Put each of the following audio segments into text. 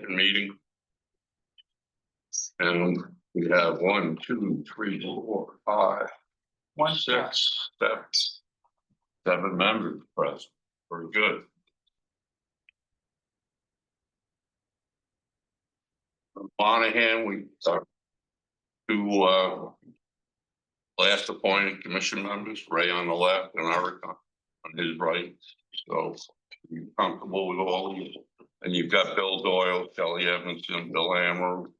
open meeting. And we have 1, 2, 3, 4, 5, 6, 7 members present. Very good. From Monahan, we talked to last appointed commission members, Ray on the left and Eric on his right. So you're comfortable with all of these? And you've got Bill Doyle, Kelly Evanson, Bill Ammer,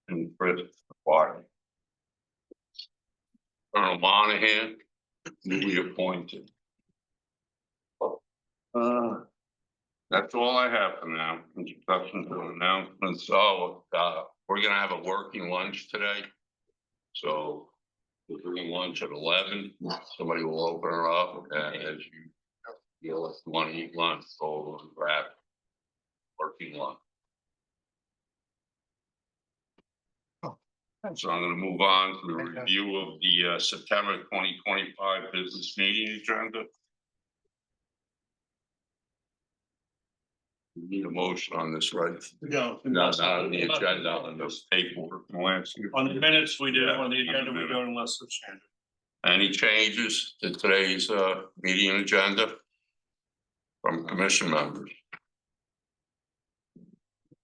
and Chris Water. Colonel Monahan, newly appointed. That's all I have for now. Introductions and announcements. So we're gonna have a working lunch today. So we're doing lunch at 11. Somebody will open her up, and as you want to eat lunch, go and grab working lunch. So I'm going to move on to the review of the September 2025 business meeting agenda. We need a motion on this, right? No, not on the agenda, on this paperwork. On the minutes we do, on the agenda we don't unless it's changed. Any changes to today's meeting agenda from commission members?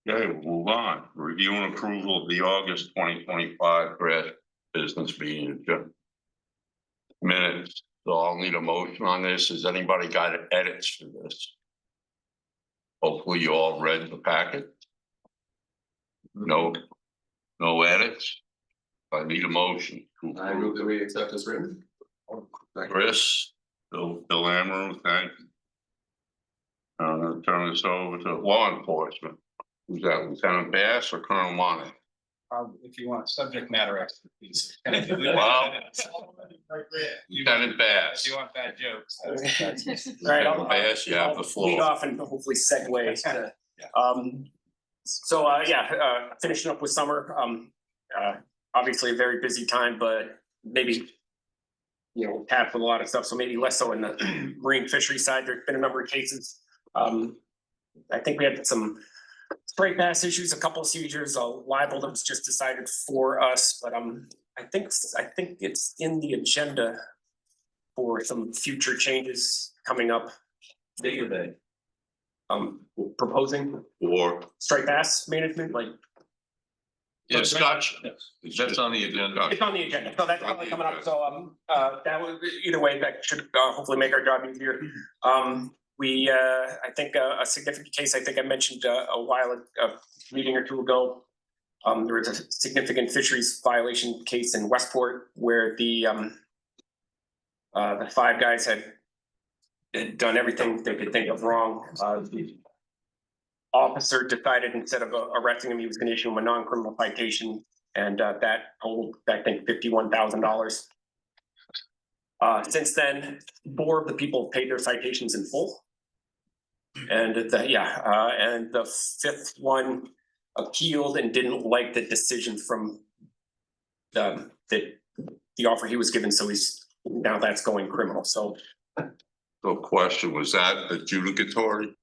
Okay, we'll move on. Review and approval of the August 2025 draft business meeting agenda minutes. So I'll need a motion on this. Has anybody got edits to this? Hopefully you all read the packet. No edits. I need a motion. I move that we accept as written. Chris, Bill Ammer, thank you. I'm going to turn this over to law enforcement. Who's that, Lieutenant Bass or Colonel Monahan? If you want subject matter expertise. Well, Lieutenant Bass. If you want bad jokes. All right, Lieutenant Bass, you have the floor. Lead off and hopefully segue to, finishing up with summer. Obviously a very busy time, but maybe, tapped with a lot of stuff. So maybe less so in the marine fishery side. There's been a number of cases. I think we had some straight bass issues, a couple of seizures, a libel that was just decided for us, but I think it's in the agenda for some future changes coming up. Bigger than proposing Or striped bass management, like discussion. Yes. That's on the agenda. it's on the agenda, so that's probably coming up. So that was either way, that should hopefully make our job easier. I think a significant case, I think I mentioned a meeting or two ago, there was a significant fisheries violation case in Westport where the 5 guys had done everything they could think of wrong. The officer decided instead of arresting him, he was going to issue him a non-criminal citation, and that totaled, I think, $51,000. Since then, 4 of the people paid their citations in full. And and the 5th one appealed and didn't like the decision from the offer he was given. So now that's going criminal. So question, was that adjudicatory?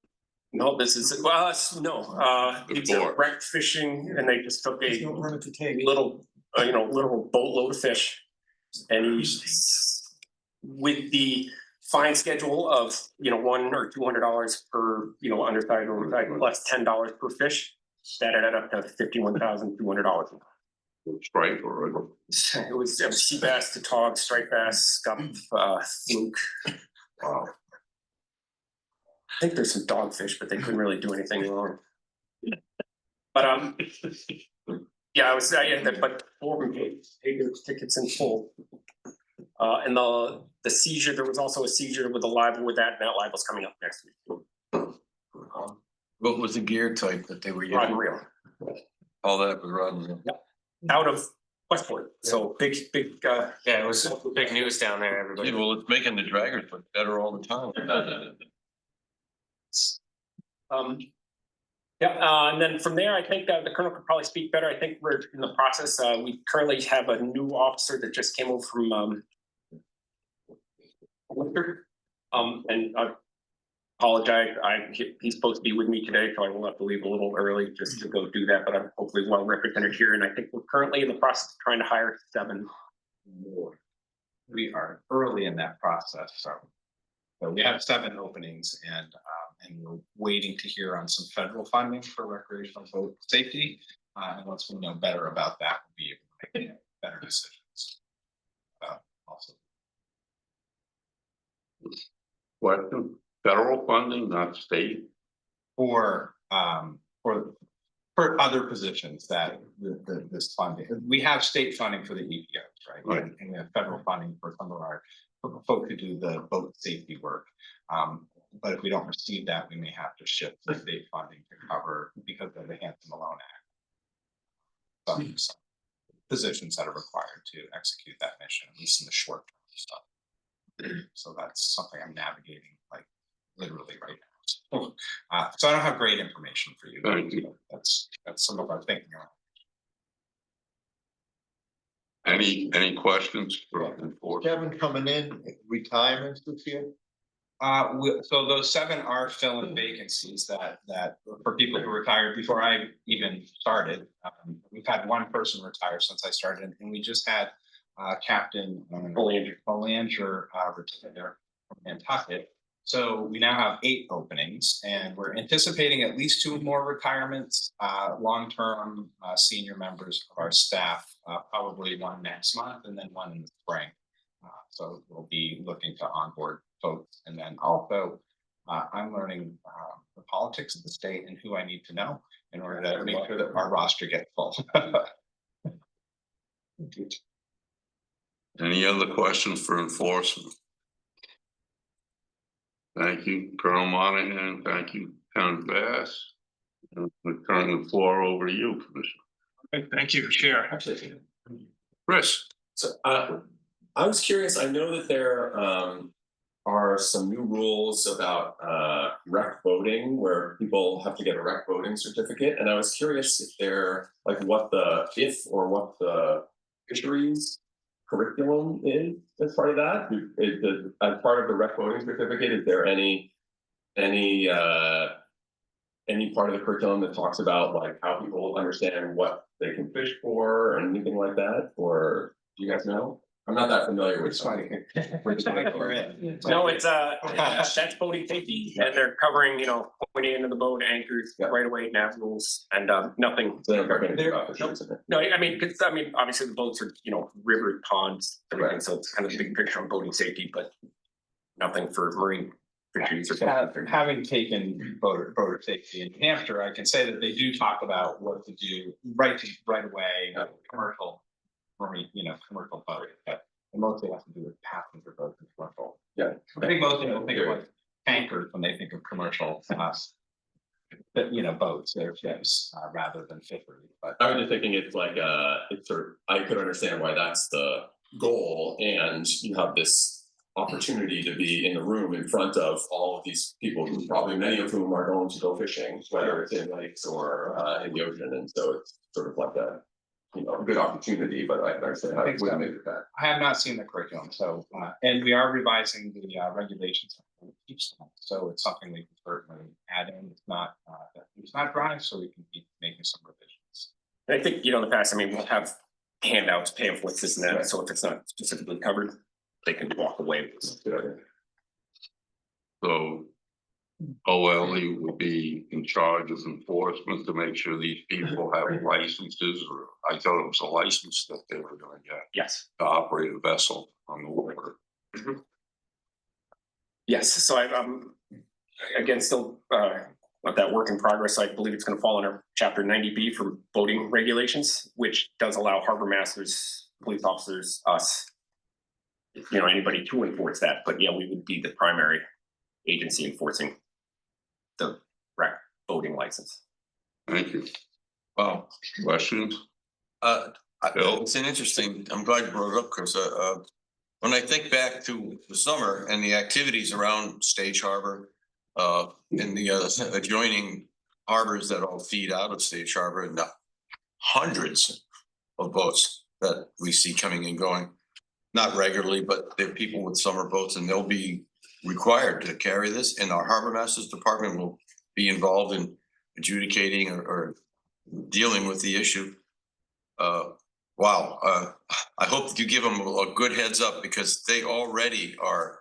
no, this is no. It's a wrecked fishing, and they just took a little boatload of fish, and he's with the fine schedule of $100 or $200 per underside or overside plus $10 per fish. That added up to $51,200. Strike or It was sea bass, to tog, striped bass, scum, fluke. Wow. I think there's some dogfish, but they couldn't really do anything wrong. But but 4 of them paid their tickets in full. And the seizure, there was also a seizure with a libel with that, and that libel's coming up next week. What was the gear type that they were using? Rod and reel. All that was rod and reel. Yep. Out of Westport. So big. Yeah, it was big news down there, everybody. Yeah, well, it's making the draggers look better all the time. And then from there, I think the colonel could probably speak better. I think we're in the process. We currently have a new officer that just came over from Winter. And apologize. He's supposed to be with me today, so I will have to leave a little early just to go do that, but I'm hopefully well represented here. And I think we're currently in the process of trying to hire 7 more. We are early in that process, so. So we have 7 openings and we're waiting to hear on some federal funding for recreational boat safety. And once we know better about that, we'll be able to make better decisions. Also. Question, federal funding, not state? For other positions that this funding, we have state funding for the EPOs, right? Right. And we have federal funding for some of our folks who do the boat safety work. But if we don't receive that, we may have to shift the state funding to cover because of the Hanson Malone Act. Some positions that are required to execute that mission, at least in the short term stuff. So that's something I'm navigating like literally right now. So I don't have great information for you. Thank you. That's some of our thinking around. Any questions for Kevin coming in, retirements this year? So those 7 are filling vacancies that for people who retired before I even started. We've had 1 person retire since I started, and we just had Captain Belanger retire from Nantucket. So we now have 8 openings, and we're anticipating at least 2 more retirements, long-term senior members of our staff, probably 1 next month and then 1 in the spring. So we'll be looking to onboard folks, and then also I'm learning the politics of the state and who I need to know in order to make sure that our roster gets full. any other questions for enforcement? Thank you, Colonel Monahan. Thank you, Lieutenant Bass. We turn the floor over to you, Commissioner. Okay, thank you, Chair. Actually, Chris. so I was curious. I know that there are some new rules about rec voting where people have to get a rec voting certificate, and I was curious if they're like what the fisheries curriculum is as part of that. As part of the rec voting certificate, is there any part of the curriculum that talks about like how people understand what they can fish for or anything like that? Or do you guys know? I'm not that familiar with something. No, it's that's boating safety, and they're covering, pointing into the boat, anchors, right away, nav rules, and nothing. So they don't cover anything about fisheries in it. No, I mean, obviously the boats are, river, ponds, everything, Right. so it's kind of a big picture on boating safety, but nothing for marine fisheries or. Having taken boater safety in New Hampshire, I can say that they do talk about what to do right away, commercial marine, commercial boat, but it mostly has to do with passenger boats and commercial. Yeah. I think most people think of like tankers when they think of commercial, boats, they're ships rather than fisheries. But I was just thinking it's like it's sort of, I could understand why that's the goal, and you have this opportunity to be in the room in front of all of these people who probably many of whom are going to go fishing, whether it's in lakes or in the ocean, and so it's sort of like a good opportunity. But I can understand how it would make it that. I have not seen the curriculum, so and we are revising the regulations each time, so it's something we can certainly add in. It's not dry, so we can keep making some revisions. I think, in the past, we'll have handouts, pamphlets, this and that, so if it's not specifically covered, they can walk away. So OLE will be in charge of enforcement to make sure these people have licenses, or I thought it was a license that they were gonna get Yes. to operate a vessel on the water. Yes, so I'm again still with that work in progress. I believe it's going to fall under Chapter 90B for boating regulations, which does allow harbor masters, police officers, us, anybody to enforce that. But yeah, we would be the primary agency enforcing the rec boating license. Thank you. Wow. Questions? Bill? It's an interesting, I'm glad you brought it up, Chris. When I think back to the summer and the activities around Stage Harbor, and the adjoining harbors that all feed out of Stage Harbor, and the hundreds of boats that we see coming and going, not regularly, but they're people with summer boats, and they'll be required to carry this, and our harbor masters department will be involved in adjudicating or dealing with the issue. Wow, I hope that you give them a good heads up, because they already are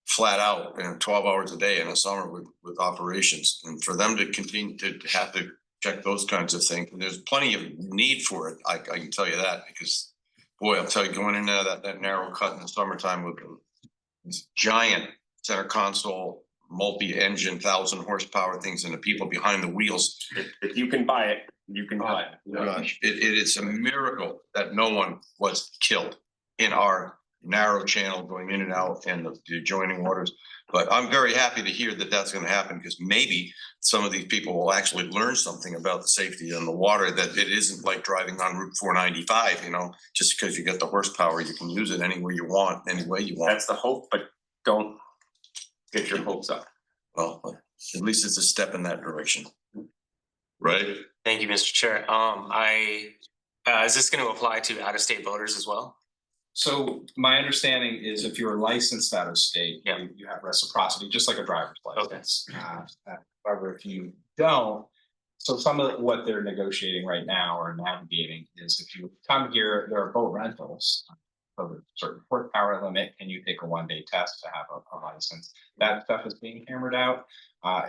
flat out, 12 hours a day in the summer with operations, and for them to continue to have to check those kinds of things, and there's plenty of need for it. I can tell you that, because boy, I'll tell you, going into that narrow cut in the summertime with these giant center console, multi-engine, 1,000 horsepower things, and the people behind the wheels. If you can buy it, you can buy it. Gosh, it is a miracle that no one was killed in our narrow channel going in and out and the adjoining waters. But I'm very happy to hear that that's going to happen, because maybe some of these people will actually learn something about the safety in the water, that it isn't like driving on Route 495, just because you get the horsepower, you can use it anywhere you want, any way you want. That's the hope, but don't get your hopes up. Well, at least it's a step in that direction. Right? Thank you, Mr. Chair. Is this going to apply to out-of-state voters as well? So my understanding is if you're licensed out of state, Yeah. you have reciprocity, just like a driver's license. However, if you don't, so some of what they're negotiating right now or navigating is if you come here, there are boat rentals of a certain horsepower limit, and you take a one-day test to have a license. That stuff is being hammered out.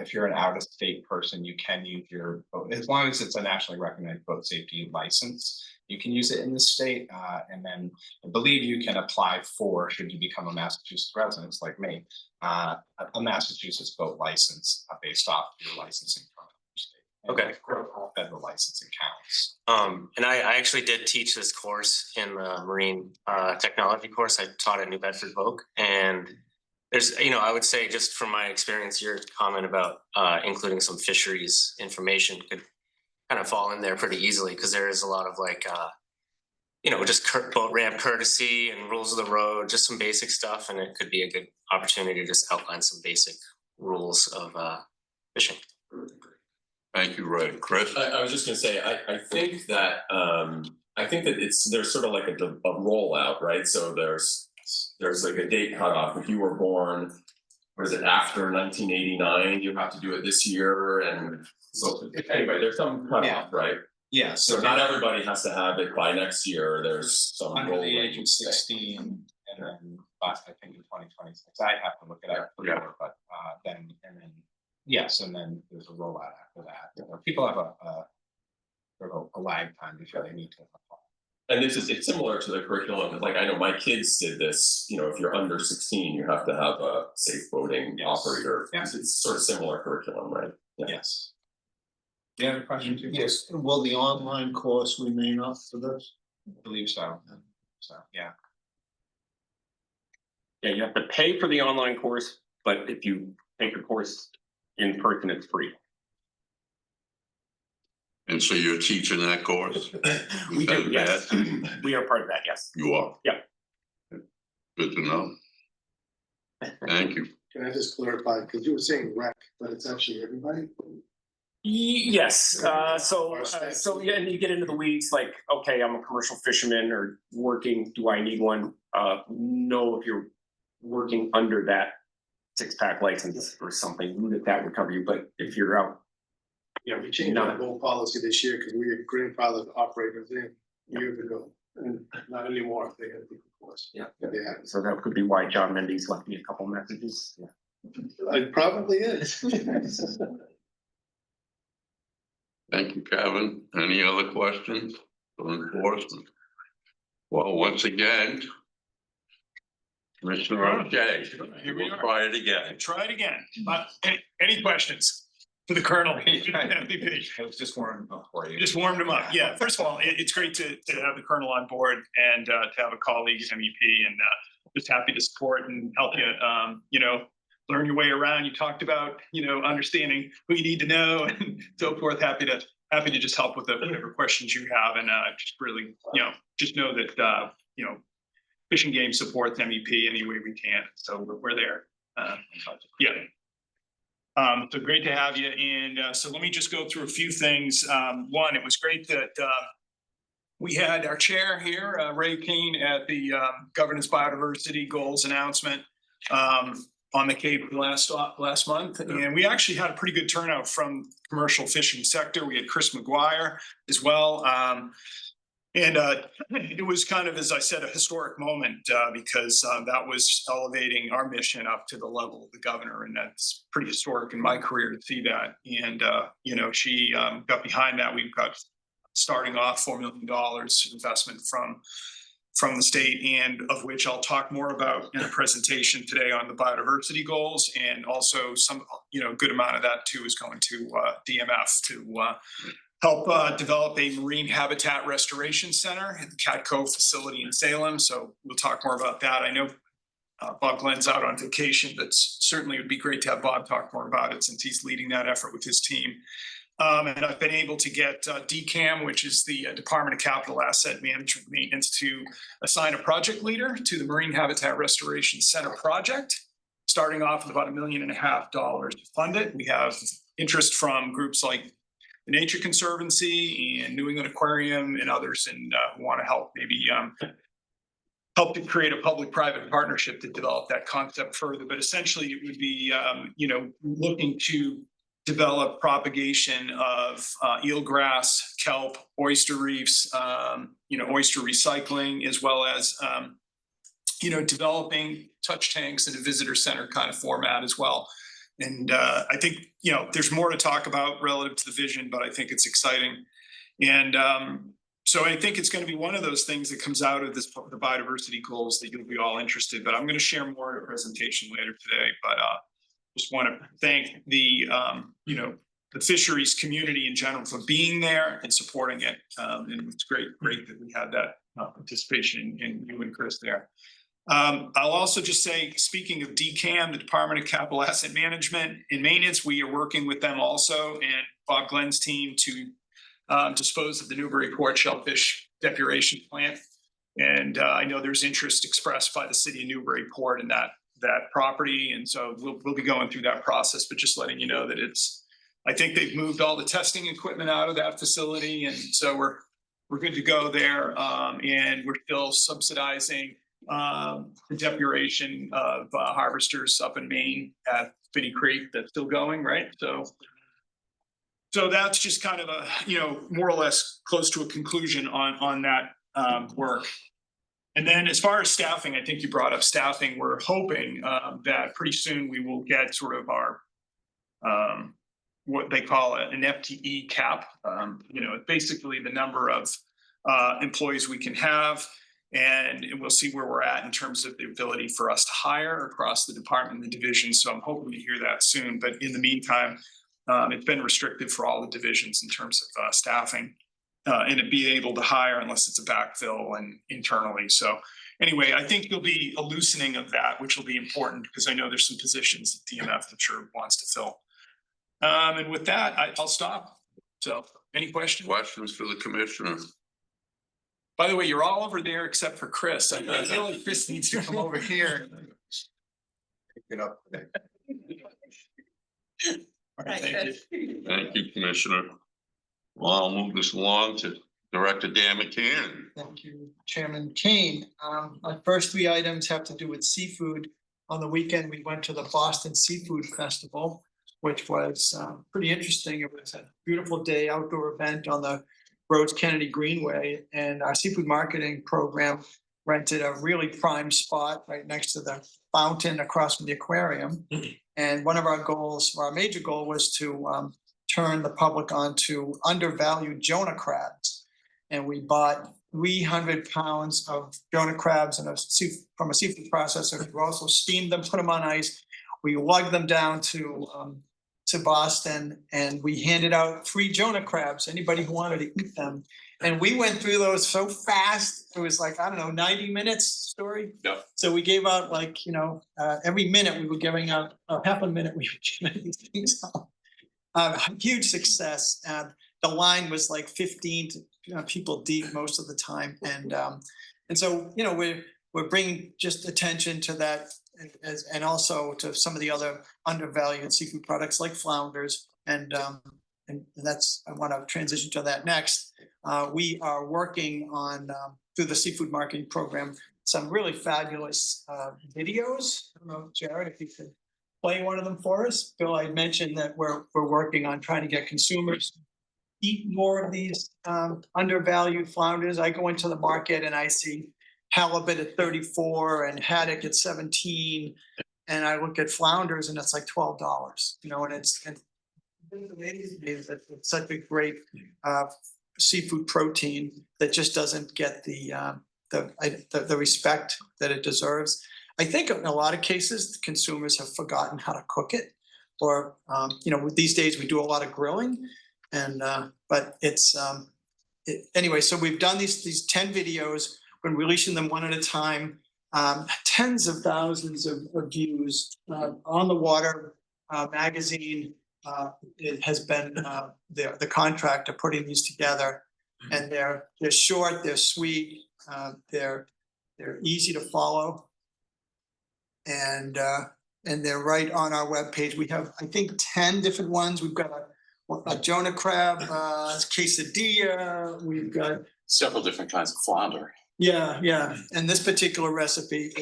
If you're an out-of-state person, you can use your boat, as long as it's a nationally recognized boat safety license. You can use it in the state, and then I believe you can apply for, should you become a Massachusetts resident like me, a Massachusetts boat license based off your licensing from the state. And Okay. Federal licensing counts. And I actually did teach this course in the marine technology course. I taught at New Bedford Voc, and there's, I would say, just from my experience, your comment about including some fisheries information could kind of fall in there pretty easily, because there is a lot of just boat ramp courtesy and rules of the road, just some basic stuff, and it could be a good opportunity to just outline some basic rules of fishing. Thank you, Ray. Chris? I was just gonna say, I think that there's sort of like a rollout, right? So there's like a date cutoff. If you were born, was it after 1989, you have to do it this year, and so anyway, there's some cutoff, right? Yeah, So not everybody has to have it by next year. There's some under the rolling. age of 16, and then I think in 2026, I have to look it up. Yeah. But then yes, and then there's a rollout after that. People have a lag time before they need to apply. And it's similar to the curriculum. Like, I know my kids did this. If you're under 16, you have to have a safe boating operator. Yes. It's sort of similar curriculum, right? Yeah. Yes. Do you have a question too? Yes, will the online course remain up for this? I believe so. So, yeah. Yeah, you have to pay for the online course, but if you take a course in person, it's free. And so you're teaching that course? We do, Because yes. that- We are part of that, yes. You are? Yeah. Good to know. Thank you. Can I just clarify, because you were saying rec, but it's actually everybody? Yes, so yeah, and you get into the weeds, like, okay, I'm a commercial fisherman or working, do I need one? No, if you're working under that 6-pack license or something, that would cover you, but if you're out. Yeah, we changed our whole policy this year because we had grandfathered operators in years ago, and not anymore. They had the course. Yeah. Yeah, So that could be why John Mendes left me a couple messages. Yeah. it probably is. Thank you, Kevin. Any other questions for enforcement? Well, once again, Commissioner O'Shea, Here we we'll are. try it again. Try it again. Any questions for the Colonel? MVP? I was just warming up for you. Just warmed him up. Yeah, first of all, it's great to have the Colonel on board and to have a colleague MEP, and just happy to support and help you, learn your way around. You talked about, understanding who you need to know and so forth. Happy to just help with whatever questions you have, and just really, just know that, Fishing Game supports MEP any way we can. So we're there. Yeah. So great to have you. And so let me just go through a few things. One, it was great that we had our chair here, Ray Kane, at the Governance Biodiversity Goals announcement. on the Cape last month, and we actually had a pretty good turnout from commercial fishing sector. We had Chris McGuire as well. And it was kind of, as I said, a historic moment because that was elevating our mission up to the level of the governor. And that's pretty historic in my career to see that. And, you know, she got behind that. We've got starting off $4 million investment from the state, and of which I'll talk more about in a presentation today on the biodiversity goals. And also some, you know, good amount of that too is going to DMF to help develop a marine habitat restoration center at the Cat Cove facility in Salem. So we'll talk more about that. I know Bob Glenn's out on vacation, but certainly it would be great to have Bob talk more about it since he's leading that effort with his team. And I've been able to get DCAM, which is the Department of Capital Asset Management Maintenance, to assign a project leader to the Marine Habitat Restoration Center project, starting off with about $1.5 million to fund it. We have interest from groups like the Nature Conservancy and New England Aquarium and others, and who want to help maybe help to create a public-private partnership to develop that concept further. But essentially, it would be you know, looking to develop propagation of eelgrass, kelp, oyster reefs, you know, oyster recycling, as well as you know, developing touch tanks in a visitor center kind of format as well. And I think, you know, there's more to talk about relative to the vision, but I think it's exciting. And so I think it's going to be one of those things that comes out of this, the biodiversity goals, that you'll be all interested. But I'm going to share more in a presentation later today. But just want to thank the, you know, the fisheries community in general for being there and supporting it. And it's great that we had that participation in you and Chris there. I'll also just say, speaking of DCAM, the Department of Capital Asset Management and Maintenance, we are working with them also and Bob Glenn's team to dispose of the Newburyport shellfish depuration plant. And I know there's interest expressed by the city of Newburyport in that property. And so we'll be going through that process, but just letting you know that I think they've moved all the testing equipment out of that facility. And so we're good to go there. And we're still subsidizing the depuration of harvesters up in Maine at Spinney Creek. That's still going, right? So that's just kind of a, you know, more or less close to a conclusion on that work. And then as far as staffing, I think you brought up staffing. We're hoping that pretty soon we will get sort of our what they call an FTE cap. You know, basically the number of employees we can have, and we'll see where we're at in terms of the ability for us to hire across the department and the division. So I'm hoping to hear that soon. But in the meantime, it's been restricted for all the divisions in terms of staffing. And to be able to hire unless it's a backfill and internally. So anyway, I think there'll be a loosening of that, which will be important because I know there's some positions that DMF I'm sure wants to fill. And with that, I'll stop. So any questions? Questions for the commissioner? By the way, you're all over there except for Chris. I feel like Chris needs to come over here. Get up. All right, thank you. Thank you, Commissioner. Well, I'll move this along to Director Dan McCann. Thank you, Chairman Kane. Our first three items have to do with seafood. On the weekend, we went to the Boston Seafood Festival, which was pretty interesting. It was a beautiful day outdoor event on the Rhodes Kennedy Greenway, and our seafood marketing program rented a really prime spot right next to the fountain across from the aquarium. And one of our goals, our major goal, was to turn the public onto undervalued Jonah crabs. And we bought 300 pounds of Jonah crabs from a seafood processor. We also steamed them, put them on ice. We lugged them down to Boston, and we handed out free Jonah crabs, anybody who wanted to eat them. And we went through those so fast. It was like, I don't know, 90 minutes story. Yep. So we gave out like, you know, every minute we were giving out, half a minute we were giving these things out. Huge success. The line was like 15 people deep most of the time. And so, you know, we're bringing just attention to that, and also to some of the other undervalued seafood products like flounders. And that's, I want to transition to that next. We are working on, through the seafood marketing program, some really fabulous videos. I don't know, Jared, if you could play one of them for us. Bill, I mentioned that we're working on trying to get consumers to eat more of these undervalued flounders. I go into the market and I see halibut at 34 and haddock at 17. And I look at flounders and it's like $12, you know, and it's amazing that it's such a great seafood protein that just doesn't get the respect that it deserves. I think in a lot of cases, consumers have forgotten how to cook it, or you know, these days we do a lot of grilling, and but it's anyway. So we've done these 10 videos. We're releasing them one at a time. Tens of thousands of views on the water magazine. It has been the contractor putting these together, and they're short, they're sweet, they're easy to follow, and they're right on our webpage. We have, I think, 10 different ones. We've got a Jonah crab quesadilla. We've got several different kinds of flounder. Yeah, and this particular recipe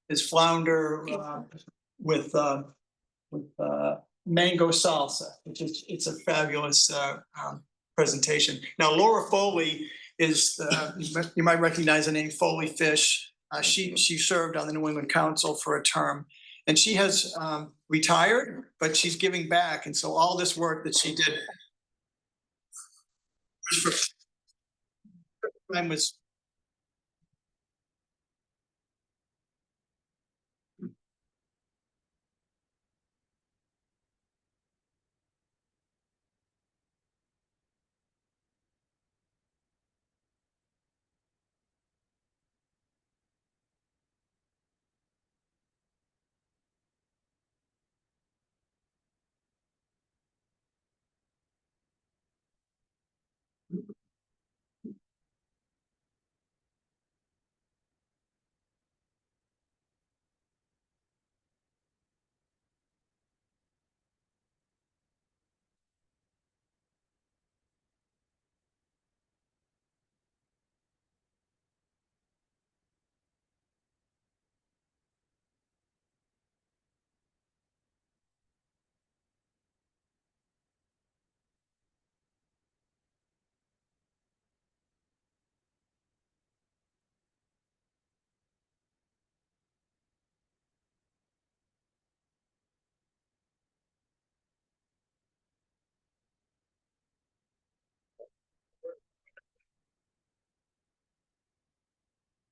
is flounder with mango salsa, which is it's a fabulous presentation. Now Laura Foley is you might recognize the name Foley Fish. She served on the New England Council for a term, and she has retired, but she's giving back, and so all this work that she did was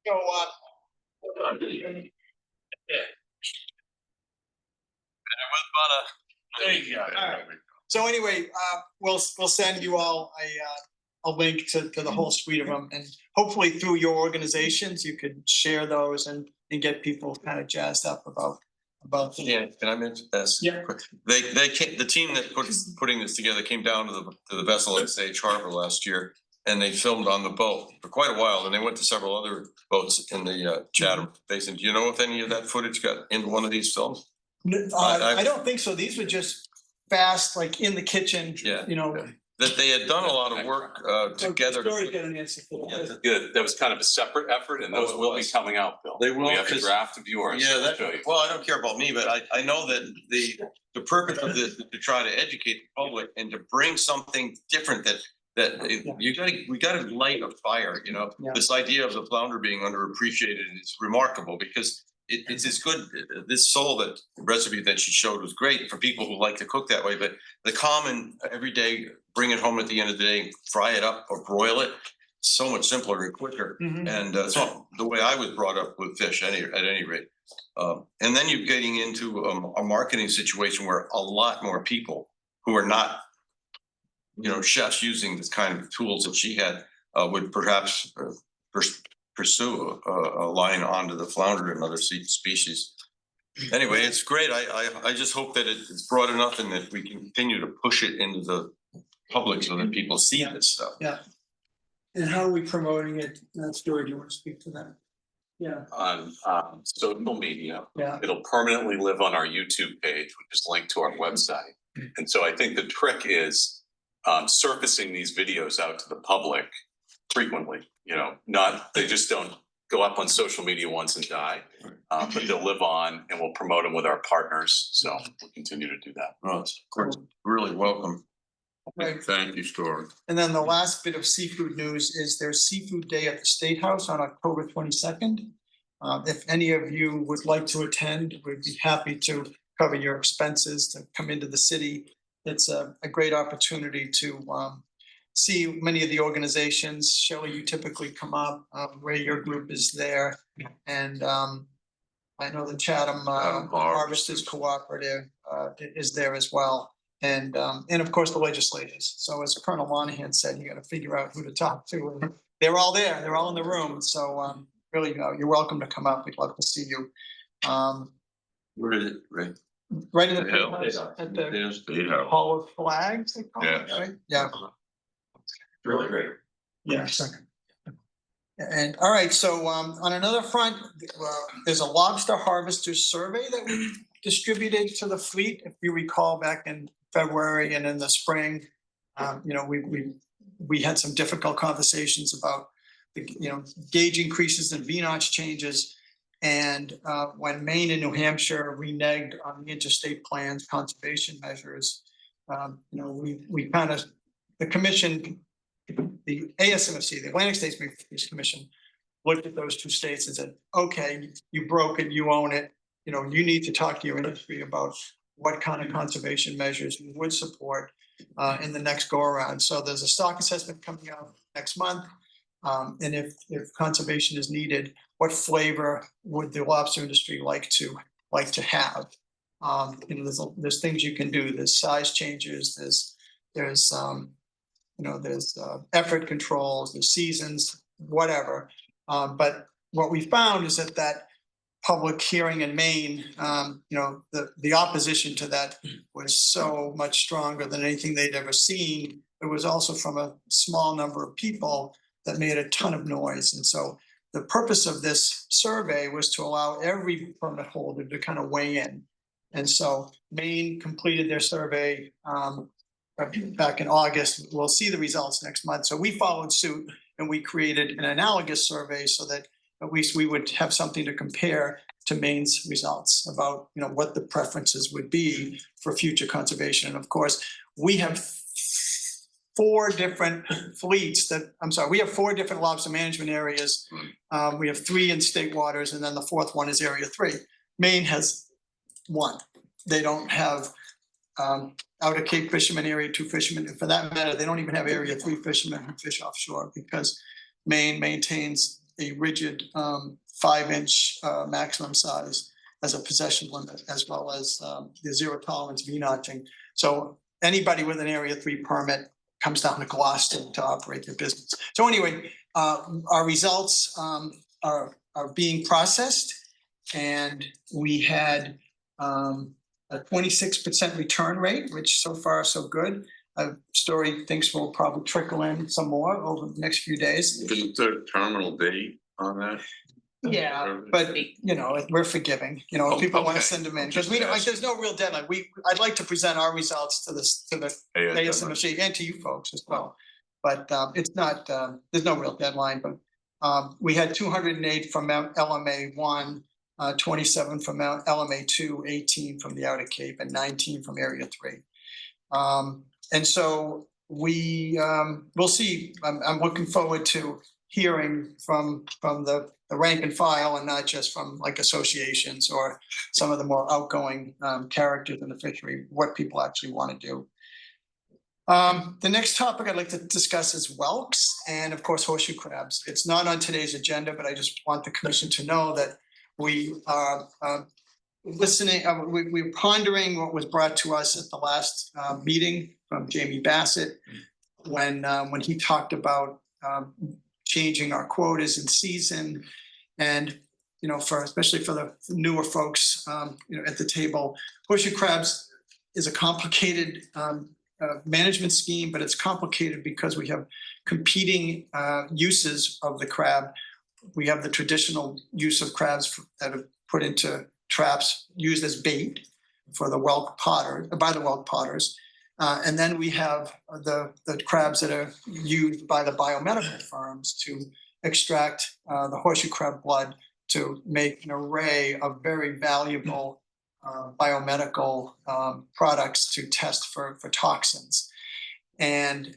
go There you go. So anyway, we'll send you all a link to the whole suite of them, and hopefully through your organizations you could share those and get people kind of jazzed up about them. Yeah, can I mention this? Yeah. They came, the team that putting this together came down to the vessel at Sage Harbor last year, and they filmed on the boat for quite a while, and they went to several other boats in the Chatham Basin. Do you know if any of that footage got into one of these films? I don't think so. These were just fast, like in the kitchen. Yeah. You know. That they had done a lot of work together. Story get an answer for that. Yeah, good. That was kind of a separate effort, and those will be coming out, Bill. They will, We have a 'cause- draft of yours. Yeah, I'll show you. well, I don't care about me, but I know that the purpose of this is to try to educate the public and to bring something different that we gotta light a fire, you know? Yeah. This idea of the flounder being underappreciated is remarkable because it's as good, this recipe that she showed was great for people who like to cook that way, but the common everyday, bring it home at the end of the day, fry it up or broil it, so much simpler and quicker. Mhm. And it's not the way I was brought up with fish at any rate. And then you're getting into a marketing situation where a lot more people who are not, you know, chefs using this kind of tools that she had would perhaps pursue a line onto the flounder and other species. Anyway, it's great. I just hope that it's broad enough and that we can continue to push it into the public so that people see this stuff. Yeah. And how are we promoting it? Stuart, do you want to speak to that? Yeah. On social media. Yeah. It'll permanently live on our YouTube page, which is linked to our website. And so I think the trick is surfacing these videos out to the public frequently, you know, they just don't go up on social media once and die. But they'll live on and we'll promote them with our partners. So we'll continue to do that. Well, it's really welcome. Right. Thank you, Story. And then the last bit of seafood news is there's Seafood Day at the State House on October 22nd. If any of you would like to attend, we'd be happy to cover your expenses to come into the city. It's a great opportunity to see many of the organizations. Shelley, you typically come up, where your group is there. And I know the Chatham Harvesters Cooperative is there as well. And of course, the legislators. So as Colonel Monahan said, you got to figure out who to talk to. And they're all there. They're all in the room. So really, you're welcome to come up. We'd love to see you. Where is it, Ray? Right in the The hill. at the There's the hill. Hall of Flags, they call it, Yeah. right? Yeah. Really great. Yeah. And all right, so on another front, there's a lobster harvesters survey that we distributed to the fleet. If you recall, back in February and in the spring, we had some difficult conversations about the gauge increases and VNOTch changes. And when Maine and New Hampshire reneged on the interstate plans, conservation measures, we kind of, the commission, the ASMFC, the Atlantic States Fisheries Commission, looked at those two states and said, okay, you broke it, you own it. You need to talk to your industry about what kind of conservation measures you would support in the next go around. So there's a stock assessment coming out next month. And if conservation is needed, what flavor would the lobster industry like to have? There's things you can do. There's size changes. There's effort controls. There's seasons, whatever. But what we found is that public hearing in Maine, the opposition to that was so much stronger than anything they'd ever seen. It was also from a small number of people that made a ton of noise. And so the purpose of this survey was to allow every permit holder to kind of weigh in. And so Maine completed their survey back in August. We'll see the results next month. So we followed suit and we created an analogous survey so that at least we would have something to compare to Maine's results about what the preferences would be for future conservation. And of course, we have four different lobster management areas. We have 3 in state waters, and then the 4th one is Area 3. Maine has 1. They don't have Outer Cape fishermen, Area 2 fishermen, and for that matter, they don't even have Area 3 fishermen who fish offshore because Maine maintains a rigid 5-inch maximum size as a possession limit, as well as the zero tolerance VNOTching. So anybody with an Area 3 permit comes down to Gloucester to operate their business. So anyway, our results are being processed, and we had a 26% return rate, which so far so good. Story thinks we'll probably trickle in some more over the next few days. Is there a terminal date on that? Yeah, but we're forgiving. If people want to send them in, because there's no real deadline. I'd like to present our results to the ASMFC and to you folks as well. But it's not. There's no real deadline. But we had 208 from LMA 1, 27 from LMA 2, 18 from the Outer Cape, and 19 from Area 3. And so we'll see. I'm looking forward to hearing from the rank and file, and not just from like associations or some of the more outgoing characters in the fishery, what people actually want to do. The next topic I'd like to discuss is whelks and of course horseshoe crabs. It's not on today's agenda, but I just want the commission to know that we are listening, we're pondering what was brought to us at the last meeting from Jamie Bassett when he talked about changing our quotas in season. And especially for the newer folks at the table, horseshoe crabs is a complicated management scheme, but it's complicated because we have competing uses of the crab. We have the traditional use of crabs that are put into traps used as bait for the whelk potter, by the whelk potters. And then we have the crabs that are used by the biomedical firms to extract the horseshoe crab blood to make an array of very valuable biomedical products to test for toxins. And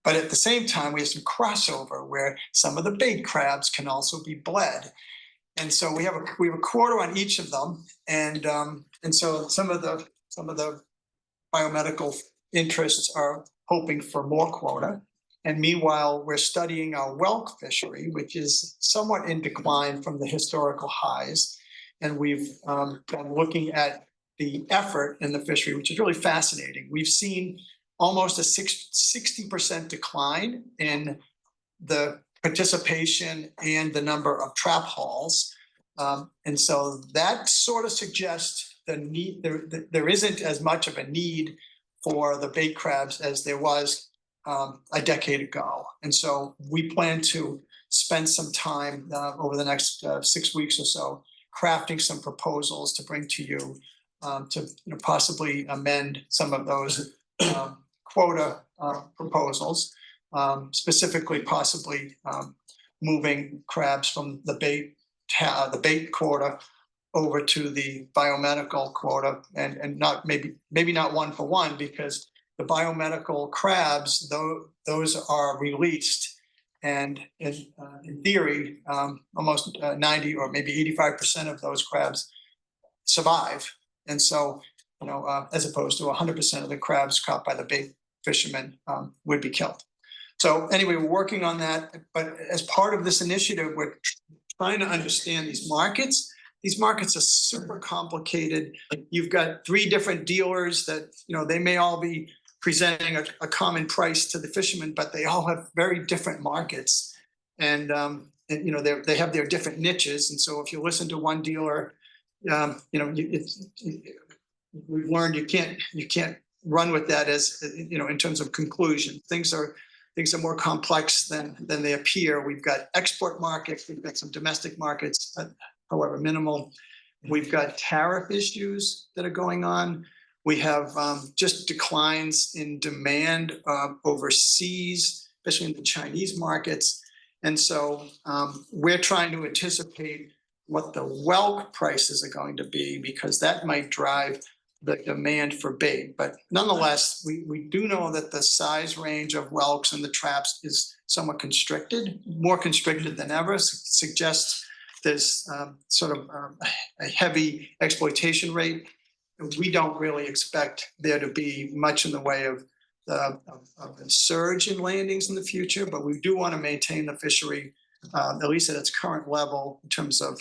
but at the same time, we have some crossover where some of the bait crabs can also be bled. And so we have a quota on each of them, and so some of the biomedical interests are hoping for more quota. And meanwhile, we're studying our whelk fishery, which is somewhat in decline from the historical highs. And we've been looking at the effort in the fishery, which is really fascinating. We've seen almost a 60% decline in the participation and the number of trap hauls. And so that sort of suggests the need, there isn't as much of a need for the bait crabs as there was a decade ago. And so we plan to spend some time over the next 6 weeks or so crafting some proposals to bring to you to possibly amend some of those quota proposals, specifically possibly moving crabs from the bait quota over to the biomedical quota, and not maybe not one for one, because the biomedical crabs, those are released, and in theory, almost 90 or maybe 85% of those crabs survive. And so, as opposed to 100% of the crabs caught by the bait fishermen would be killed. So anyway, we're working on that. But as part of this initiative, we're trying to understand these markets. These markets are super complicated. You've got 3 different dealers that, they may all be presenting a common price to the fishermen, but they all have very different markets. And they have their different niches. And so if you listen to one dealer, we've learned you can't run with that as in terms of conclusion. Things are more complex than they appear. We've got export markets, we've got some domestic markets, however minimal. We've got tariff issues that are going on. We have just declines in demand overseas, especially in the Chinese markets. And so we're trying to anticipate what the whelk prices are going to be, because that might drive the demand for bait. But nonetheless, we do know that the size range of whelks and the traps is somewhat constricted, more constricted than ever. Suggests there's sort of a heavy exploitation rate. We don't really expect there to be much in the way of a surge in landings in the future, but we do want to maintain the fishery at least at its current level in terms of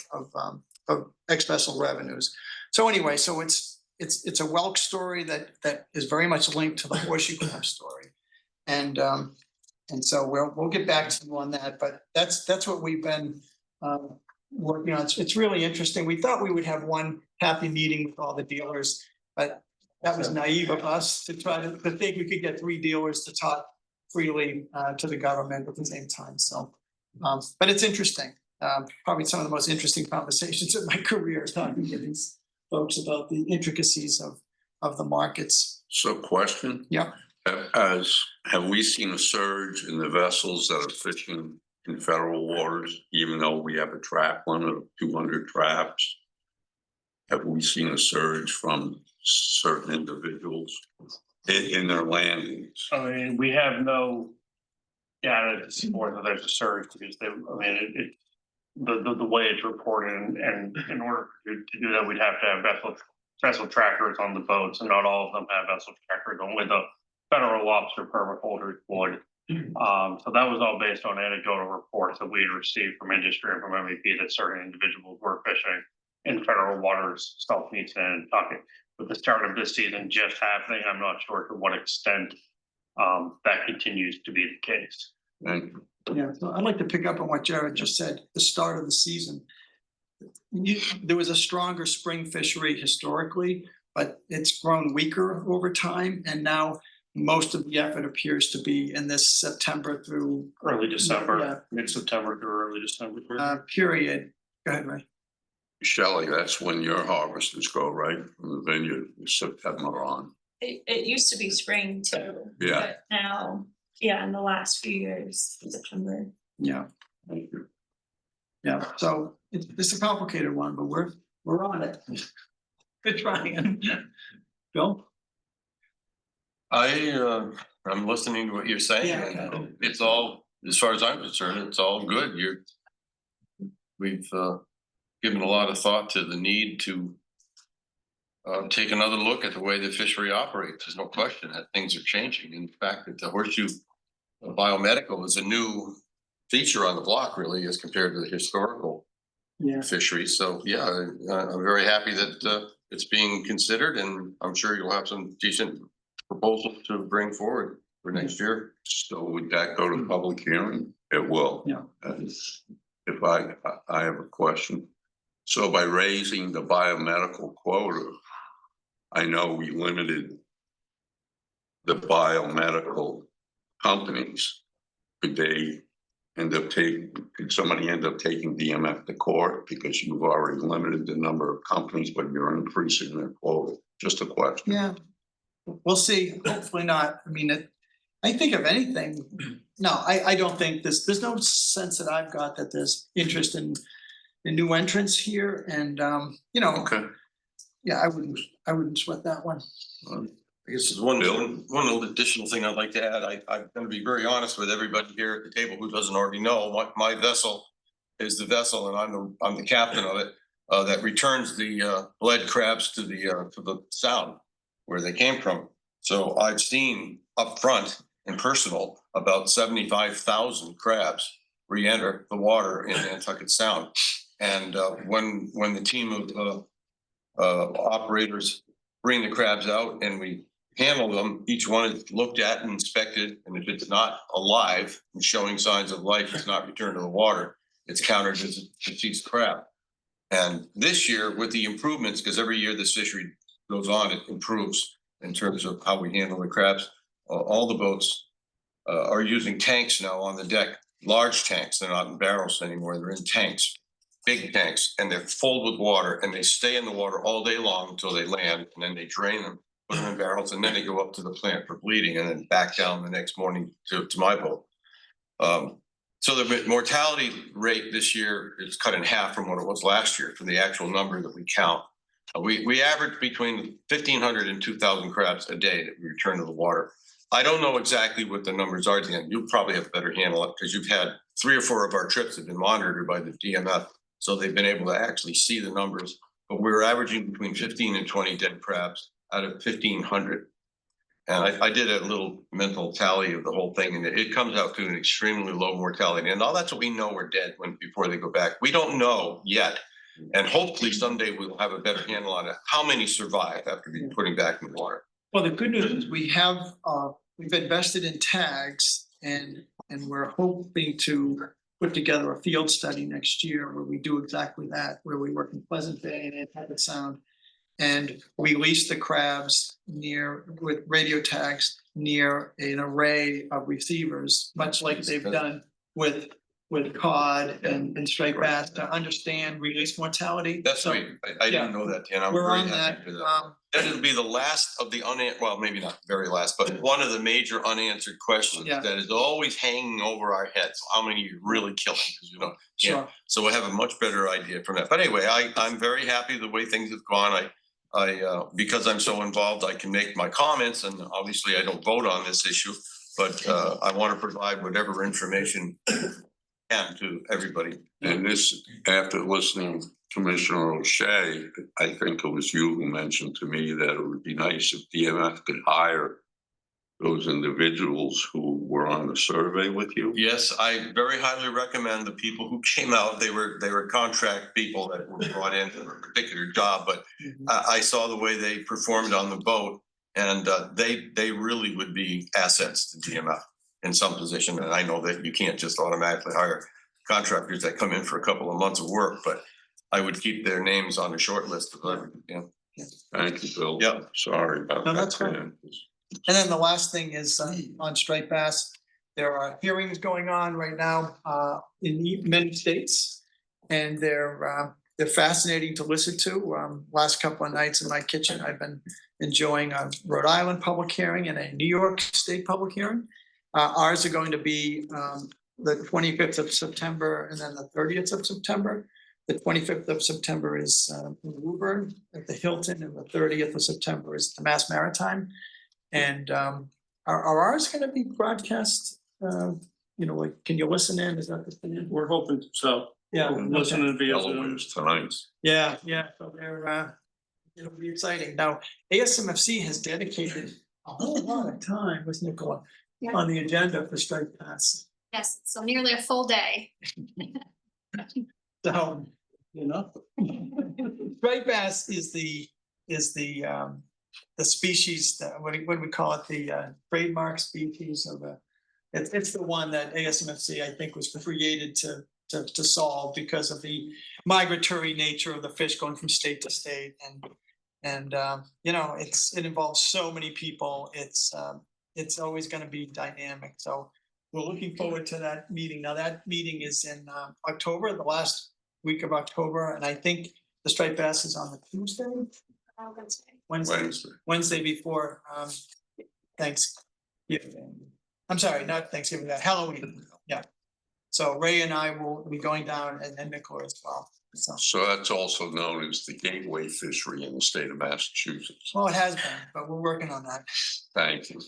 ex-vessel revenues. So anyway, so it's a whelk story that is very much linked to the horseshoe crab story, and so we'll get back to you on that. But that's what we've been working on. It's really interesting. We thought we would have one happy meeting with all the dealers, but that was naive of us to try to think we could get 3 dealers to talk freely to the government at the same time. So, but it's interesting. Probably some of the most interesting conversations of my career, talking to these folks about the intricacies of the markets. So question. Yeah. Have we seen a surge in the vessels that are fishing in federal waters, even though we have a trap limit of 200 traps? Have we seen a surge from certain individuals in their landings? I mean, we have no data to support that there's a surge, because the way it's reported, and in order to do that, we'd have to have vessel trackers on the boats, and not all of them have vessel trackers. Only the federal lobster permit holders would. So that was all based on anecdotal reports that we had received from industry and from MVP that certain individuals were fishing in federal waters, South East and Nantucket. With the start of this season just happening, I'm not sure to what extent that continues to be the case. Thank you. Yeah, so I'd like to pick up on what Jared just said. The start of the season, there was a stronger spring fishery historically, but it's grown weaker over time, and now most of the effort appears to be in this September through Early December, mid-September to early December. period. Go ahead, Ray. Shelley, that's when your harvesters go, right? From the vineyard, September on. It used to be spring too. Yeah. But now yeah, in the last few years, September. Yeah. Yeah, so it's a complicated one, but we're on it. We're trying. Bill? I'm listening to what you're saying. Yeah, and okay. It's all, as far as I'm concerned, it's all good. We've given a lot of thought to the need to take another look at the way the fishery operates. There's no question that things are changing. In fact, that the horseshoe biomedical is a new feature on the block, really, as compared to the historical fisheries. So yeah, I'm very happy that it's being considered, and I'm sure you'll have some decent proposals to bring forward for next year. So would that go to public hearing? It will. Yeah. If I have a question. So by raising the biomedical quota, I know we limited the biomedical companies. Could they could somebody end up taking DMF to court because you've already limited the number of companies, but you're increasing their quota? Just a question. Yeah, we'll see. Hopefully not. I mean, I think of anything. No, I don't think there's no sense that I've got that there's interest in new entrants here, and Okay. yeah, I wouldn't sweat that one. I guess there's one additional thing I'd like to add. I'm gonna be very honest with everybody here at the table who doesn't already know. My vessel is the vessel, and I'm the captain of it, that returns the bled crabs to the sound where they came from. So I've seen up front and personal about 75,000 crabs re-enter the water in Nantucket Sound. And when the team of operators bring the crabs out and we handle them, each one is looked at and inspected, and if it's not alive and showing signs of life, it's not returned to the water, it's counted as a deceased crab. And this year, with the improvements, because every year this fishery goes on, it improves in terms of how we handle the crabs. All the boats are using tanks now on the deck, large tanks. They're not in barrels anymore, they're in tanks, big tanks, and they're full with water, and they stay in the water all day long until they land, and then they drain them, put them in barrels, and then they go up to the plant for bleeding, and then back down the next morning to my boat. So the mortality rate this year is cut in half from what it was last year, from the actual number that we count. We average between 1,500 and 2,000 crabs a day that we return to the water. I don't know exactly what the numbers are, Dan. You'll probably have a better handle on it, because you've had 3 or 4 of our trips have been monitored by the DMF. So they've been able to actually see the numbers, but we're averaging between 15 and 20 dead crabs out of 1,500. And I did a little mental tally of the whole thing, and it comes out to an extremely low mortality. And all that's what we know are dead before they go back. We don't know yet. And hopefully someday we'll have a better handle on it. How many survive after being putting back in the water? Well, the good news is we've invested in tags, and we're hoping to put together a field study next year where we do exactly that, where we work in Pleasant Bay and Nantucket Sound, and we lease the crabs with radio tags near an array of receivers, much like they've done with cod and striped bass, to understand release mortality. That's So, great. I didn't know that, Dan. I'm we're very on happy that. to that. That'll be the last of the well, maybe not very last, but one of the major unanswered questions Yeah. that is always hanging over our heads. How many are you really killing? Because Sure. so we'll have a much better idea from that. But anyway, I'm very happy the way things have gone. I because I'm so involved, I can make my comments, and obviously I don't vote on this issue, but I want to provide whatever information can to everybody. And this, after listening to Commissioner O'Shea, I think it was you who mentioned to me that it would be nice if DMF could hire those individuals who were on the survey with you. Yes, I very highly recommend the people who came out. They were contract people that were brought in for a particular job, but I saw the way they performed on the boat, and they really would be assets to DMF in some position. And I know that you can't just automatically hire contractors that come in for a couple of months of work, but I would keep their names on the short list. Thank you, Bill. Yeah. Sorry about No, that. that's fine. And then the last thing is on striped bass. There are hearings going on right now in many states, and they're fascinating to listen to. Last couple of nights in my kitchen, I've been enjoying a Rhode Island public hearing and a New York State public hearing. Ours are going to be the 25th of September and then the 30th of September. The 25th of September is in Woburn at the Hilton, and the 30th of September is the Mass Maritime. And are ours going to be broadcast? Like, can you listen in? Is that the thing? We're hoping so. Yeah. Listening via Zoom. Delaware's tonight. Yeah, so they're, it'll be exciting. Now, ASMFC has dedicated a whole lot of time with Nicola on the agenda for Striped Pass. Yes, so nearly a full day. So, Striped bass is the species that, what do we call it, the trademark species of it's the one that ASMFC, I think, was created to solve because of the migratory nature of the fish going from state to state, and it involves so many people. It's always going to be dynamic. So we're looking forward to that meeting. Now that meeting is in October, the last week of October, and I think the striped bass is on the Tuesday. Wednesday before Thanksgiving. I'm sorry, not Thanksgiving, Halloween. Yeah. So Ray and I will be going down, and Nicola as well. So that's also known as the gateway fishery in the state of Massachusetts. Well, it has been, but we're working on that. Thank you.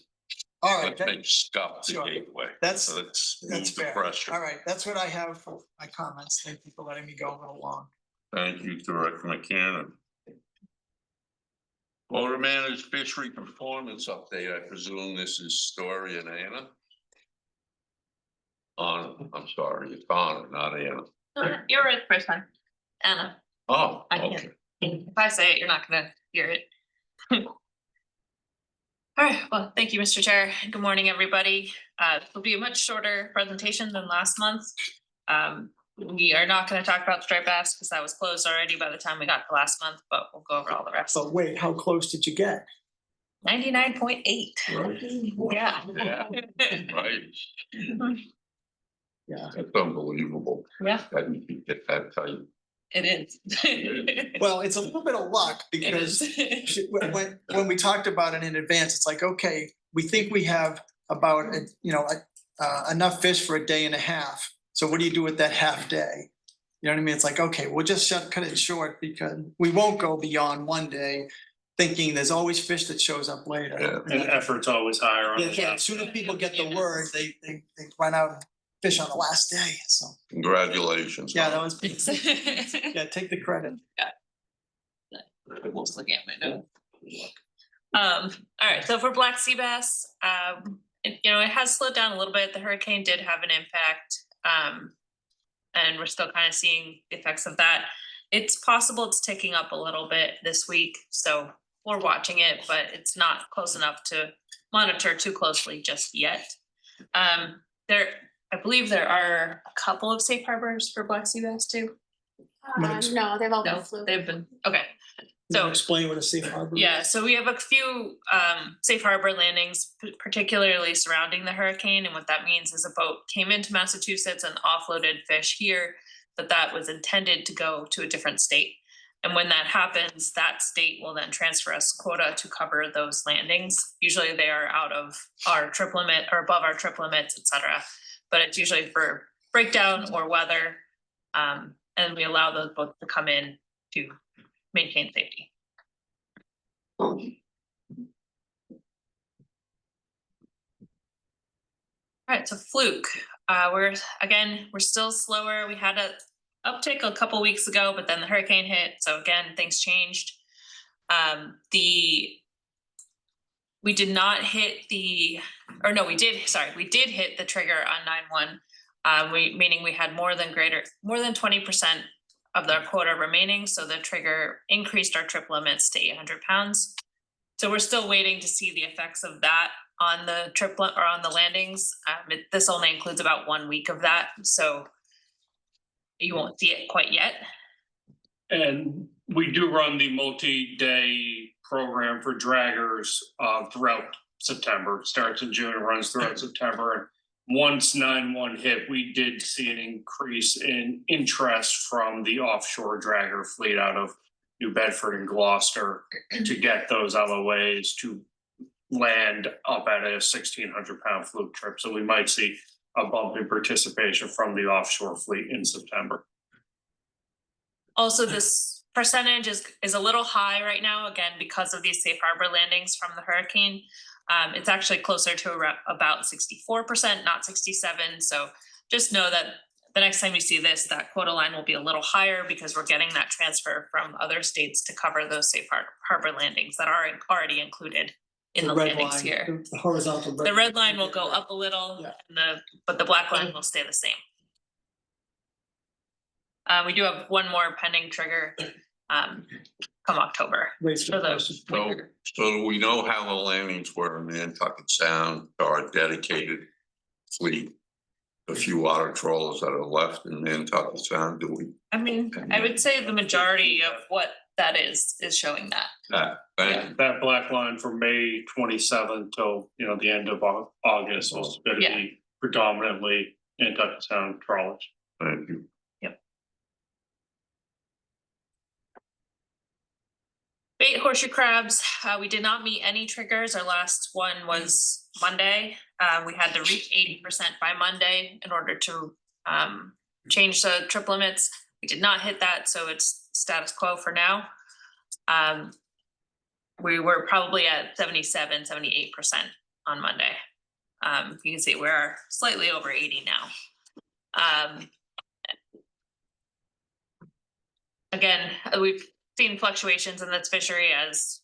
All right. Let's make Scott the Sure. gateway. That's Let's fair. ease the pressure. All right, that's what I have for my comments. Thank you for letting me go a little long. Thank you, Director McKinnon. Water Managed Fishery Performance Update. I presume this is Story and Anna. I'm sorry, it's Anna, not Anna. No, you're right the first time. Anna, Oh, I okay. can't. If I say it, you're not gonna hear it. All right, well, thank you, Mr. Chair. Good morning, everybody. This will be a much shorter presentation than last month. We are not gonna talk about striped bass because that was closed already by the time we got to last month, but we'll go over all the rest. But wait, how close did you get? 99.8. Yeah. Yeah, right. Yeah. That's unbelievable. Yeah, That you can get that tight. it is. Well, it's a little bit of luck It because is. when we talked about it in advance, it's like, okay, we think we have about, enough fish for a day and a half. So what do you do with that half day? You know what I mean? It's like, okay, we'll just cut it short because we won't go beyond one day thinking there's always fish that shows up later. Yeah. And effort's always higher on Yeah, the as soon as people get the word, they run out and fish on the last day, so. Congratulations. Yeah, that was, yeah, take the credit. Almost looking at my note. All right, so for black sea bass, it has slowed down a little bit. The hurricane did have an impact. And we're still kind of seeing the effects of that. It's possible it's ticking up a little bit this week, so we're watching it, but it's not close enough to monitor too closely just yet. I believe there are a couple of safe harbors for black sea bass too. No, they've all been No, fluid. they've been, okay. So So, explain what a safe harbor is. yeah, so we have a few safe harbor landings, particularly surrounding the hurricane. And what that means is a boat came into Massachusetts and offloaded fish here, but that was intended to go to a different state. And when that happens, that state will then transfer us quota to cover those landings. Usually they are out of our trip limit or above our trip limits, et cetera. But it's usually for breakdown or weather. And we allow those boats to come in to maintain safety. All right, so fluke. We're still slower. We had a uptick a couple weeks ago, but then the hurricane hit. So again, things changed. We did not hit we did hit the trigger on 9/1. Meaning we had more than 20% of their quota remaining. So the trigger increased our trip limits to 800 pounds. So we're still waiting to see the effects of that on the triplet or on the landings. This only includes about 1 week of that. So you won't see it quite yet. And we do run the multi-day program for draggers throughout September. It starts in June and runs throughout September. And once 9/1 hit, we did see an increase in interest from the offshore dragger fleet out of New Bedford and Gloucester to get those LOAs to land up at a 1,600-pound fluke trip. So we might see a bump in participation from the offshore fleet in September. Also, this percentage is a little high right now, again, because of these safe harbor landings from the hurricane. It's actually closer to about 64%, not 67. So just know that the next time you see this, that quota line will be a little higher because we're getting that transfer from other states to cover those safe harbor landings that are already included in the red landings line, here. the horizontal. The red line will go up a little, Yeah. and but the black line will stay the same. We do have one more pending trigger come October. For those. So do we know how the landings were in Nantucket Sound, our dedicated fleet? A few water trawlers that are left in Nantucket Sound, do we? I mean, I would say the majority of what that is showing that. Thank you. That black line from May 27th till, the end of August was gonna Yeah. be predominantly Nantucket Sound trawlers. Thank you. Bait horseshoe crabs, we did not meet any triggers. Our last one was Monday. We had to reach 80% by Monday in order to change the trip limits. We did not hit that, so it's status quo for now. We were probably at 77, 78% on Monday. You can see we're slightly over 80 now. Again, we've seen fluctuations in this fishery as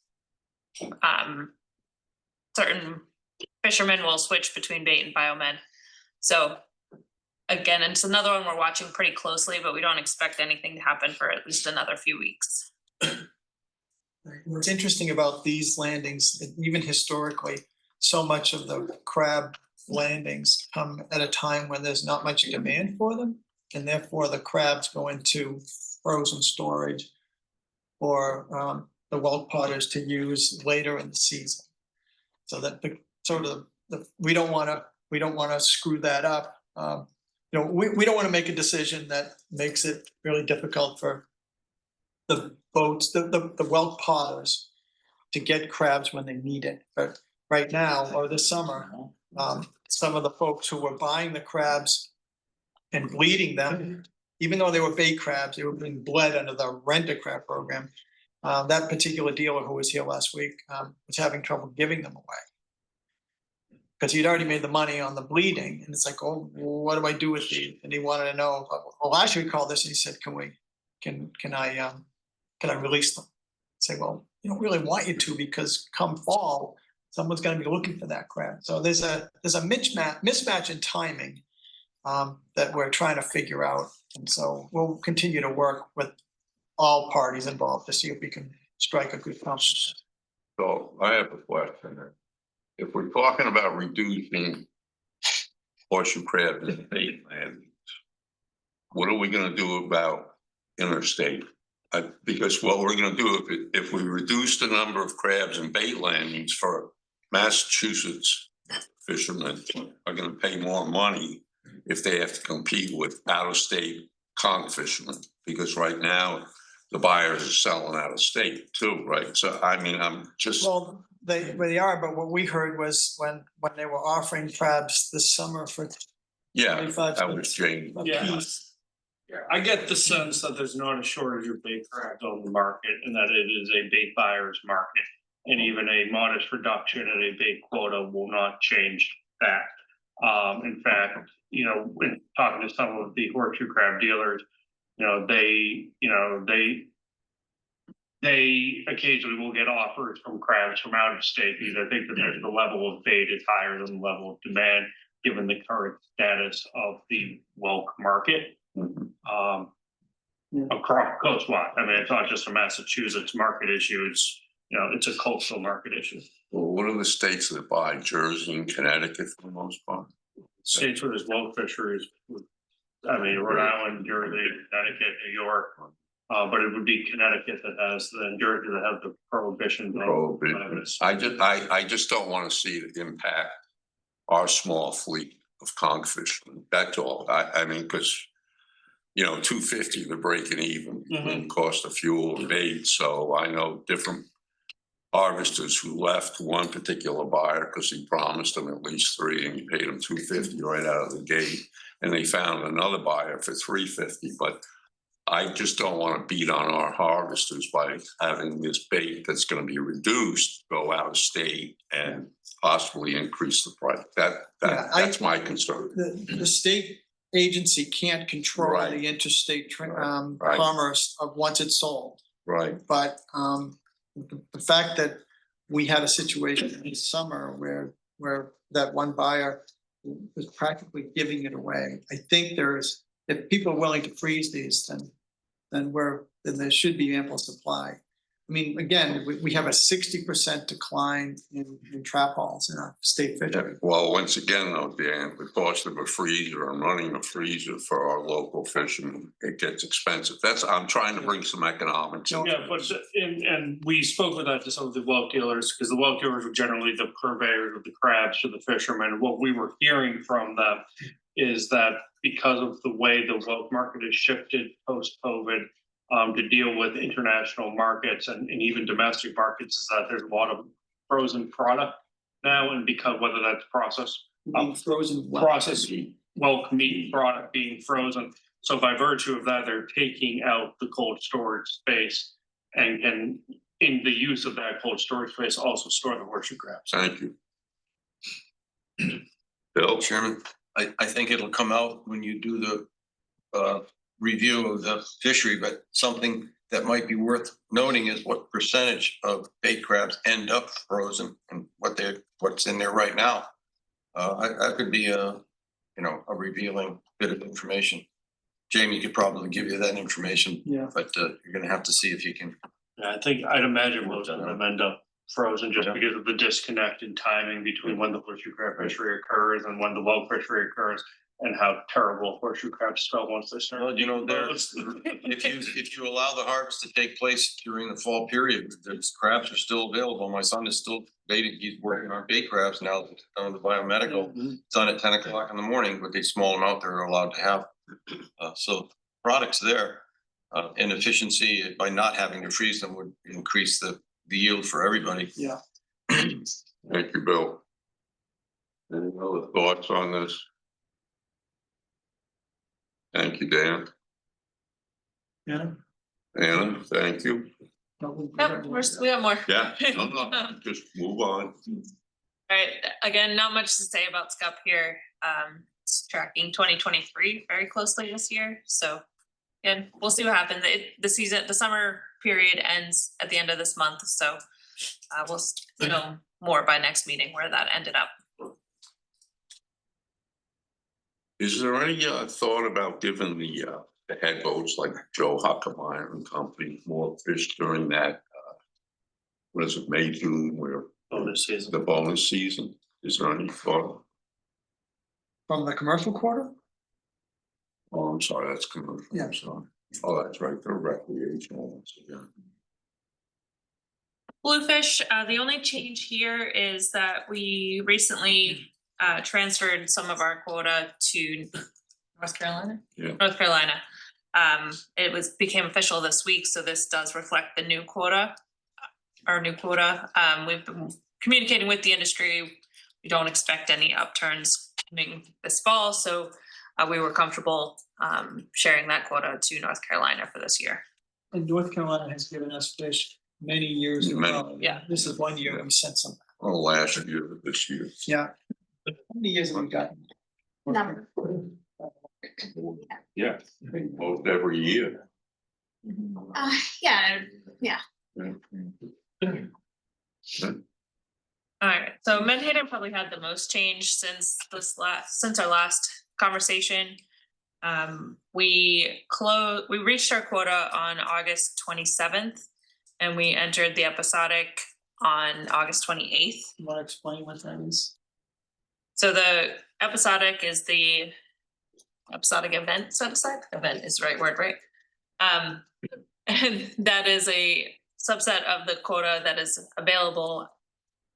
certain fishermen will switch between bait and biomed. So again, it's another one we're watching pretty closely, but we don't expect anything to happen for at least another few weeks. What's interesting about these landings, even historically, so much of the crab landings come at a time when there's not much demand for them, and therefore the crabs go into frozen storage for the whelk potters to use later in the season. So that we don't want to screw that up. We don't want to make a decision that makes it really difficult for the boats, the whelk potters to get crabs when they need it. But right now, or this summer, some of the folks who were buying the crabs and bleeding them, even though they were bait crabs, they were being bled under the rent-a-crab program. That particular dealer who was here last week was having trouble giving them away because he'd already made the money on the bleeding, and it's like, oh, what do I do with these? And he wanted to know. Well, last year we called this and he said, can I release them? I say, well, you don't really want you to because come fall, someone's going to be looking for that crab. So there's a mismatch in timing that we're trying to figure out, and so we'll continue to work with all parties involved to see if we can strike a good compromise. So I have a question. If we're talking about reducing horseshoe crabs in bait landings, what are we gonna do about interstate? Because what we're gonna do if we reduce the number of crabs in bait landings for Massachusetts fishermen are gonna pay more money if they have to compete with out-of-state conch fishermen, because right now the buyers are selling out of state too, right? So I mean, I'm just. Well, they are, but what we heard was when they were offering crabs this summer for Yeah, 25 that was Jane. a Yeah. piece. Yeah, I get the sense that there's not a shortage of bait crabs on the market and that it is a bait buyer's market. And even a modest reduction in a bait quota will not change that. In fact, when talking to some of the horseshoe crab dealers, they occasionally will get offers from crabs from out of state because I think that the level of bait is higher than the level of demand given the current status of the whelk market. Across coastwide. I mean, it's not just a Massachusetts market issue, it's a coastal market issue. Well, what are the states that buy? Jersey and Connecticut for the most part? States where there's whelk fisheries, Rhode Island, Jersey, Connecticut, New York. But it would be Connecticut that has, then Jersey that have the prohibition. I just don't want to see it impact our small fleet of conch fishermen. That's all. I mean, because $250 they're breaking even, including cost of fuel and bait. So I know different harvesters who left one particular buyer because he promised them at least 3 and he paid them $250 right out of the gate. And they found another buyer for $350, but I just don't want to beat on our harvesters by having this bait that's going to be reduced, go out of state and possibly increase the price. That's my concern. The state agency can't control Right. the interstate Right. commerce of once it's sold. Right. But the fact that we had a situation this summer where that one buyer was practically giving it away. I think if people are willing to freeze these, then there should be ample supply. I mean, again, we have a 60% decline in trap hauls in our state fishery. Well, once again, though, Dan, the cost of a freezer and running a freezer for our local fishermen, it gets expensive. I'm trying to bring some economics. Yeah, but and we spoke with that to some of the whelk dealers, because the whelk dealers were generally the purveyors of the crabs to the fishermen. What we were hearing from them is that because of the way the whelk market has shifted post-COVID, to deal with international markets and even domestic markets, is that there's a lot of frozen product now, and because whether that's processed whelk meat product being frozen. So by virtue of that, they're taking out the cold storage space and can, in the use of that cold storage space, also store the horseshoe crabs. Thank you. Bill? Chairman, I think it'll come out when you do the review of the fishery, but something that might be worth noting is what percentage of bait crabs end up frozen and what's in there right now. That could be a revealing bit of information. Jamie could probably give you that information. Yeah. But you're gonna have to see if you can. Yeah, I'd imagine most of them end up frozen just because of the disconnect in timing between when the horseshoe crab fishery occurs and when the whelk fishery occurs, and how terrible horseshoe crabs smell once they start. Well, if you allow the harvest to take place during the fall period, the crabs are still available. My son is still baiting. He's working on bait crabs now on the biomedical. It's on at 10 o'clock in the morning, but the small amount they're allowed to have. So products there, and efficiency by not having to freeze them would increase the yield for everybody. Yeah. Thank you, Bill. Any other thoughts on this? Thank you, Dan. Yeah. Anna, thank you. Yep, we have more. Yeah, no, just move on. All right, again, not much to say about SCUP here. It's tracking 2023 very closely this year. So again, we'll see what happens. The summer period ends at the end of this month. So we'll know more by next meeting where that ended up. Is there any thought about giving the head boats like Joe Huckemeyer and company more fish during that, what is it, May, June, where Bonus season. the bonus season? Is there any thought? From the commercial quarter? Oh, I'm sorry, that's commercial. Yeah. I'm sorry. Oh, that's right, they're recreational ones, yeah. Bluefish, the only change here is that we recently transferred some of our quota to North Carolina. Yeah. North Carolina. It became official this week, so this does reflect the new quota, our new quota. We've been communicating with the industry. We don't expect any upturns coming this fall, so we were comfortable sharing that quota to North Carolina for this year. And North Carolina has given us fish many years in a row. Yeah. This is 1 year we sent some. Oh, last year, this year. Yeah. How many years have we gotten? Number. Yeah, most every year. Yeah. All right, so Menhaden probably had the most change since our last conversation. We reached our quota on August 27th, and we entered the episodic on August 28th. You want to explain what that is? So the episodic is the episodic event set aside. Event is the right word, right? And that is a subset of the quota that is available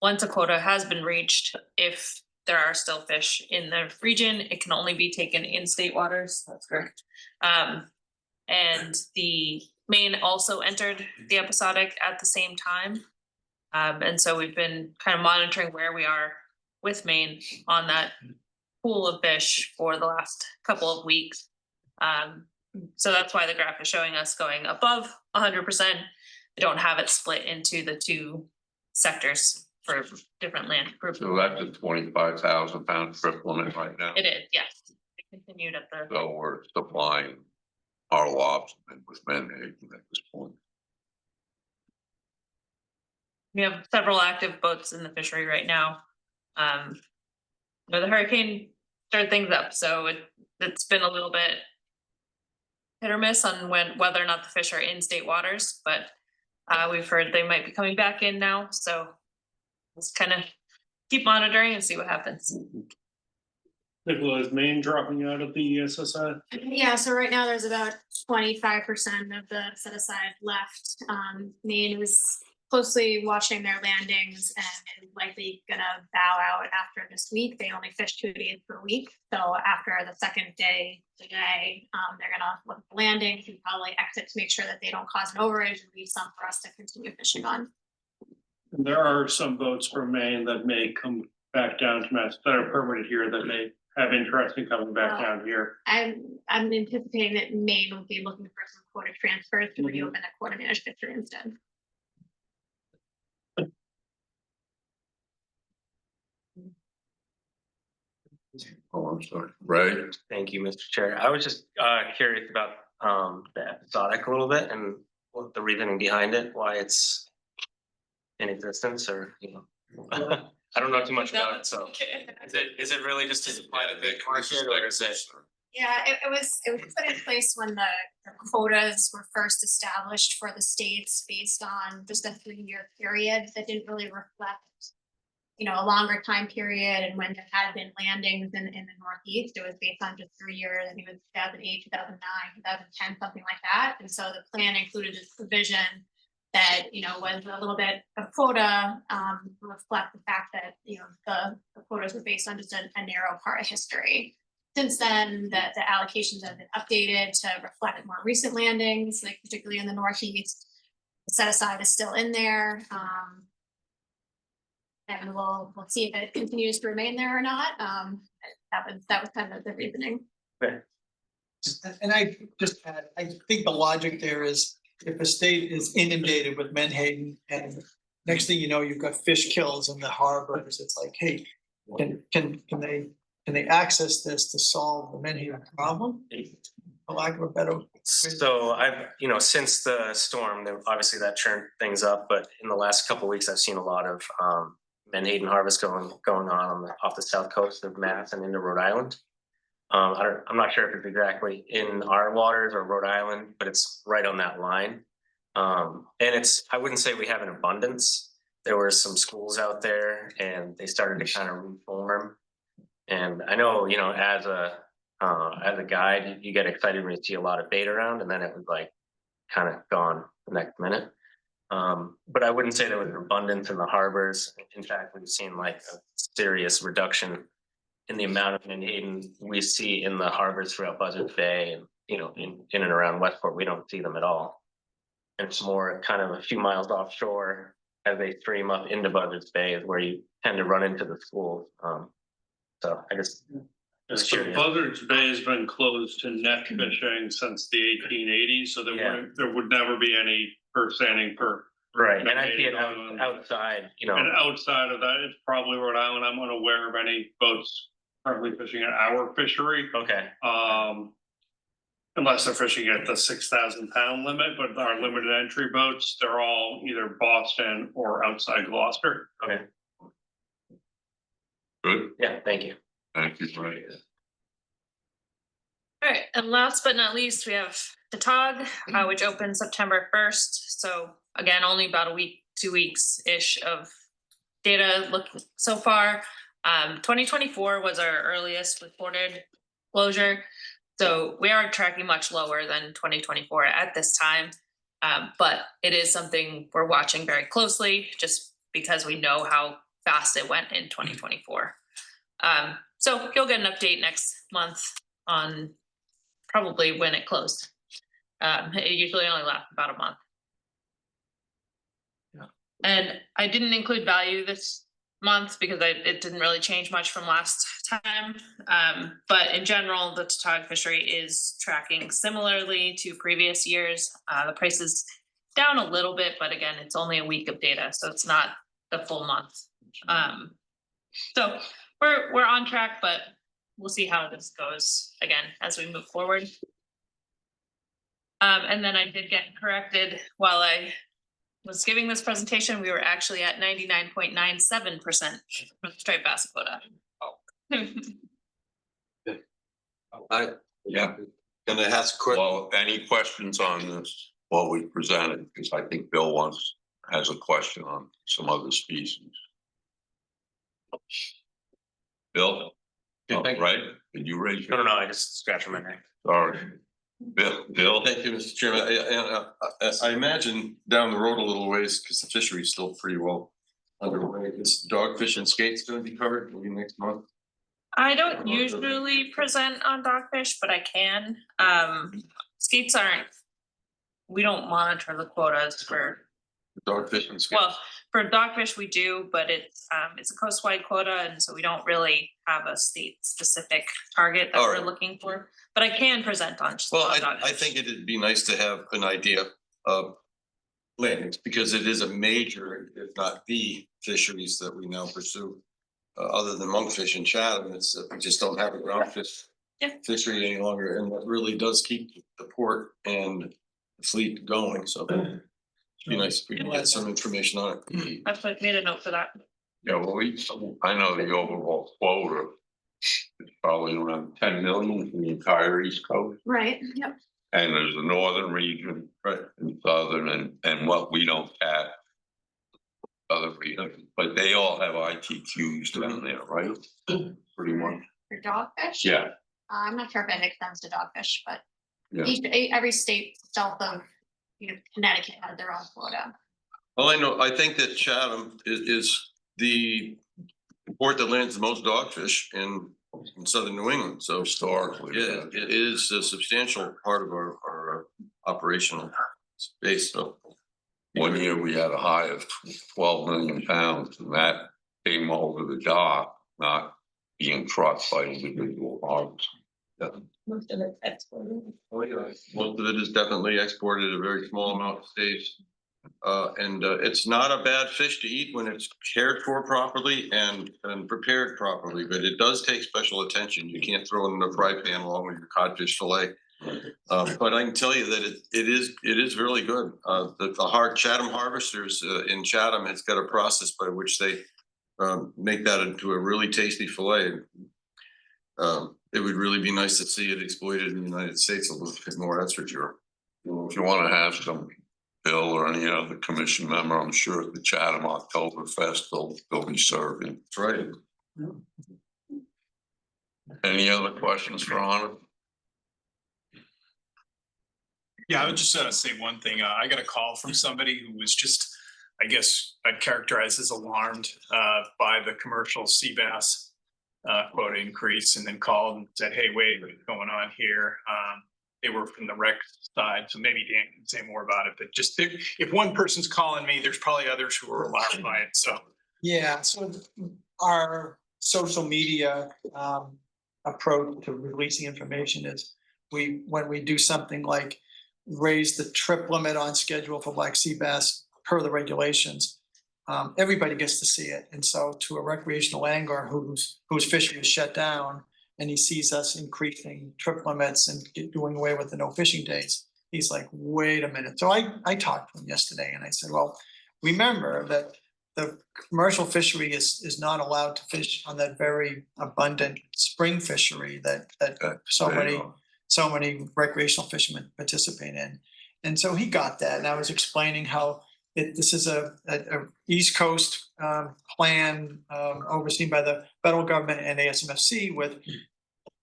once a quota has been reached. If there are still fish in the region, it can only be taken in state waters. That's correct. And the Maine also entered the episodic at the same time. And so we've been kind of monitoring where we are with Maine on that pool of fish for the last couple of weeks. So that's why the graph is showing us going above 100%. They don't have it split into the two sectors for different land groups. So that's a 25,000 pound trip limit right now. It is, yes. It continued at the. So we're supplying our lobstermen with menhaden at this point. We have several active boats in the fishery right now. The hurricane stirred things up, so it's been a little bit hit or miss on whether or not the fish are in state waters, but we've heard they might be coming back in now, so let's kind of keep monitoring and see what happens. Nicola, is Maine dropping out of the SSI? Yeah, so right now there's about 25% of the set aside left. Maine was closely watching their landings and is likely gonna bow out after this week. They only fish 2 days per week. So after the second day today, they're gonna look at the landings and probably exit to make sure that they don't cause an overage and leave some for us to continue fishing on. And there are some boats from Maine that may come back down to Mass that are permitted here that may have interest in coming back down here. I'm anticipating that Maine will be looking for some quota transfers to reopen the quota managed fishery instead. Oh, I'm sorry, Ray? Thank you, Mr. Chair. I was just curious about the episodic a little bit and what the reasoning behind it, why it's in existence, or I don't know too much about it, so is it really just to supply the big market, or is it? Yeah, it was put in place when the quotas were first established for the states based on just a 3-year period that didn't really reflect, a longer time period, and when there had been landings in the Northeast, it was based on just 3 years. I think it was 2008, 2009, 2010, something like that. And so the plan included this provision that, was a little bit of quota, reflect the fact that, the quotas were based on just a narrow part of history. Since then, the allocations have been updated to reflect more recent landings, like particularly in the Northeast. The set aside is still in there. And we'll see if it continues to remain there or not. That was kind of the reasoning. And I just add, I think the logic there is if a state is inundated with menhaden and next thing you know, you've got fish kills in the harbors, it's like, hey, can they access this to solve the menhaden problem? For lack of a better. So I've, since the storm, obviously that churned things up, but in the last couple of weeks, I've seen a lot of menhaden harvest going on off the south coast of Mass and into Rhode Island. I'm not sure if it's exactly in our waters or Rhode Island, but it's right on that line. And I wouldn't say we have an abundance. There were some schools out there and they started to kind of reform. And I know, as a guide, you get excited when you see a lot of bait around, and then it was like kind of gone the next minute. But I wouldn't say there was an abundance in the harbors. In fact, we've seen like a serious reduction in the amount of menhaden we see in the harbors throughout Buzzards Bay and, in and around Westport. We don't see them at all. And it's more kind of a few miles offshore as they stream up into Buzzards Bay is where you tend to run into the schools. So I just was So curious. Buzzards Bay has been closed to net fishing since the 1880s, so there would never be any per standing per. Right, and I see it outside, And outside of that, it's probably Rhode Island. I'm unaware of any boats currently fishing at our fishery. Okay. Unless they're fishing at the 6,000 pound limit, but our limited entry boats, they're all either Boston or outside Gloucester. Okay. Good, Yeah, thank you. thank you, Ray. All right, and last but not least, we have the TOG, which opens September 1st. So again, only about a week, 2 weeks-ish of data looking so far. 2024 was our earliest reported closure. So we are tracking much lower than 2024 at this time. But it is something we're watching very closely just because we know how fast it went in 2024. So you'll get an update next month on probably when it closed. It usually only lasts about a month. And I didn't include value this month because it didn't really change much from last time. But in general, the tautog fishery is tracking similarly to previous years. The price is down a little bit, but again, it's only a week of data, so it's not the full month. So we're on track, but we'll see how this goes again as we move forward. And then I did get corrected while I was giving this presentation. We were actually at 99.97% for the striped bass quota. Yeah. Gonna ask a question. Well, any questions on this, what we presented, because I think Bill has a question on some other species. Bill? Okay, Oh, thank you. right? Did you raise No, your? no, I just scratched my neck. Sorry. Bill? Thank you, Mr. Chairman. I imagine down the road a little ways, because the fishery is still pretty well underway. Is dogfish and skates going to be covered maybe next month? I don't usually present on dogfish, but I can. Skates we don't monitor the quotas for, Dogfish and skates? well, for dogfish we do, but it's a coastwide quota, and so we don't really have a state specific target that All we're right. looking for. But I can present on. Well, on I dogfish. think it'd be nice to have an idea of landings, because it is a major, if not the fisheries that we now pursue. Other than monkfish and Chatham, it's, we just don't have a groundfish fishery any longer, and that really does keep the port and the fleet going, so it'd be nice if we can get some information on it. I've made a note for that. Yeah, well, I know the overall quota is probably around 10 million for the entire East Coast. Right, yep. And there's the northern region. Right. And southern and what we don't have. Other regions, but they all have ITQs down there, right? Pretty much. For dogfish? Yeah. I'm not sure if it extends to dogfish, but Yeah. every state south of, Connecticut has their own quota. Well, I think that Chatham is the port that lands the most dogfish in southern New England, so Historically. yeah, it is a substantial part of our operational space, so. 1 year we had a high of 12 million pounds, and that came over the dock, not being trucked by individual hogs. Yeah. Most of it's exported. Oh, yeah. Most of it is definitely exported, a very small amount stays. And it's not a bad fish to eat when it's cared for properly and prepared properly, but it does take special attention. You can't throw it in a fry pan along with your codfish fillet. But I can tell you that it is really good. The Chatham harvesters in Chatham, it's got a process by which they make that into a really tasty fillet. It would really be nice to see it exploited in the United States a little bit more, that's for sure. If you want to have some Bill or any other commission member, I'm sure at the Chatham Oktoberfest they'll be serving. That's right. Any other questions for Honor? Yeah, I would just say one thing. I got a call from somebody who was just, I guess I'd characterize as alarmed by the commercial sea bass quota increase, and then called and said, hey, wait, what's going on here? They were from the rec side, so maybe Dan can say more about it, but just if one person's calling me, there's probably others who are alarmed by it, so. Yeah, so our social media approach to releasing information is when we do something like raise the trip limit on schedule for black sea bass per the regulations, everybody gets to see it. And so to a recreational angler whose fishery is shut down and he sees us increasing trip limits and doing away with the no fishing days, he's like, wait a minute. So I talked to him yesterday and I said, well, remember that the commercial fishery is not allowed to fish on that very abundant spring fishery that so many recreational fishermen participate in. And so he got that. And I was explaining how this is a East Coast plan overseen by the federal government and ASMFC with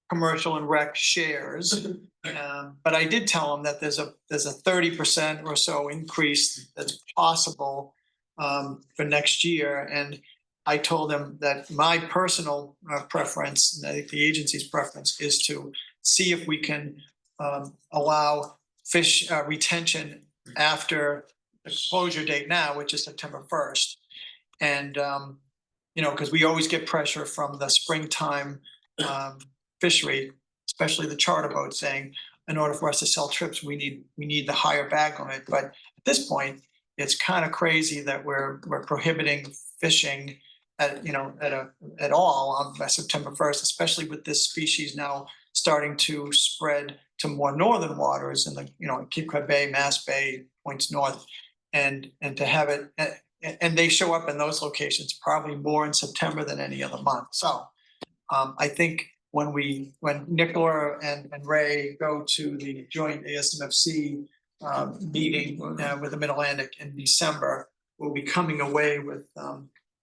commercial and rec shares. But I did tell him that there's a 30% or so increase that's possible for next year. And I told him that my personal preference, and I think the agency's preference, is to see if we can allow fish retention after closure date now, which is September 1st. And, you know, because we always get pressure from the springtime fishery, especially the charter boat, saying in order for us to sell trips, we need the higher bag limit. But at this point, it's kind of crazy that we're prohibiting fishing at all on September 1st, especially with this species now starting to spread to more northern waters in the, you know, Cape Cod Bay, Mass Bay, points north, and to have it, and they show up in those locations probably more in September than any other month. So I think when Nicola and Ray go to the joint ASMFC meeting with the Mid-Atlantic in December, we'll be coming away with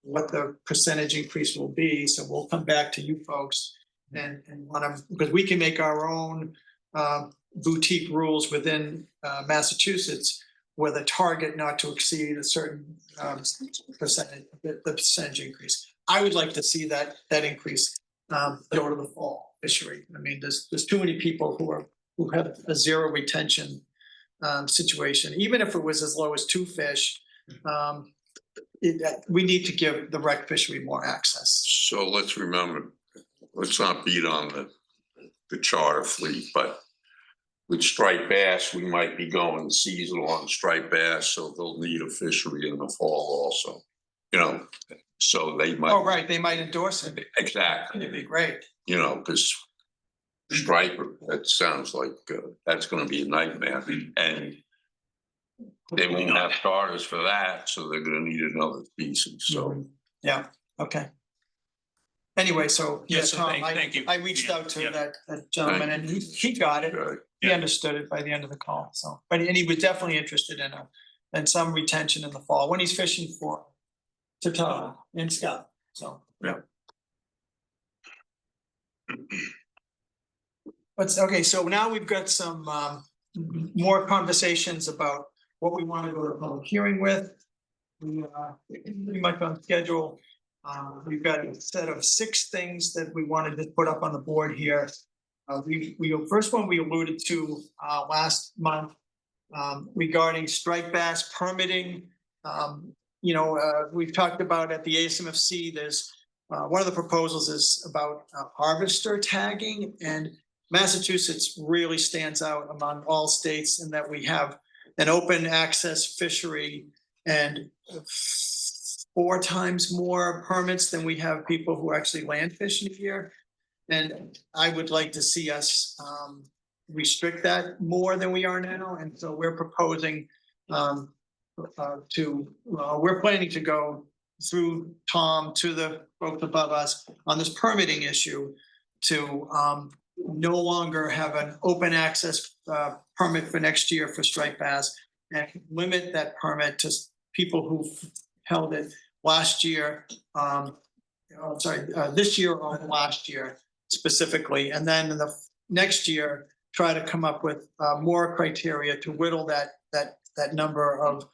what the percentage increase will be. So we'll come back to you folks and want to, because we can make our own boutique rules within Massachusetts with a target not to exceed a certain percentage, the percentage increase. I would like to see that increase go to the fall fishery. I mean, there's too many people who have a zero retention situation. Even if it was as low as 2 fish, we need to give the rec fishery more access. So let's remember, let's not beat on the charter fleet, but with striped bass, we might be going seasonal on striped bass, so they'll need a fishery in the fall also. You know, so they might. Oh, right, they might endorse it. Exactly. It'd be great. You know, because striper, that sounds like that's going to be a nightmare, and they won't have starters for that, so they're going to need another species. So yeah, okay. Anyway, so Yeah, yeah, so Tom, thank you. I reached out to Yeah. that gentleman, and he got it. Right. He Yeah. understood it by the end of the call. So, but he was definitely interested in some retention in the fall when he's fishing for Tata and Scott. So yeah. But okay, so now we've got some more conversations about what we want to go to public hearing with. We pretty much on schedule. We've got a set of 6 things that we wanted to put up on the board here. First one we alluded to last month regarding striped bass permitting. We've talked about at the ASMFC, there's one of the proposals is about harvester tagging, and Massachusetts really stands out among all states in that we have an open access fishery and 4 times more permits than we have people who actually land fish in a year. And I would like to see us restrict that more than we are now. And so we're proposing we're planning to go through Tom to the folks above us on this permitting issue to no longer have an open access permit for next year for striped bass, and limit that permit to people who held it last year, this year or last year specifically, and then in the next year try to come up with more criteria to whittle that number of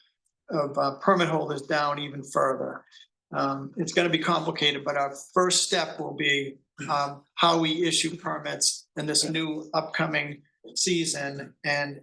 permit holders down even further. It's going to be complicated, but our first step will be how we issue permits in this new upcoming season, and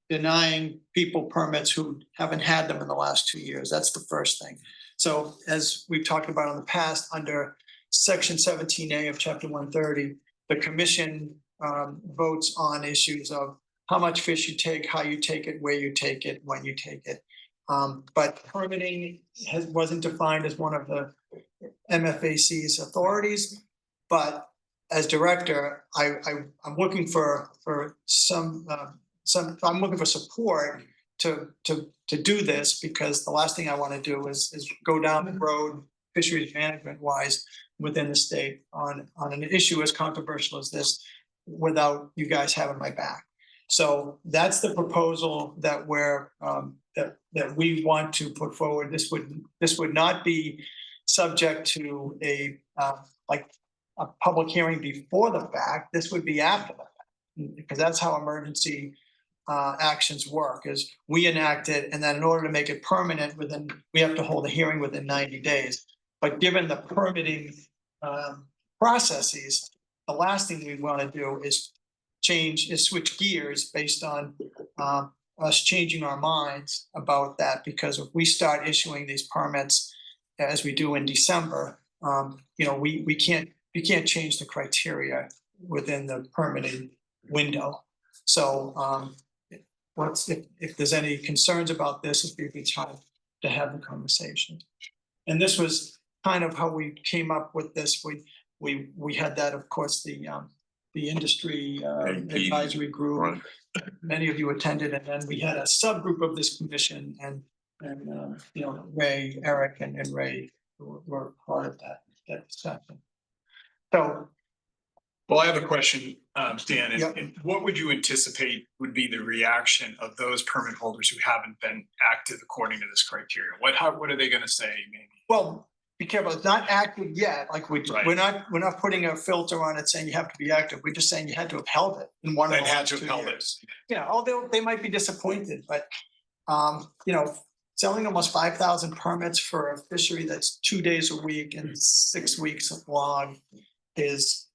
denying people permits who haven't had them in the last 2 years. That's the first thing. So as we've talked about in the past, under section 17A of chapter 130, the commission votes on issues of how much fish you take, how you take it, where you take it, when you take it. But permitting wasn't defined as one of the MFAC's authorities, but as director, I'm looking for some I'm looking for support to do this, because the last thing I want to do is go down the road fisheries management wise within the state on an issue as controversial as this without you guys having my back. So that's the proposal that we're that we want to put forward. This would not be subject to a public hearing before the fact. This would be after the fact, because that's how emergency actions work, is we enact it, and then in order to make it permanent, we have to hold a hearing within 90 days. But given the permitting processes, the last thing we want to do is switch gears based on us changing our minds about that, because if we start issuing these permits as we do in December, you know, we can't change the criteria within the permitting window. So if there's any concerns about this, it'd be a good time to have the conversation. And this was kind of how we came up with this. We had that, of course, the industry advisory group. Right. Many of you attended, and then we had a subgroup of this commission, and you know, Ray, Eric, and Ray were part of that discussion. So, Well, I have a question, Dan, Yep. and what would you anticipate would be the reaction of those permit holders who haven't been active according to this criteria? What are they gonna say, maybe? well, be careful, it's not active yet, like Right. we're not putting a filter on it saying you have to be active, we're just saying you had to have held it in one of That the had last to have 2 held years. it. Yeah, although they might be disappointed, but you know, selling almost 5,000 permits for a fishery that's 2 days a week and 6 weeks long is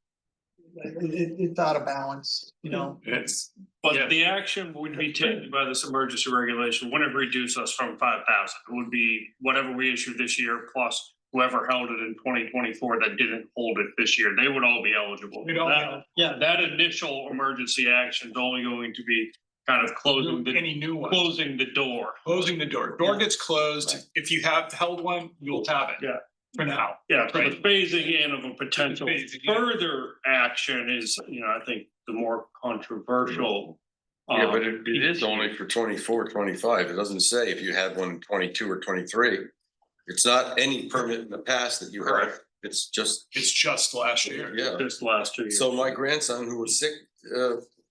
it's out of balance, you know. It's, But Yeah. the action would be taken by this emergency regulation, wouldn't reduce us from 5,000. It would be whatever we issued this year plus whoever held it in 2024 that didn't hold it this year, they would all be eligible. We don't That- know. Yeah, That initial emergency action is only going to be kind of closing any new ones. closing the door. Closing the door. Door gets closed. Right. If you have held one, you'll have it. Yeah. For now. Yeah, so the Right. phasing in of a potential Phasing in. further action is, you know, I think the more controversial. Yeah, but it is only for 24, 25. It doesn't say if you had one in 22 or 23. It's not any permit in the past that you had. It's just, It's just last year. yeah. This last 2 years. So my grandson, who was sick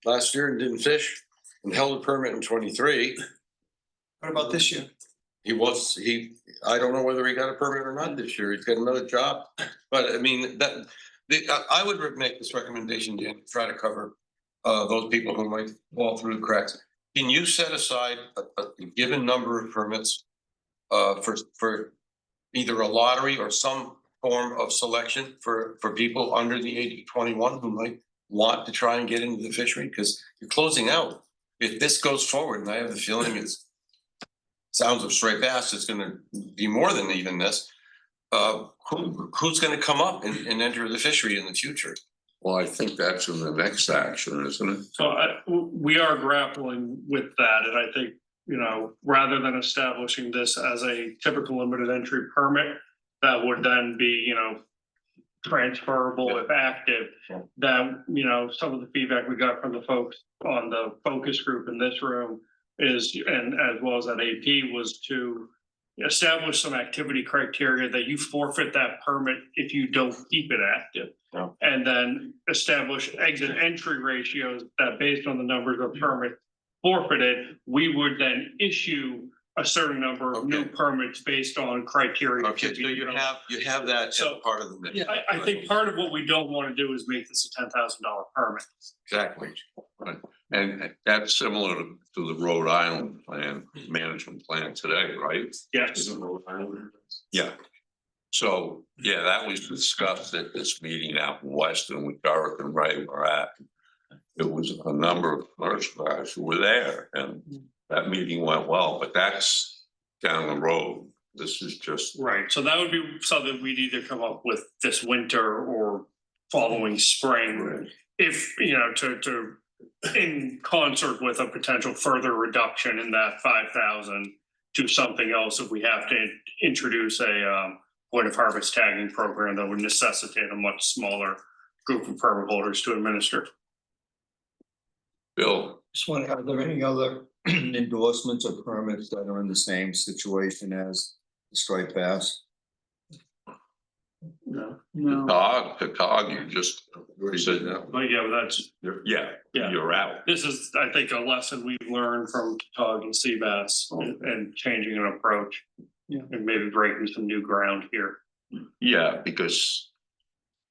last year and didn't fish and held a permit in 23, what about this year? I don't know whether he got a permit or not this year. He's got another job. But I mean, I would make this recommendation, Dan, to try to cover those people who might fall through the cracks. Can you set aside a given number of permits for either a lottery or some form of selection for people under the age of 21 who might want to try and get into the fishery? Because you're closing out. If this goes forward, and I have the feeling sounds of straight bass, it's gonna be more than even this. Who's gonna come up and enter the fishery in the future? Well, I think that's in the next action, isn't it? So we are grappling with that, and I think, you know, rather than establishing this as a typical limited entry permit, that would then be, you know, transferable if active, that, you know, some of the feedback we got from the folks on the focus group in this room is, and as well as at AP, was to establish some activity criteria that you forfeit that permit if you don't keep it active. Yeah. And then establish exit entry ratios that based on the numbers of permits forfeited, we would then issue a certain number of new Okay. permits based on criteria. Okay, so you have that as So- part of the mix. I think part of what we don't want to do is make this a $10,000 permit. Exactly. And that's similar to the Rhode Island plan, management plan today, right? Yes. Yeah. So, yeah, that was discussed at this meeting out in Weston with Gareth and Ray were at. It was a number of commercial guys who were there and that meeting went well, but that's down the road. This is just. Right, so that would be something we'd either come up with this winter or following spring. If, you know, to in concert with a potential further reduction in that 5,000 to something else, if we have to introduce a point of harvest tagging program that would necessitate a much smaller group of permit holders to administer. Bill, Just wonder, are there any other endorsements or permits that are in the same situation as the striped bass? No. Tog, you just said that. But yeah, but that's, Yeah, Yeah. you're out. this is, I think, a lesson we've learned from Tog and Seabass and changing an approach. Yeah. And maybe breaking some new ground here. Yeah, because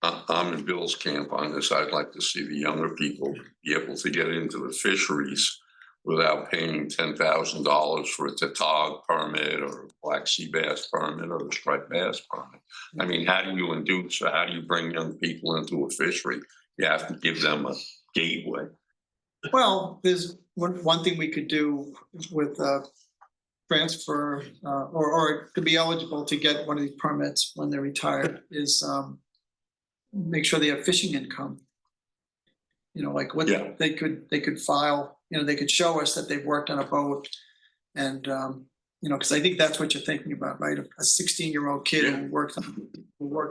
I'm in Bill's camp on this. I'd like to see the younger people be able to get into the fisheries without paying $10,000 for a tautog permit or a black sea bass permit or a striped bass permit. I mean, how do you induce, or how do you bring young people into a fishery? You have to give them a gateway. Well, there's one thing we could do with transfer or to be eligible to get one of these permits when they're retired is make sure they have fishing income. You know, like what Yeah. they could file, you know, they could show us that they've worked on a boat and you know, because I think that's what you're thinking about, right? A 16-year-old kid who worked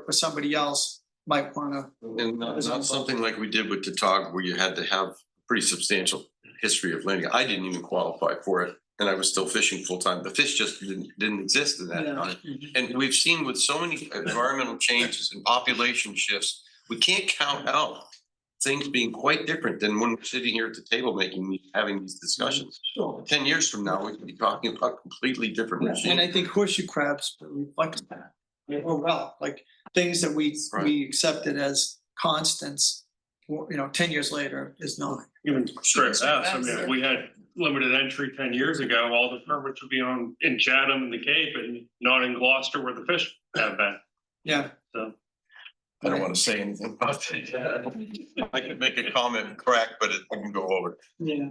for somebody else might want to. And not something like we did with Tatog where you had to have pretty substantial history of landing. I didn't even qualify for it and I was still fishing full time. The fish just didn't exist at that time. And we've seen with so many environmental changes and population shifts, we can't count out things being quite different than when we're sitting here at the table having these discussions. Sure. 10 years from now, we could be talking about completely different And regimes. I think horseshoe crabs reflect that. Oh, well, like things that we accepted as constants, you know, 10 years later is not. Even straight bass, I mean, if we had limited entry 10 years ago, all the permits would be in Chatham and the Cape and not in Gloucester where the fish have been, Yeah. so. I don't want to say anything about that. I can make a comment, correct, but it wouldn't go over. Yeah.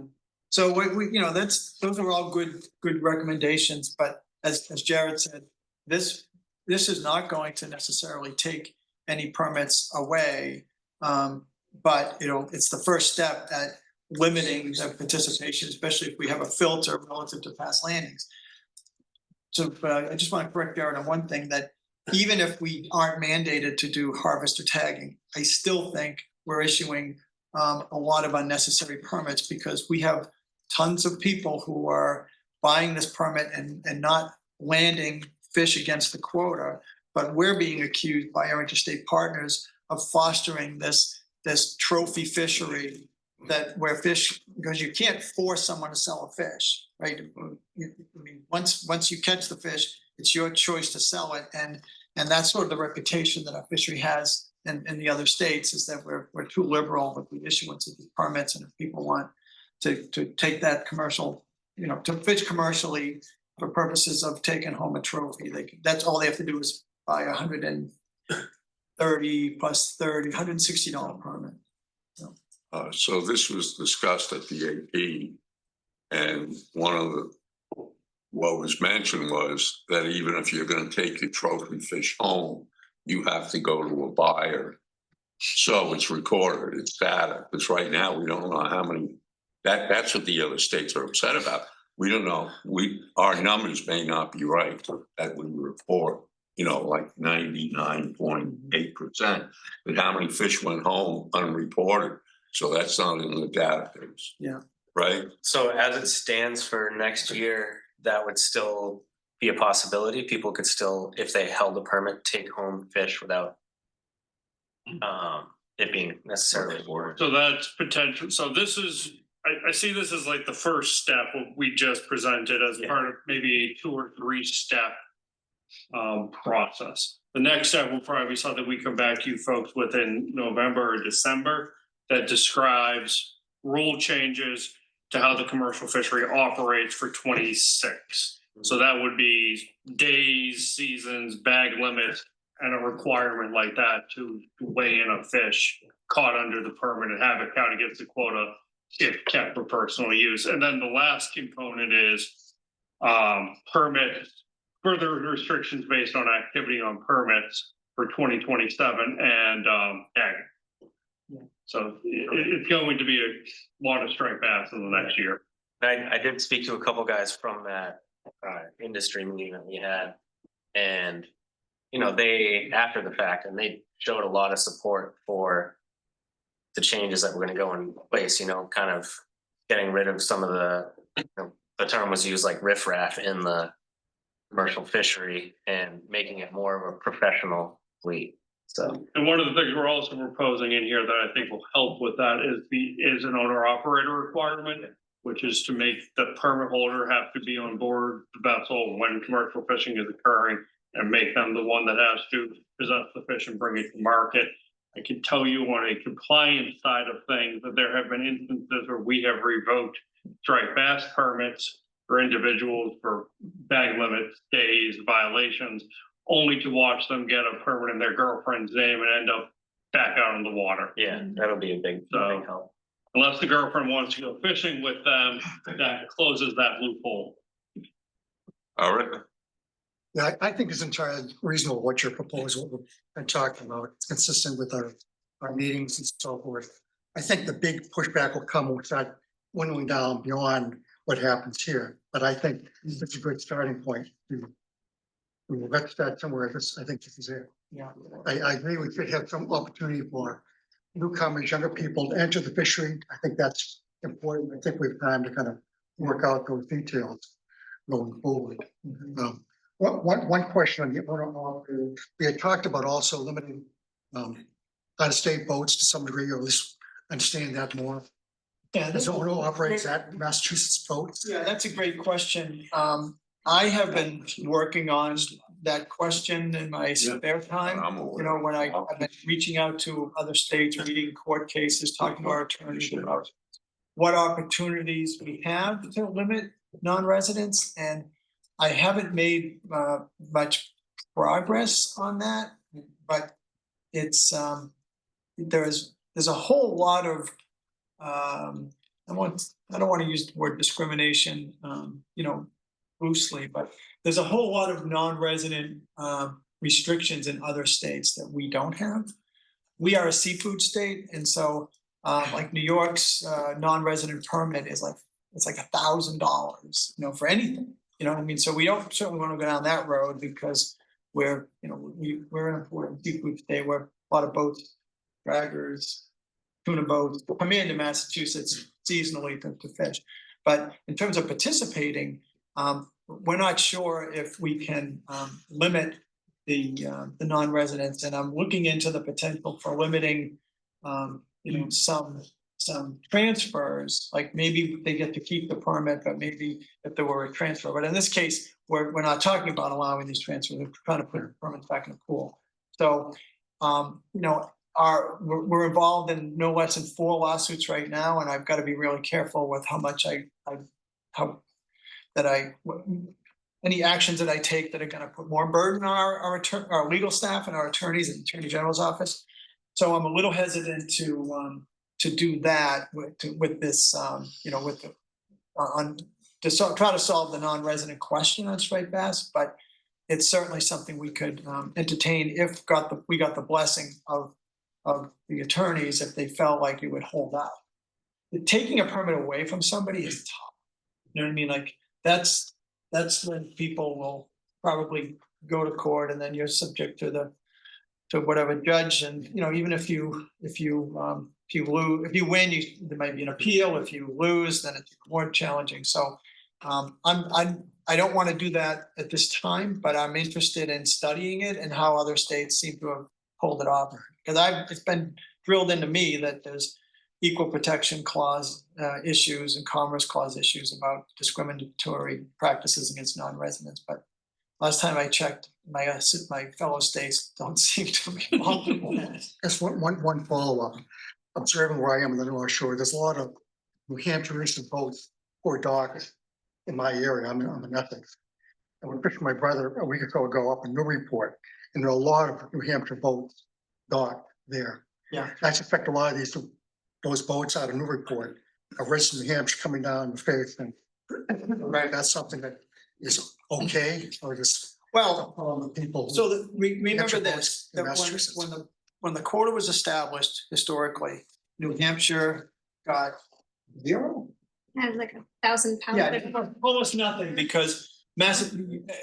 So we you know, those are all good recommendations, but as Jared said, this is not going to necessarily take any permits away. But it's the first step at limiting the participation, especially if we have a filter relative to past landings. So I just want to correct Jared on one thing, that even if we aren't mandated to do harvester tagging, I still think we're issuing a lot of unnecessary permits because we have tons of people who are buying this permit and not landing fish against the quota, but we're being accused by our interstate partners of fostering this trophy fishery where fish, because you can't force someone to sell a fish, right? I mean, once you catch the fish, it's your choice to sell it, and that's sort of the reputation that our fishery has in the other states, is that we're too liberal with the issuance of these permits, and if people want to take that commercial, to fish commercially for purposes of taking home a trophy, that's all they have to do is buy $130 plus $30, $160 permit. So this was discussed at the AP, and what was mentioned was that even if you're going to take your trophy fish home, you have to go to a buyer. So it's recorded, it's data, because right now we don't know how many, that's what the other states are upset about. We don't know, our numbers may not be right that we report, like 99.8%, but how many fish went home unreported? So that's not in the database. Yeah. Right? So as it stands for next year, that would still be a possibility. People could still, if they held a permit, take home fish without it being necessarily boarded. So that's potential. So this is, I see this as like the first step what we just presented as part of maybe a 2 or 3 step process. The next step will probably be something we come back to you folks within November or December that describes rule changes to how the commercial fishery operates for 26. So that would be days, seasons, bag limits, and a requirement like that to weigh in a fish caught under the permit and have it count against the quota if kept for personal use. And then the last component is permit further restrictions based on activity on permits for 2027 and tagging. So it's going to be a lot of striped bass in the next year. I did speak to a couple guys from that industry meeting that we had, and they, after the fact, and they showed a lot of support for the changes that were going to go in place. Kind of getting rid of some of the term was used like riffraff in the commercial fishery and making it more of a professional fleet. So, and one of the things we're also proposing in here that I think will help with that is an owner operator requirement, which is to make the permit holder have to be on board the vessel when commercial fishing is occurring and make them the one that has to possess the fish and bring it to market. I can tell you on a compliance side of things that there have been instances where we have revoked striped bass permits for individuals for bag limits, days, violations, only to watch them get a permit in their girlfriend's name and end up back out on the water. Yeah, that'll be a big help. Unless the girlfriend wants to go fishing with them, that closes that loophole. All right, Yeah, I think it's entirely reasonable what your proposal we've been talking about. It's consistent with our meetings and so forth. I think the big pushback will come with that dwindling down beyond what happens here. But I think it's a good starting point. Let's start somewhere. I think this is it. Yeah. I agree we should have some opportunity for newcomers, younger people to enter the fishery. I think that's important. I think we have time to kind of work out those details going forward. One question on the, we had talked about also limiting out-of-state boats to some degree, or at least understanding that more. Yeah, Does owner operates that Massachusetts boats? Yeah, that's a great question. I have been working on that question in my spare time. You know, when I've been reaching out to other states, reading court cases, talking to our attorneys about what opportunities we have to limit non-residents, and I haven't made much progress on that, but it's there's a whole lot of I don't want to use the word discrimination, you know, loosely, but there's a whole lot of non-resident restrictions in other states that we don't have. We are a seafood state, and so like New York's non-resident permit is like, it's like $1,000, you know, for anything. You know what I mean? So we don't certainly want to go down that road because we're, you know, we're an important seafood state where a lot of boats, draggers, tuna boats come into Massachusetts seasonally to fish. But in terms of participating, we're not sure if we can limit the non-residents, and I'm looking into the potential for limiting, you know, some transfers, like maybe they get to keep the permit, but maybe if there were a transfer. But in this case, we're not talking about allowing these transfers. We're trying to put permits back in the pool. So, you know, we're involved in no less than 4 lawsuits right now, and I've got to be really careful with how much any actions that I take that are going to put more burden on our legal staff and our attorneys and Attorney General's office. So I'm a little hesitant to do that with this, you know, with the try to solve the non-resident question on striped bass, but it's certainly something we could entertain if we got the blessing of the attorneys, if they felt like it would hold up. Taking a permit away from somebody is tough. You know what I mean? Like that's when people will probably go to court, and then you're subject to whatever judge. And you know, even if you win, there might be an appeal. If you lose, then it's more challenging. So I don't want to do that at this time, but I'm interested in studying it and how other states seem to have pulled it off. Because it's been drilled into me that there's equal protection clause issues and commerce clause issues about discriminatory practices against non-residents. But last time I checked, my fellow states don't seem to be involved in that. That's one follow-up. Observing where I am in the North Shore, there's a lot of New Hampshire recent boats or docks in my area. I'm in Essex. I went fishing with my brother a week or so ago up in Newburyport, and there are a lot of New Hampshire boats docked there. Yeah. I suspect a lot of those boats out of Newburyport are registered in New Hampshire coming down the face, and that's something that is okay, or just people. So remember Hampshire this, boats in that Massachusetts. when the quota was established historically, New Hampshire got 0. Had like 1,000 pounds. Yeah, almost nothing, because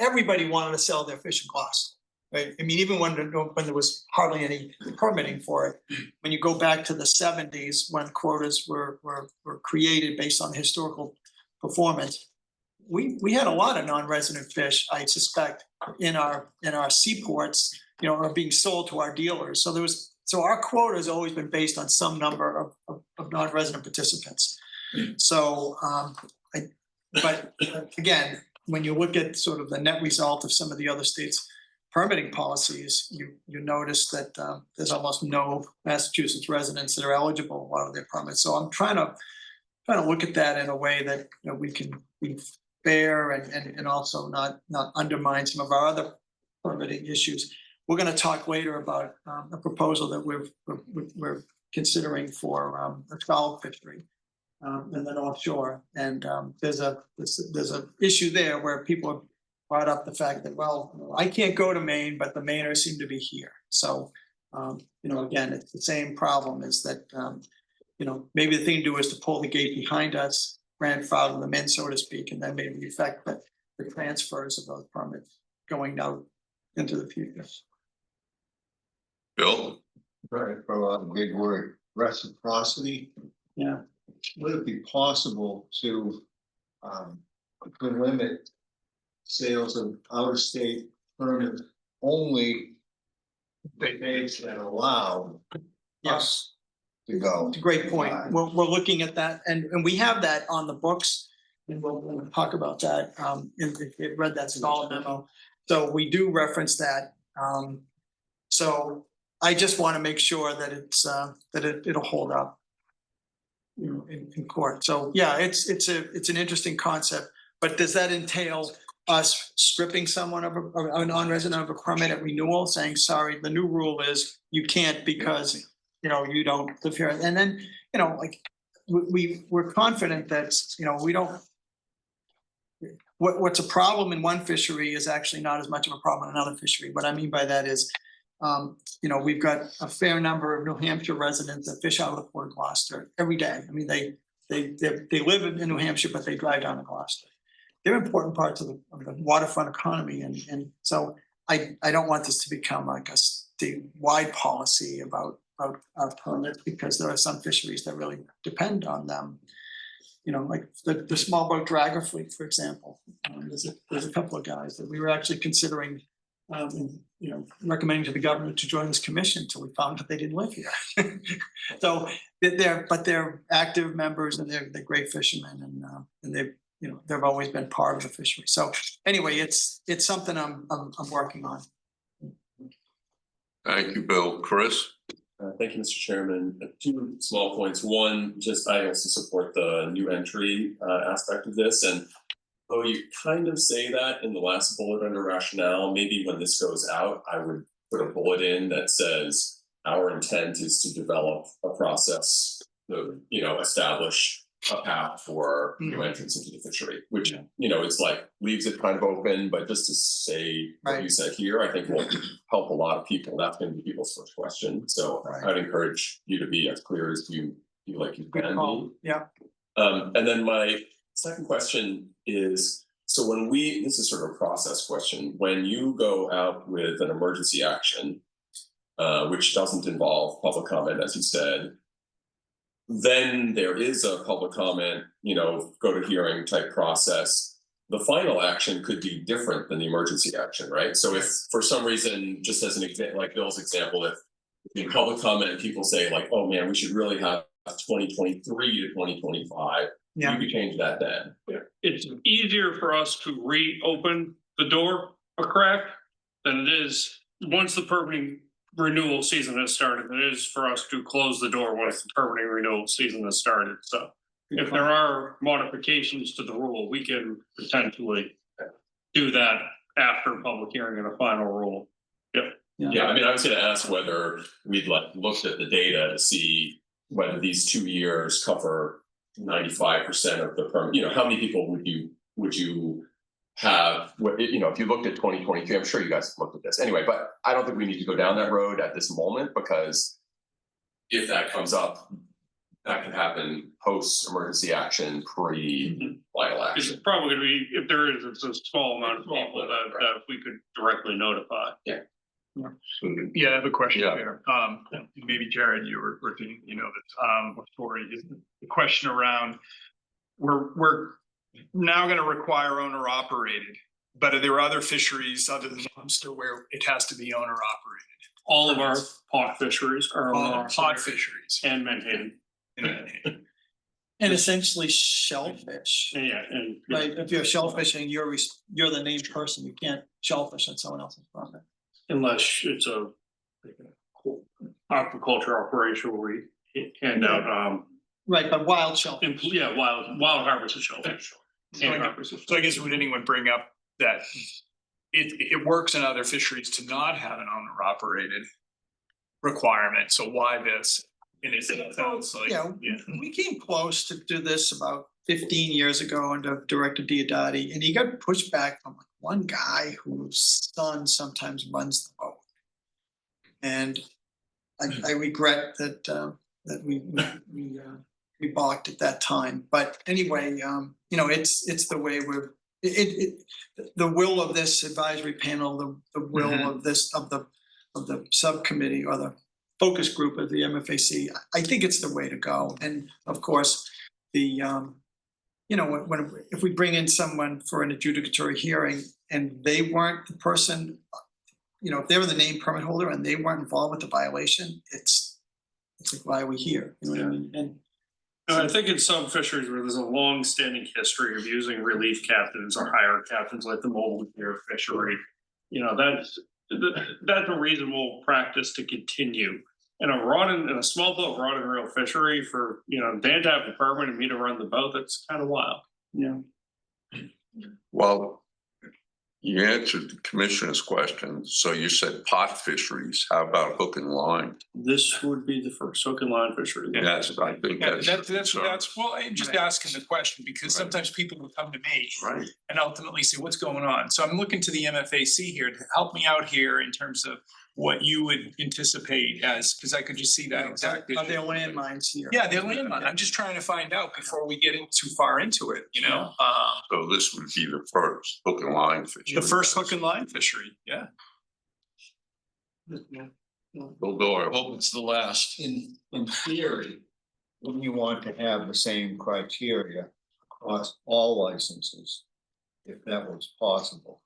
everybody wanted to sell their fishing class. Right? I mean, even when there was hardly any permitting for it, when you go back to the 70s, when quotas were created based on historical performance, we had a lot of non-resident fish, I suspect, in our seaports, you know, are being sold to our dealers. So our quota has always been based on some number of non-resident participants. So, but again, when you look at sort of the net result of some of the other states' permitting policies, you notice that there's almost no Massachusetts residents that are eligible in a lot of their permits. So I'm trying to look at that in a way that, you know, we can be fair and also not undermine some of our other permitting issues. We're going to talk later about a proposal that we're considering for a scallop fishery. And then offshore, and there's a issue there where people have brought up the fact that, well, I can't go to Maine, but the Mainers seem to be here. So, again, it's the same problem, is that, maybe the thing to do is to pull the gate behind us, grandfather them in, so to speak, and then maybe affect the transfers of those permits going out into the future. Bill? Right, for a big word, reciprocity. Yeah. Would it be possible to limit sales of out-of-state permits only states that allow us to go? It's a great point. We're looking at that, and we have that on the books, and we'll talk about that. If you read that scholar memo, so we do reference that. So I just want to make sure that it's it'll hold up, in court. So yeah, it's an interesting concept, but does that entail us stripping someone of a non-resident of a permit at renewal, saying, sorry, the new rule is you can't because, you don't live here? And then, we're confident that, we don't, what's a problem in one fishery is actually not as much of a problem in another fishery. What I mean by that is, we've got a fair number of New Hampshire residents that fish out of the Port of Gloucester every day. I mean, they live in New Hampshire, but they drive down to Gloucester. They're important parts of the waterfront economy, and so I don't want this to become like a statewide policy about permits, because there are some fisheries that really depend on them. Like the small boat dragger fleet, for example. There's a couple of guys that we were actually considering, recommending to the government to join this commission until we found that they didn't live here. So they're active members, and they're great fishermen, and they've always been part of the fishery. So anyway, it's something I'm working on. Thank you, Bill. Chris? Thank you, Mr. Chairman. Two small points. One, just I also support the new entry aspect of this. And though you kind of say that in the last bullet under rationale, maybe when this goes out, I would put a bullet in that says our intent is to develop a process to, establish a path for new entrants into the fishery, which, it's like leaves it kind of open, but just to say what you said here, I think will help a lot of people. That's going to be people's first question. So I'd encourage you to be as clear as you like you can be. Yeah. And then my second question is, so this is sort of a process question, when you go out with an emergency action, which doesn't involve public comment, as you said, then there is a public comment, go to hearing type process. The final action could be different than the emergency action, right? So if for some reason, just as an example, like Bill's example, if in public comment people say like, oh man, we should really have 2023 to 2025, you could change that then. Yeah. It's easier for us to reopen the door a crack than it is once the permitting renewal season has started. It is for us to close the door once the permitting renewal season has started. So if there are modifications to the rule, we can potentially do that after public hearing and a final rule. Yep. Yeah, I mean, I was going to ask whether we'd looked at the data to see whether these 2 years cover 95% of the permit. How many people would you have, if you looked at 2023, I'm sure you guys have looked at this anyway, but I don't think we need to go down that road at this moment, because if that comes up, that can happen post emergency action, pre final action. It's probably going to be, if there is, it's a small amount of people that we could directly notify. Yeah. Yeah, I have a question there. Maybe Jared, you were thinking, before the question around, we're now going to require owner operated, but are there other fisheries other than lobster where it has to be owner operated? All of our pot fisheries are pot fisheries and Menhaden. And essentially shellfish. Yeah, and right. If you're shellfishing, you're the named person. You can't shellfish on someone else's property. Unless it's a aquaculture operation where we hand out right, but wild shellfish. Wild harvest of shellfish. So I guess would anyone bring up that it works in other fisheries to not have an owner operated requirement? So why this? And it sounds like, Yeah, we came close to do this about 15 years ago under Director Diodati, and he got pushback from one guy whose son sometimes runs the boat. And I regret that that we balked at that time. But anyway, you know, it's the way we're the will of this advisory panel, the will of this of the subcommittee or the focus group of the MFAC. I think it's the way to go. And of course, the you know, when if we bring in someone for an adjudicatory hearing and they weren't the person, you know, if they were the named permit holder and they weren't involved with the violation, it's like, why are we here? You know what I mean? And I think in some fisheries where there's a long-standing history of using relief captains or hired captains like the mobile deer fishery, you know, that's a reasonable practice to continue. And in a small boat rod and reel fishery for, you know, Dan to have a permit and me to run the boat, that's kind of wild. yeah. Well, you answered the commissioner's question. So you said pot fisheries. How about hook and line? This would be the first hook and line fishery. Yes, I think yeah, that's. well, I'm just asking the question because Right. sometimes people will come to me Right. and ultimately say, what's going on? So I'm looking to the MFAC here to help me out here in terms of what you would anticipate as, because I could just see that exactly. Are there landmines here? Yeah, they're landmine. I'm just trying to find out before we get in too far into it, you know? So this would be the first hook and line fishery. The first hook and line fishery, yeah. Bill Doyle. I hope it's the last. In theory, wouldn't you want to have the same criteria across all licenses? If that was possible.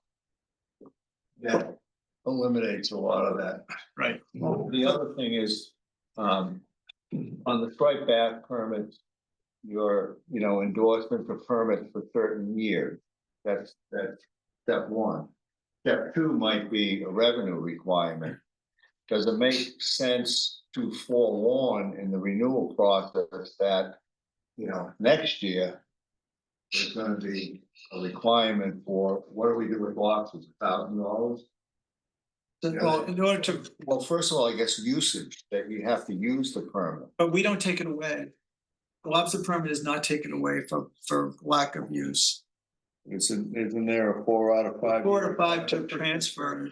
That eliminates a lot of that. Right. Well, the other thing is, on the striped bass permits, your, you know, endorsement for permits for certain years. That's step one. Step two might be a revenue requirement. Does it make sense to forewarn in the renewal process that, you know, next year there's gonna be a requirement for, what do we do with lobsters, $1,000? Well, in order to, Well, first of all, I guess usage, that you have to use the permit. but we don't take it away. The lobster permit is not taken away for lack of use. Isn't there a 4 out of 5? 4 to 5 to transfer.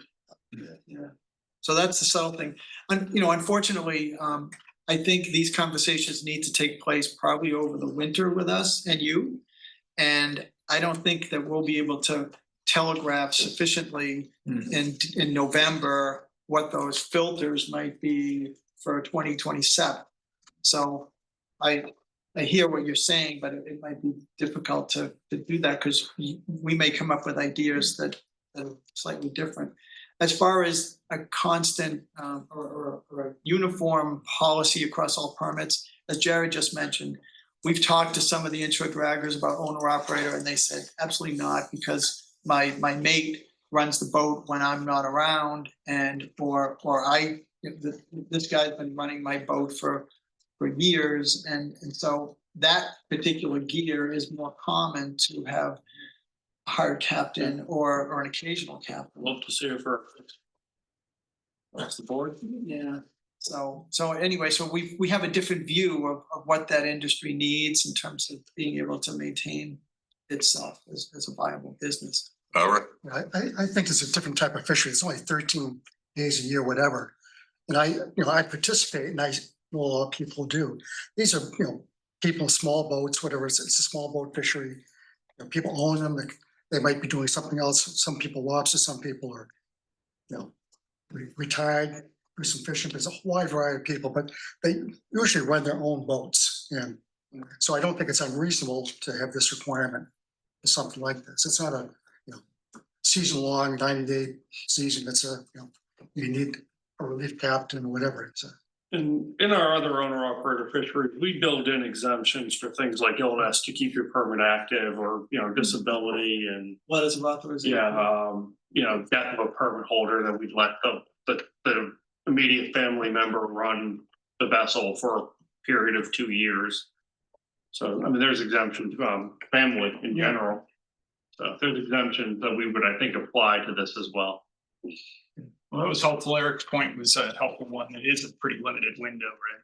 Yeah. So that's the subtle thing. And, you know, unfortunately, I think these conversations need to take place probably over the winter with us and you. And I don't think that we'll be able to telegraph sufficiently in November what those filters might be for 2027. So I hear what you're saying, but it might be difficult to do that because we may come up with ideas that are slightly different. As far as a constant or a uniform policy across all permits, as Jared just mentioned, we've talked to some of the intro draggers about owner operator, and they said absolutely not, because my mate runs the boat when I'm not around, and or this guy's been running my boat for years, and so that particular gear is more common to have a hired captain or an occasional captain. Love to see it for. That's the board. Yeah. So anyway, so we have a different view of what that industry needs in terms of being able to maintain itself as a viable business. All right. I think it's a different type of fishery. It's only 13 days a year, whatever. And I participate and I know a lot of people do. These are, people in small boats, whatever, it's a small boat fishery. People own them, they might be doing something else. Some people lobster, some people are, retired, do some fishing. There's a wide variety of people, but they usually run their own boats. And so I don't think it's unreasonable to have this requirement for something like this. It's not a, season-long, 90-day season. It's you need a relief captain or whatever. It's In our other owner operator fisheries, we build in exemptions for things like illness to keep your permit active, or disability and Letters of authorization. death of a permit holder, that we'd let the immediate family member run the vessel for a period of 2 years. So there's exemptions family in general. So there's exemptions that we would, I think, apply to this as well. Well, that was helpful. Eric's point was a helpful one. It is a pretty limited window, right?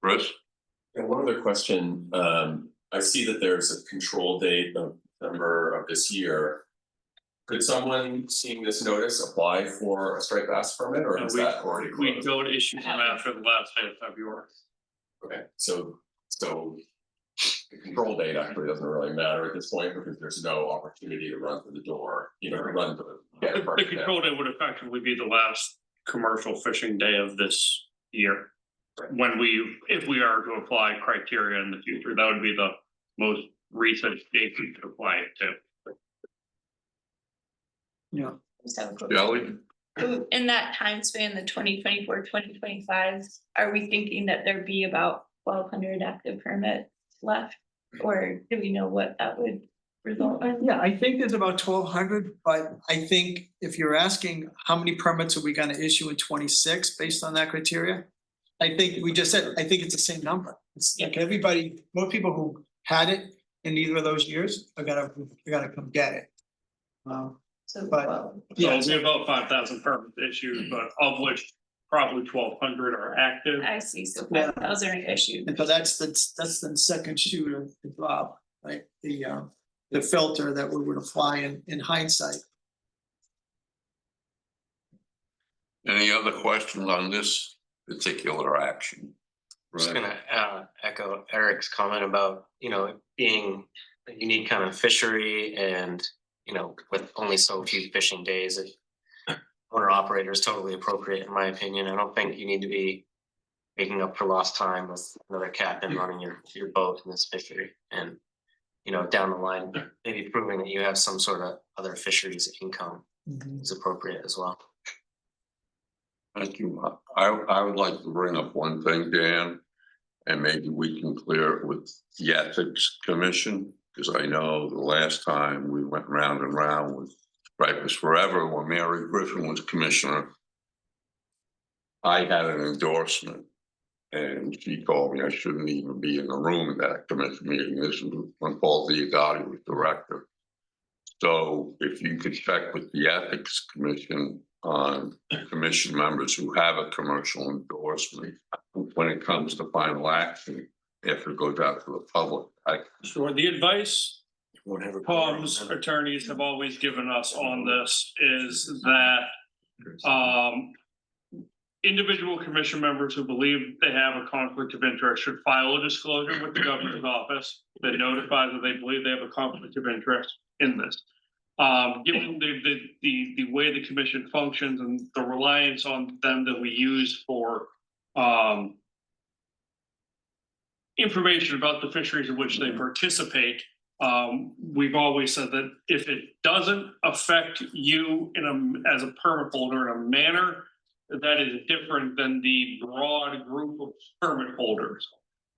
Chris? And one other question, I see that there's a control date of November of this year. Could someone seeing this notice apply for a striped bass permit, or is that already We closed? don't issue them after the last day of February. Okay, so the control date actually doesn't really matter at this point because there's no opportunity to run through the door, run to get a The permit. control day would effectively be the last commercial fishing day of this year. When if we are to apply criteria in the future, that would be the most recent date we could apply it to. Yeah. Just have a quick- Shelley? So in that time span, the 2024-2025, are we thinking that there'd be about 1,200 active permits left? Or do we know what that would result in? Yeah, I think there's about 1,200, but I think if you're asking how many permits are we gonna issue in 26 based on that criteria? I think we just said, I think it's the same number. It's like everybody, most people who had it in either of those years are gonna come get it. So, But- well, So it'll be about 5,000 permits issued, but of which probably 1,200 are active. I see, so 5,000 are issued. And so that's the second shoe to drop, right? The filter that we would apply in hindsight. Any other questions on this particular action? Just Right. gonna echo Eric's comment about, it being a unique kind of fishery and, with only so few fishing days, owner operator is totally appropriate in my opinion. I don't think you need to be making up for lost time with another captain running your boat in this fishery. And, down the line, maybe proving that you have some sort of other fisheries income is appropriate as well. Thank you. I would like to bring up one thing, Dan, and maybe we can clear it with the Ethics Commission, because I know the last time we went round and round with Stripers Forever, when Mary Griffin was commissioner, I had an endorsement, and she told me I shouldn't even be in the room at that commission meeting. This was when Paul Diodati was director. So if you could check with the Ethics Commission on commission members who have a commercial endorsement when it comes to final action, after it goes out to the public. Sure, the advice Whatever. Tom's attorneys have always given us on this is that individual commission members who believe they have a conflict of interest should file a disclosure with the governor's office that notifies that they believe they have a conflict of interest in this. Given the way the commission functions and the reliance on them that we use for information about the fisheries in which they participate, we've always said that if it doesn't affect you as a permit holder in a manner that is different than the broad group of permit holders.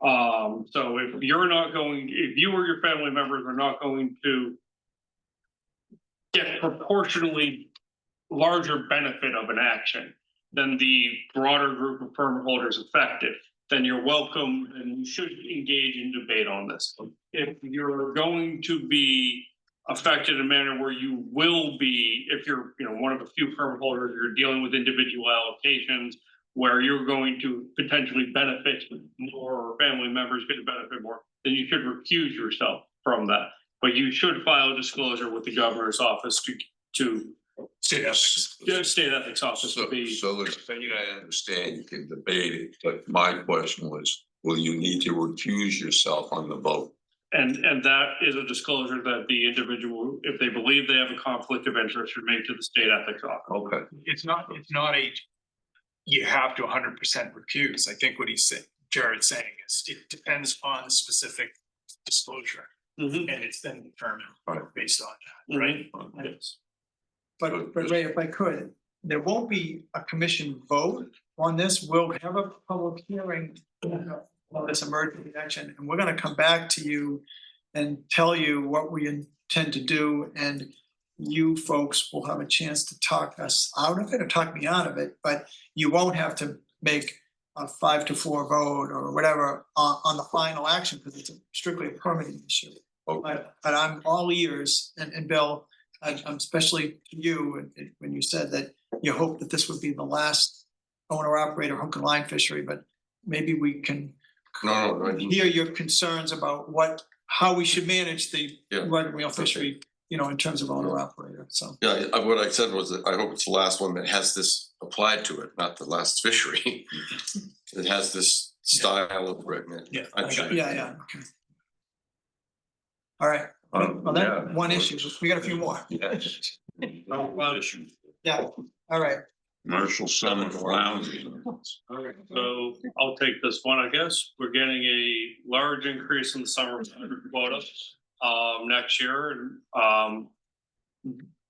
So if you or your family members are not going to get proportionally larger benefit of an action than the broader group of permit holders affected, then you're welcome and you should engage in debate on this. If you're going to be affected in a manner where you will be, if you're one of the few permit holders, you're dealing with individual allocations where you're going to potentially benefit more or family members get to benefit more, then you should recuse yourself from that. But you should file a disclosure with the governor's office to State ethics office So to be. the thing I understand, you can debate it, but my question was, will you need to recuse yourself on the vote? And that is a disclosure that the individual, if they believe they have a conflict of interest, should make to the state ethics office. Okay. It's not you have to 100% recuse. I think what Jared's saying is it depends on the specific disclosure. And it's then determined based on that, right? Yes. But Ray, if I could, there won't be a commission vote on this. We'll have a public hearing on this emergency action, and we're gonna come back to you and tell you what we intend to do, and you folks will have a chance to talk us out of it or talk me out of it, but you won't have to make a 5-4 vote or whatever on the final action, because it's strictly a permitting issue. Okay. But I'm all ears, and Bill, I'm especially to you, when you said that you hope that this would be the last owner operator hook and line fishery, but maybe we can No, hear your concerns about how we should manage the Yeah. run and reel fishery, in terms of owner operator, so. yeah, what I said was that I hope it's the last one that has this applied to it, not the last fishery. It has this style of written. Yeah, I'm sure. yeah, okay. All right, well, that one issue, we got a few more. Yeah, all right. Commercial summer lounge. Alright, so I'll take this one, I guess. We're getting a large increase in the summer quota next year.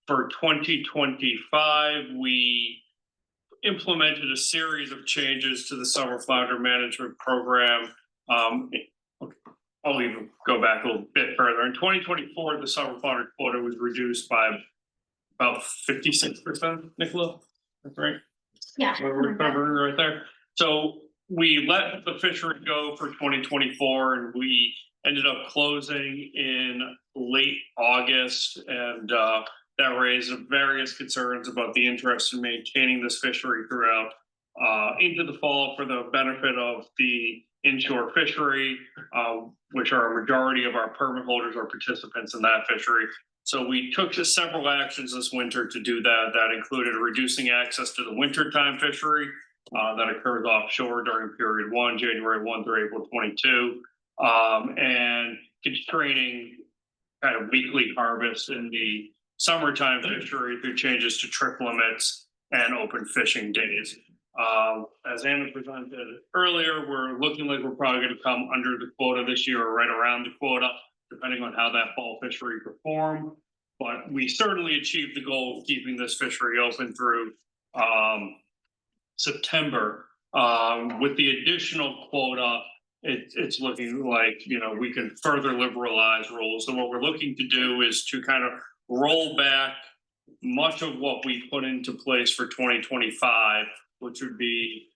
For 2025, we implemented a series of changes to the summer flounder management program. I'll even go back a little bit further. In 2024, the summer flounder quota was reduced by about 56%, Nicola, that's right? Yeah. We're covering right there. So we let the fishery go for 2024 and we ended up closing in late August, and that raised various concerns about the interest in maintaining this fishery throughout into the fall for the benefit of the inshore fishery, which are a majority of our permit holders are participants in that fishery. So we took several actions this winter to do that. That included reducing access to the wintertime fishery that occurs offshore during period 1, January 1 through April 22, and constraining kind of weekly harvest in the summertime fishery through changes to trip limits and open fishing days. As Anna presented earlier, we're looking like we're probably going to come under the quota this year or right around the quota, depending on how that fall fishery performed. But we certainly achieved the goal of keeping this fishery open through September. With the additional quota, it's looking like, we can further liberalize rules. And what we're looking to do is to kind of roll back much of what we put into place for 2025, which would be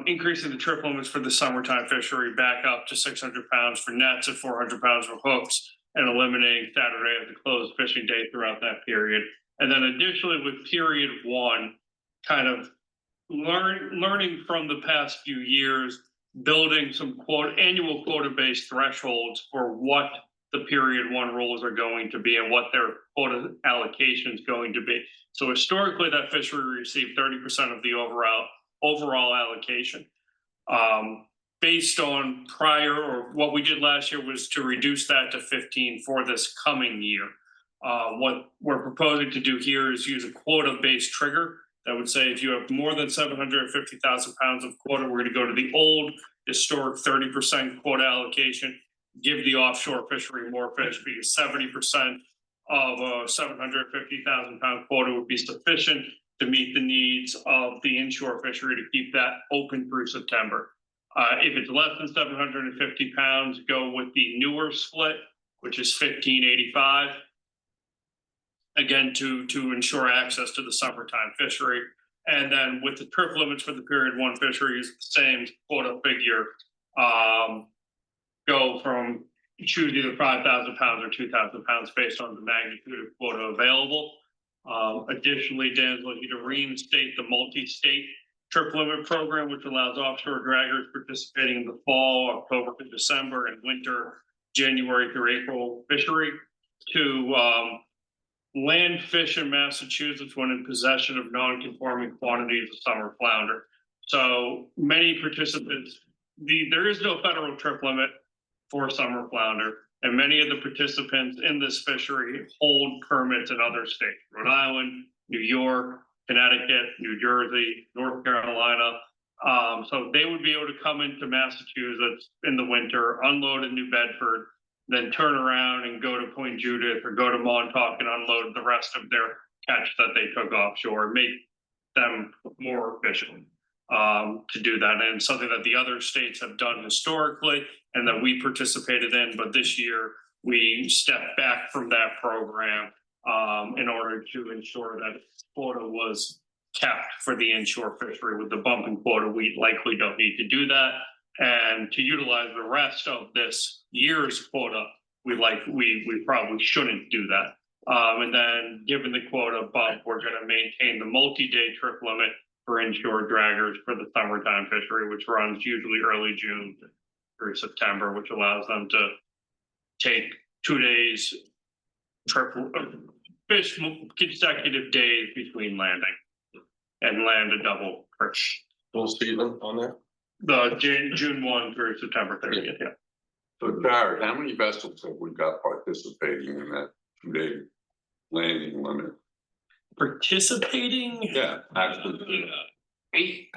increasing the trip limits for the summertime fishery back up to 600 pounds for nets and 400 pounds for hooks, and eliminating Saturday as the closed fishing day throughout that period. And then additionally with period 1, kind of learning from the past few years, building some annual quota-based thresholds for what the period 1 rules are going to be and what their quota allocation is going to be. So historically, that fishery received 30% of the overall allocation. Based on or what we did last year was to reduce that to 15 for this coming year. What we're proposing to do here is use a quota-based trigger that would say if you have more than 750,000 pounds of quota, we're going to go to the old historic 30% quota allocation, give the offshore fishery more fish, because 70% of a 750,000 pound quota would be sufficient to meet the needs of the inshore fishery to keep that open through September. If it's less than 750 pounds, go with the newer split, which is 1585. Again, to ensure access to the summertime fishery. And then with the trip limits for the period 1 fisheries, the same quota figure, go from choose either 5,000 pounds or 2,000 pounds based on the magnitude of quota available. Additionally, Dan's looking to reinstate the multi-state trip limit program, which allows offshore draggers participating in the fall, October to December, and winter, January through April fishery to land fish in Massachusetts when in possession of non-conforming quantities of summer flounder. So many participants, there is no federal trip limit for summer flounder, and many of the participants in this fishery hold permits in other states, Rhode Island, New York, Connecticut, New Jersey, North Carolina. So they would be able to come into Massachusetts in the winter, unload in New Bedford, then turn around and go to Point Judith or go to Montauk and unload the rest of their catch that they took offshore and make them more efficient to do that. And something that the other states have done historically and that we participated in, but this year we stepped back from that program in order to ensure that quota was kept for the inshore fishery. With the bump in quota, we likely don't need to do that. And to utilize the rest of this year's quota, we probably shouldn't do that. And then given the quota bump, we're going to maintain the multi-day trip limit for inshore draggers for the summertime fishery, which runs usually early June through September, which allows them to take 2 days fish consecutive days between landing and land a double trip. Full season on that? The June 1 through September 30th, yeah. So Jared, how many vessels have we got participating in that 2-day landing limit? Participating? Yeah, actually. Eight.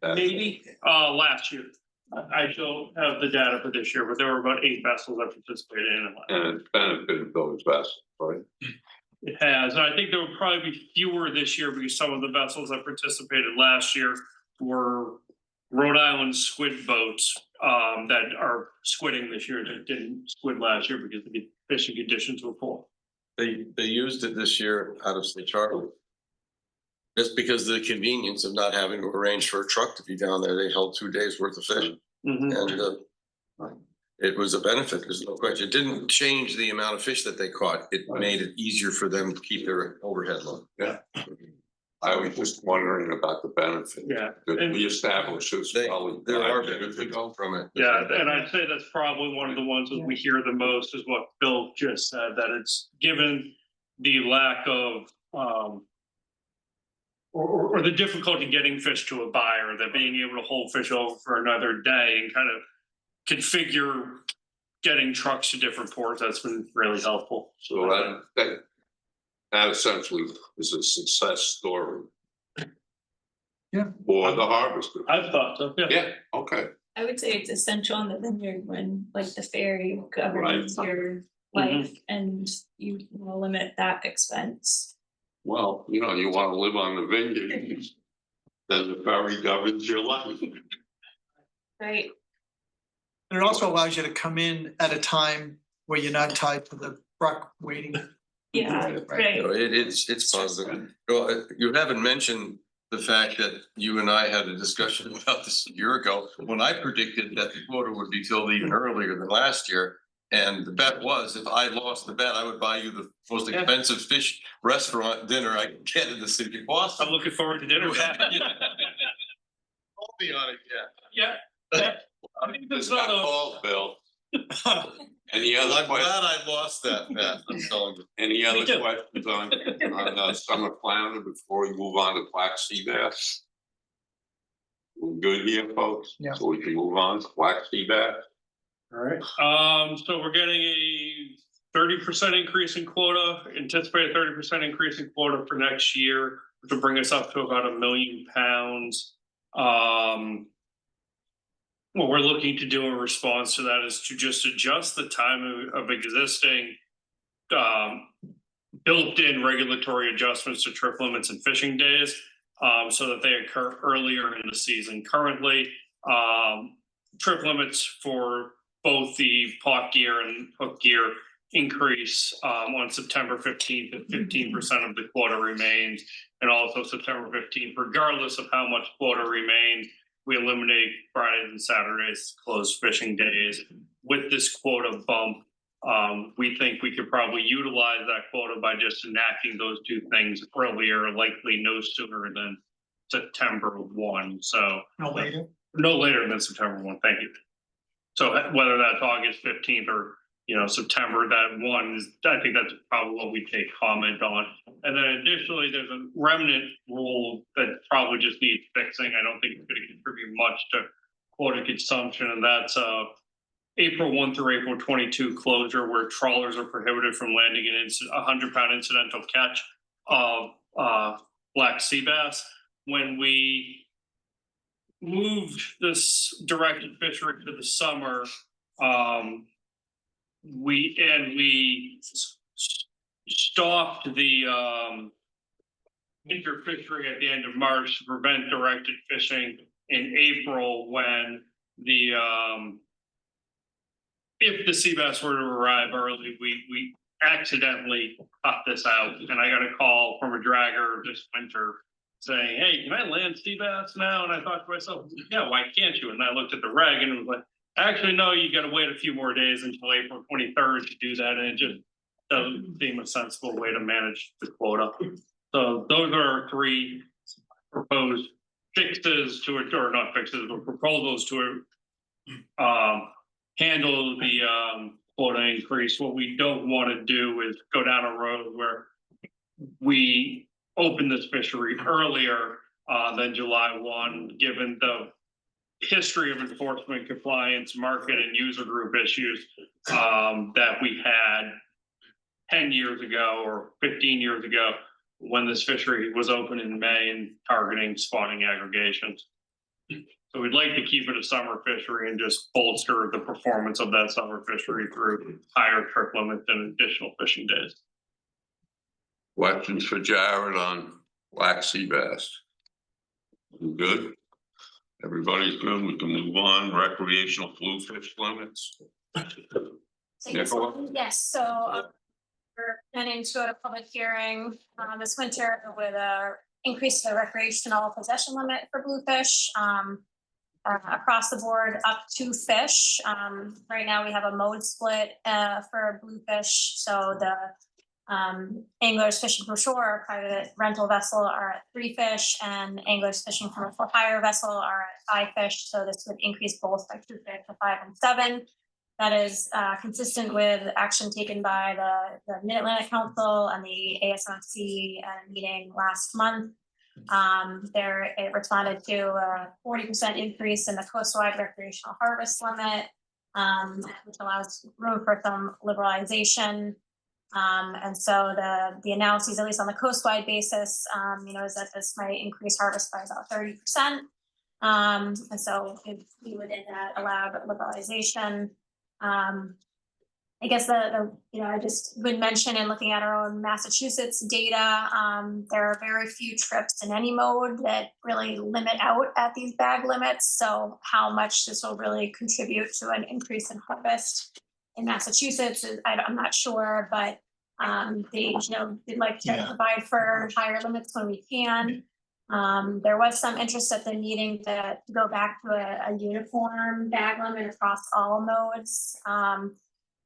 Maybe, last year. I don't have the data for this year, but there were about 8 vessels that participated in it. And it's benefited those vessels, right? It has, and I think there will probably be fewer this year because some of the vessels that participated last year were Rhode Island squid boats that are squidding this year that didn't squid last year because the fishing conditions were poor. They used it this year out of St. Charles. Just because of the convenience of not having to arrange for a truck to be down there, they held 2 days worth of fish. And it was a benefit, there's no question. It didn't change the amount of fish that they caught. It made it easier for them to keep their overhead low. Yeah. I was just wondering about the benefit. Yeah. That we established this probably. There are 5 years benefits ago. from it. Yeah, and I'd say that's probably one of the ones that we hear the most is what Bill just said, that it's given the lack of or the difficulty getting fish to a buyer, that being able to hold fish over for another day and kind of configure getting trucks to different ports, that's been really helpful. So that essentially is a success story. Yeah. For the harvester. I thought so, yeah. Yeah, okay. I would say it's essential on the vineyard when like the ferry governs your life and you will limit that expense. Well, you know, you want to live on the vineyard, then the ferry governs your life. Right. And it also allows you to come in at a time where you're not tied to the truck waiting. Yeah, right. You know, it's positive. Well, you haven't mentioned the fact that you and I had a discussion about this a year ago, when I predicted that the quota would be filled even earlier than last year. And the bet was, if I lost the bet, I would buy you the most expensive fish restaurant dinner I could get in the city of Boston. I'm looking forward to dinner. Hold me on it, Yeah. I think It's there's not not fault, Bill. Any other I'm glad questions? I lost that bet. I'm telling you. Any other Me too. questions on summer flounder before we move on to black sea bass? We're good here, folks? Yeah. So we can move on to black sea bass? All right. So we're getting a 30% increase in quota, anticipated 30% increase in quota for next year, which will bring us up to about 1 million pounds. What we're looking to do in response to that is to just adjust the time of existing built-in regulatory adjustments to trip limits and fishing days so that they occur earlier in the season. Currently, trip limits for both the pot gear and hook gear increase on September 15th at 15% of the quota remains, and also September 15th, regardless of how much quota remains, we eliminate Fridays and Saturdays closed fishing days. With this quota bump, we think we could probably utilize that quota by just enacting those two things earlier, likely no sooner than September 1. So No later. no later than September 1. Thank you. So whether that's August 15th or September, that one is, I think that's probably what we take comment on. And then additionally, there's a remnant rule that probably just needs fixing. I don't think it's going to contribute much to quota consumption, and that's April 1 through April 22 closure, where trawlers are prohibited from landing an 100-pound incidental catch of black sea bass. When we moved this directed fishery to the summer, we stopped the interfishery at the end of March to prevent directed fishing in April, when the if the sea bass were to arrive early, we accidentally cut this out. And I got a call from a dragger this winter saying, "Hey, can I land sea bass now?" And I thought to myself, "Yeah, why can't you?" And I looked at the reg and it was like, actually, no, you got to wait a few more days until April 23rd to do that. And it just doesn't seem a sensible way to manage the quota. So those are our three propose fixes to it, or not fixes, but proposals to handle the quota increase. What we don't want to do is go down a road where we open this fishery earlier than July 1, given the history of enforcement, compliance, market and user group issues that we had 10 years ago or 15 years ago when this fishery was open in May and targeting spawning aggregations. So we'd like to keep it a summer fishery and just bolster the performance of that summer fishery through higher trip limits and additional fishing days. Questions for Jared on black sea bass? You good? Everybody's good. We can move on. Recreational bluefish limits. Nicola? Yes, so we're planning to go to public hearing this winter with a increase the recreational possession limit for bluefish. Across the board up to fish. Right now we have a mode split for bluefish. So the anglers fishing from shore or private rental vessel are at 3 fish, and anglers fishing from a for-hire vessel are at 5 fish. So this would increase both by 2 fish to 5 and 7. That is consistent with action taken by the Mid-Atlantic Council and the ASMC meeting last month. It responded to a 40% increase in the coastwide recreational harvest limit, which allows room for some liberalization. And so the analyses, at least on the coastwide basis, is that this might increase harvest by about 30%. And so if we within that allowed liberalization. I guess I just would mention in looking at our own Massachusetts data, there are very few trips in any mode that really limit out at these bag limits. So how much this will really contribute to an increase in harvest in Massachusetts, I'm not sure, but they'd like to provide for higher limits when we can. There was some interest at the meeting to go back to a uniform bag limit across all modes.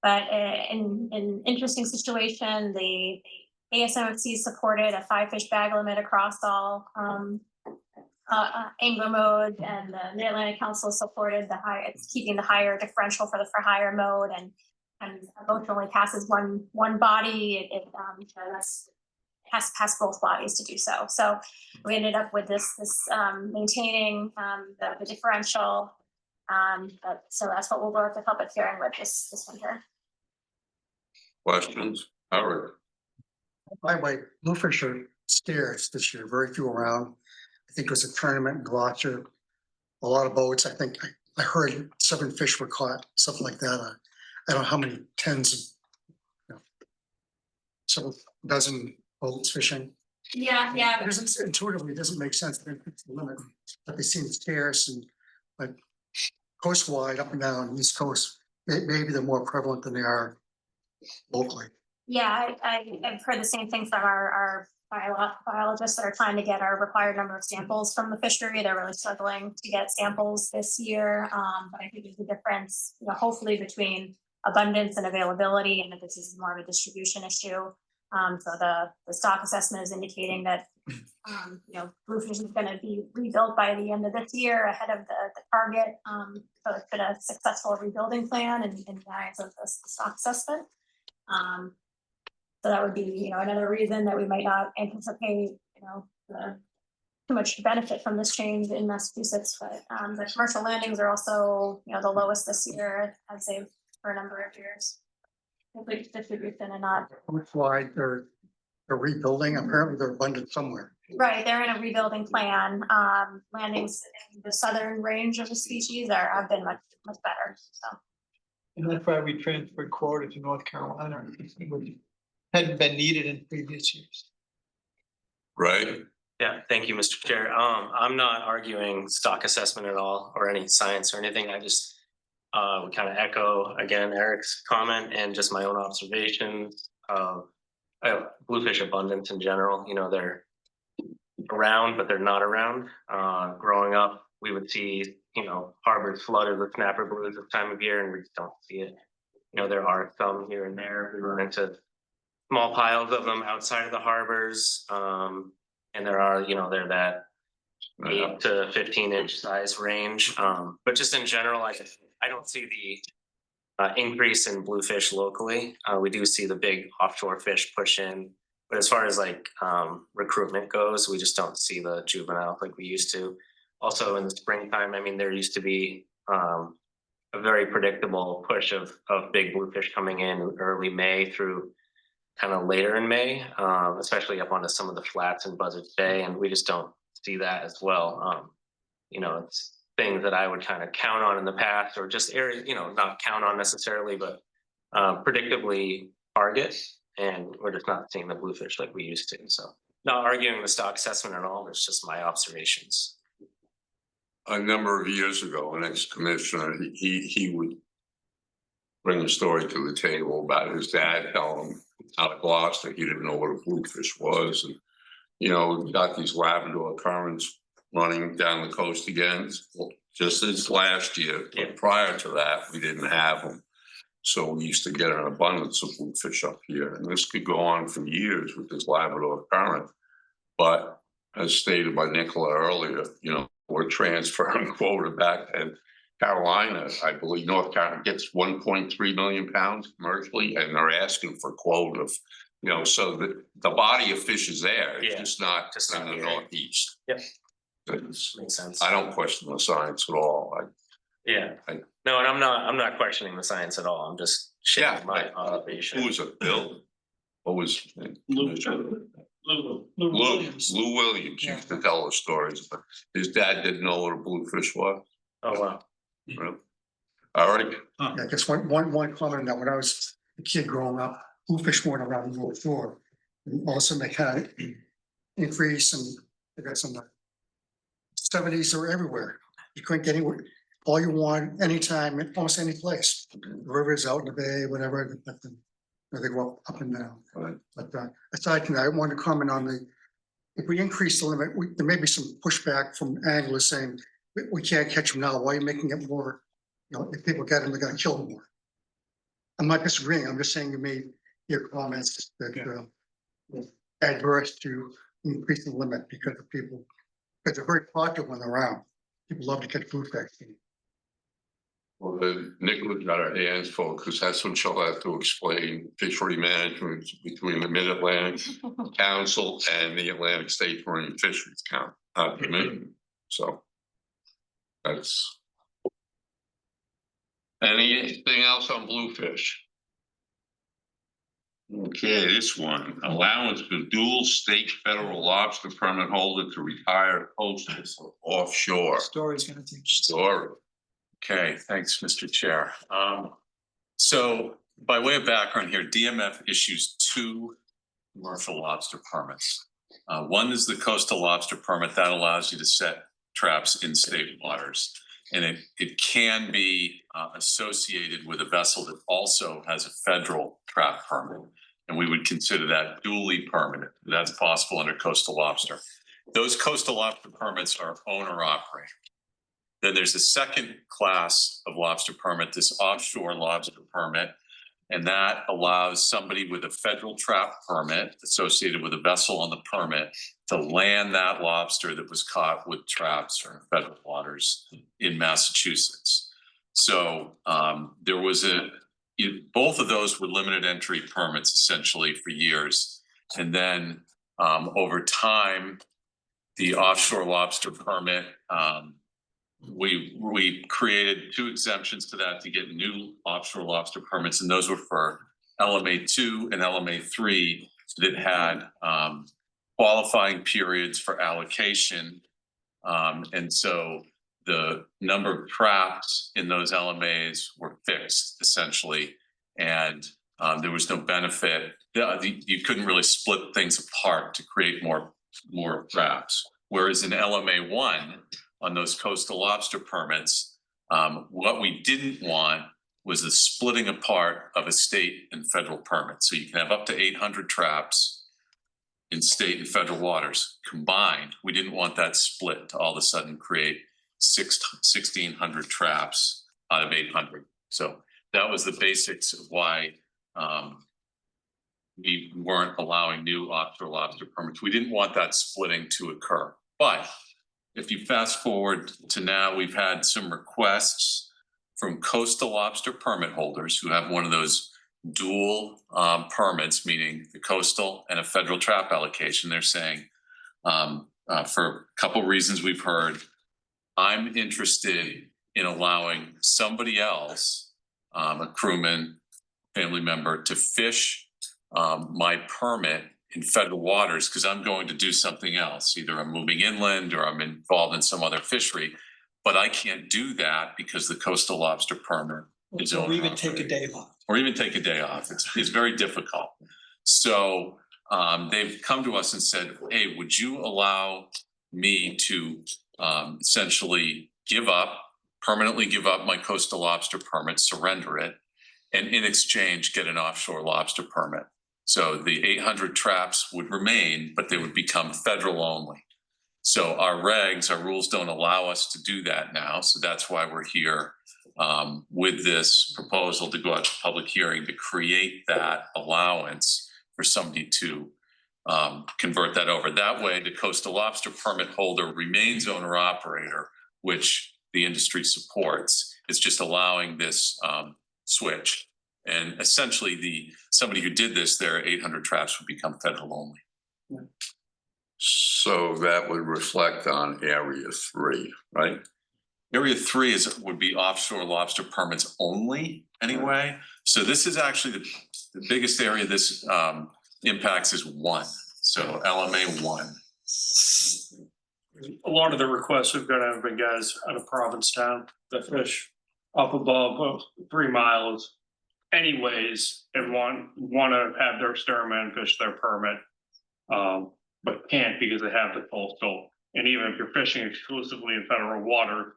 But in an interesting situation, the ASMC supported a 5-fish bag limit across all angler modes, and the Mid-Atlantic Council supported keeping the higher differential for the for-hire mode, and both only passes one body. It has to pass both bodies to do so. So we ended up with this maintaining the differential. So that's what we'll go to public hearing with this winter. Questions? Howard? By the way, bluefish are scarce this year, very few around. I think it was a tournament in Gloucester, a lot of boats. I think I heard 7 fish were caught, something like that. I don't know how many tens of, several dozen boats fishing. Yeah. Intuitively, it doesn't make sense to increase the limit, but they seem scarce, and like coastwide up and down East Coast, maybe they're more prevalent than they are locally. Yeah, I've heard the same thing from our biologists that are trying to get our required number of samples from the fishery. They're really struggling to get samples this year. But I think there's a difference, hopefully between abundance and availability, and that this is more of a distribution issue. So the stock assessment is indicating that bluefish is going to be rebuilt by the end of this year ahead of the target. So it's been a successful rebuilding plan in the eyes of the stock assessment. So that would be, another reason that we might not anticipate, too much benefit from this change in Massachusetts. But the commercial landings are also, the lowest this year, I'd say, for a number of years. Distribution and not. Wide, they're rebuilding. Apparently, they're abundant somewhere. Right, they're in a rebuilding plan. Landings in the southern range of the species have been much better. So. And that's why we transferred quota to North Carolina, which hadn't been needed in previous years. Right. Yeah, thank you, Mr. Chair. I'm not arguing stock assessment at all or any science or anything. I just would kind of echo again Eric's comment and just my own observations of bluefish abundance in general. They're around, but they're not around. Growing up, we would see harbors flooded with snapper blues this time of year, and we just don't see it. There are some here and there. We run into small piles of them outside of the harbors, and there are they're that Yeah. 8 to 15-inch size range. But just in general, I don't see the increase in bluefish locally. We do see the big offshore fish push in, but as far as like recruitment goes, we just don't see the juvenile like we used to. Also in the springtime, I mean, there used to be a very predictable push of big bluefish coming in early May through kind of later in May, especially up onto some of the flats in Buzzards Bay, and we just don't see that as well. You know, it's things that I would kind of count on in the past, or just areas, you know, not count on necessarily, but predictably target, and we're just not seeing the bluefish like we used to. So not arguing the stock assessment at all, it's just my observations. A number of years ago, an ex-commissioner, he would bring a story to the table about his dad telling him out of Gloucester, he didn't know what a bluefish was. And, you know, we got these Labrador currents running down the coast again, just this last year. But prior to that, we didn't have them. So we used to get an abundance of bluefish up here. And this could go on for years with this Labrador current. But as stated by Nicola earlier, you know, we're transferring quota back, and Carolina, I believe North Carolina gets 1.3 million pounds commercially, and they're asking for quota of, you know, so the body of fish is there, it's just not in the Northeast. Yep. Makes sense. I don't question the science at all. No, and I'm not questioning the science at all. I'm just sharing my observation. Who was it, Bill? What was his name? Lou Williams. Lou Williams used to tell us stories, but his dad didn't know what a bluefish was. Oh, wow. Really? All right. Yeah, I guess one comment on that, when I was a kid growing up, bluefish weren't around the North Shore. And all of a sudden they kind of increase, and they got some 70s, they were everywhere. You couldn't get anywhere, all you want, anytime, almost any place. The rivers out in the bay, whatever, they go up and down. Right. But aside from that, I want to comment on if we increase the limit, there may be some pushback from anglers saying, we can't catch them now, why are you making it more? You know, if people get them, they're gonna kill them more. I'm not disagreeing, I'm just saying you made your comments that adverse to increasing the limit because of people, because they're very popular when they're around. People love to catch food vaccine. Well, Nicola's got her hands full, because that's when she'll have to explain fishery management between the Mid-Atlantic Council and the Atlantic States Marine Fisheries Commission. So that's. Anything else on bluefish? Okay, this one, allowance for dual state federal lobster permit holder to retire coastal offshore. Story's gonna take. Story. Okay, thanks, Mr. Chair. So by way of background here, DMF issues 2 commercial lobster permits. One is the coastal lobster permit that allows you to set traps in state waters. And it can be associated with a vessel that also has a federal trap permit. And we would consider that duly permanent. That's possible under coastal lobster. Those coastal lobster permits are owner operated. Then there's a second class of lobster permit, this offshore lobster permit. And that allows somebody with a federal trap permit associated with a vessel on the permit to land that lobster that was caught with traps or federal waters in Massachusetts. So there was both of those were limited entry permits essentially for years. And then over time, the offshore lobster permit, we created 2 exemptions to that to get new offshore lobster permits, and those were for LMA2 and LMA3 that had qualifying periods for allocation. And so the number of traps in those LMAs were fixed essentially, and there was no benefit. You couldn't really split things apart to create more traps. Whereas in LMA1, on those coastal lobster permits, what we didn't want was the splitting apart of a state and federal permit. So you can have up to 800 traps in state and federal waters combined. We didn't want that split to all of a sudden create 1,600 traps out of 800. So that was the basics of why we weren't allowing new offshore lobster permits. We didn't want that splitting to occur. But if you fast forward to now, we've had some requests from coastal lobster permit holders who have one of those dual permits, meaning the coastal and a federal trap allocation. They're saying, for a couple reasons we've heard, I'm interested in allowing somebody else, a crewman, family member, to fish my permit in federal waters because I'm going to do something else. Either I'm moving inland or I'm involved in some other fishery, but I can't do that because the coastal lobster permit is Or owner even take a operated. day off. Or even take a day off. It's very difficult. So they've come to us and said, hey, would you allow me to essentially permanently give up my coastal lobster permit, surrender it, and in exchange get an offshore lobster permit. So the 800 traps would remain, but they would become federal only. So our rules don't allow us to do that now. So that's why we're here with this proposal to go out to public hearing to create that allowance for somebody to convert that over. That way, the coastal lobster permit holder remains owner operator, which the industry supports. It's just allowing this switch. And essentially, somebody who did this, their 800 traps would become federal only. So that would reflect on area 3, right? Area 3 would be offshore lobster permits only anyway. So this is actually the biggest area this impacts is 1. So LMA 1. A lot of the requests we've got have been guys out of Provincetown that fish up above 3 miles anyways and want to have their Stearman fish their permit, but can't because they have the coastal. And even if you're fishing exclusively in federal water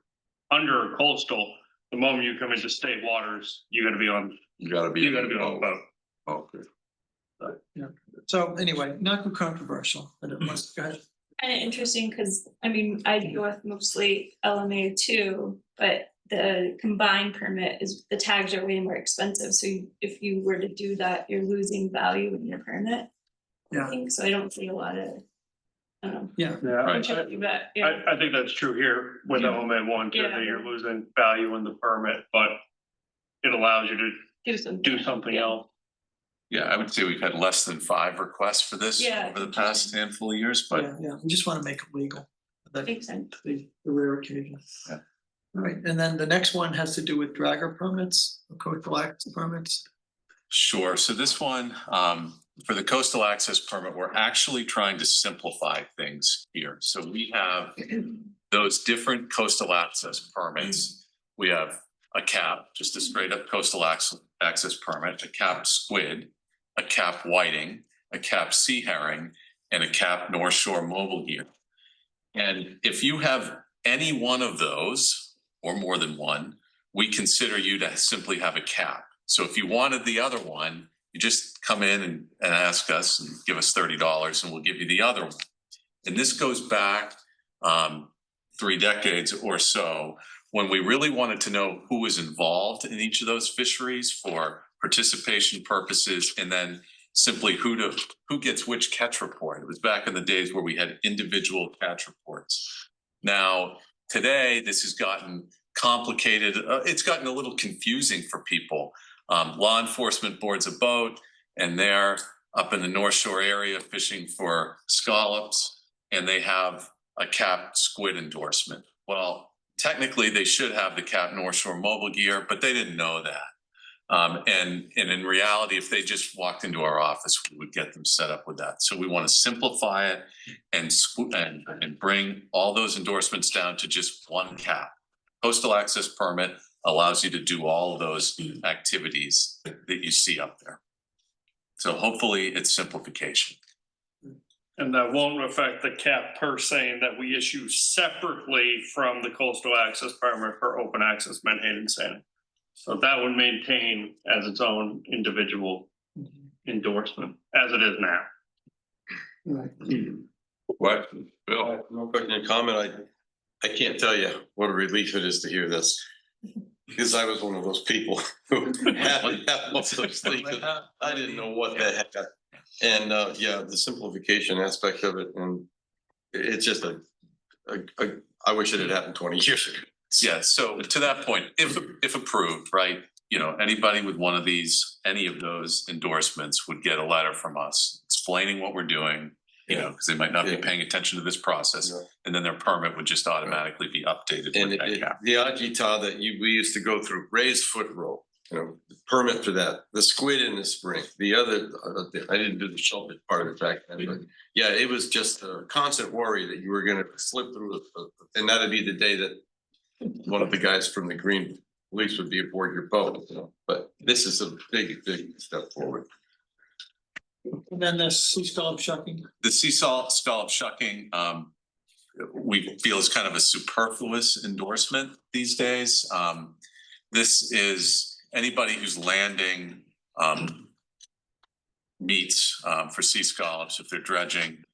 under a coastal, the moment you come into state waters, you got to be on the boat. Okay. Yeah. So anyway, not too controversial, but it must, go ahead. Kind of interesting because I mean, I go with mostly LMA too, but the combined permit is the tags are way more expensive. So if you were to do that, you're losing value in your permit. Yeah. I think so. I don't see a lot of. Yeah. I Yeah. think that's true here with Yeah. LMA 1 too, Yeah. that you're losing value in the permit, but it allows you to do something else. Yeah, I would say we've had less than 5 requests for this Yeah, over the past handful of years, but Yeah, we just want to make it legal. That Makes sense. the rare occasion. Yeah. All right, and then the next one has to do with dragger permits, coastal access permits. sure. So this one, for the coastal access permit, we're actually trying to simplify things here. So we have those different coastal access permits. We have a cap, just a straight up coastal access permit, a cap squid, a cap whiting, a cap sea herring, and a cap North Shore mobile gear. And if you have any one of those or more than one, we consider you to simply have a cap. So if you wanted the other one, you just come in and ask us and give us $30 and we'll give you the other one. And this goes back 3 decades or so when we really wanted to know who was involved in each of those fisheries for participation purposes, and then simply who gets which catch report. It was back in the days where we had individual catch reports. Now, today, this has gotten complicated. It's gotten a little confusing for people. Law enforcement boards a boat and they're up in the North Shore area fishing for scallops and they have a cap squid endorsement. Well, technically they should have the cap North Shore mobile gear, but they didn't know that. And in reality, if they just walked into our office, we would get them set up with that. So we want to simplify it and bring all those endorsements down to just one cap. Coastal access permit allows you to do all of those activities that you see up there. So hopefully it's simplification. And that won't affect the cap per se that we issue separately from the coastal access permit for open access Menhaden Sand. So that would maintain as its own individual endorsement as it is now. What, Bill? No question or comment. I can't tell you what a relief it is to hear this. Because I was one of those people who had most of sleep. I didn't know what the heck. And yeah, the simplification aspect of it, and it's just a I wish it had happened 20 years ago. Yeah, so to that point, if approved, right, you know, anybody with one of these, any of those endorsements would get a letter from us explaining what we're doing. You know, because they might not be Yeah. paying attention to this process, Yeah. and then their permit would just automatically be updated And with that cap. the agita that we used to go through, raised foot roll, you know, the permit for that, the squid in the spring, the other, I didn't do the shellfish part of it back then, but yeah, it was just a constant worry that you were gonna slip through, and that'd be the day that one of the guys from the Green Police would be aboard your boat, you know, but this is a big step forward. And then the sea scallop shucking. The sea salt scallop shucking, we feel is kind of a superfluous endorsement these days. This is anybody who's landing meats for sea scallops, if they're dredging,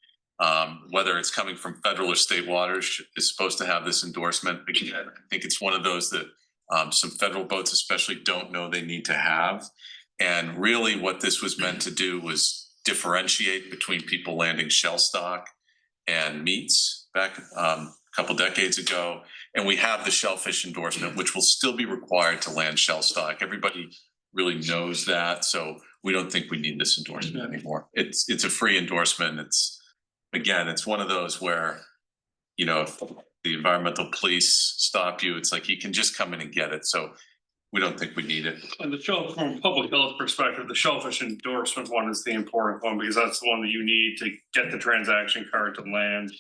whether it's coming from federal or state waters, is supposed to have this endorsement. Again, I think it's one of those that some federal boats especially don't know they need to have. And really what this was meant to do was differentiate between people landing shell stock and meats back a couple decades ago. And we have the shellfish endorsement, which will still be required to land shell stock. Everybody really knows that. So we don't think we need this endorsement anymore. It's a free endorsement. It's one of those where, you know, if the environmental police stop you, it's like you can just come in and get it. So we don't think we need it. And from a public health perspective, the shellfish endorsement one is the important one because that's the one that you need to get the transaction card to land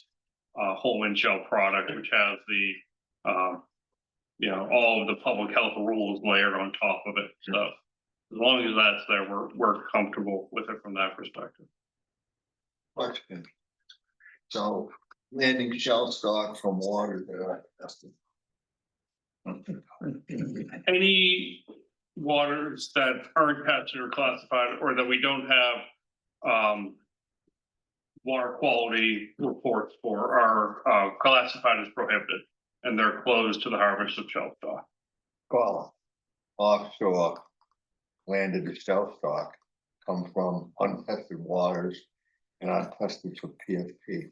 whole in shell product, which has the you know, all of the public health rules layered on top of it. So as long as that's there, we're comfortable with it from that perspective. Question. So landing shell stock from water Any waters that aren't tested or classified or that we don't have water quality reports for are classified as prohibited and they're closed to the harvest of shell stock. Well, offshore landed shell stock come from untested waters and untested for PFP.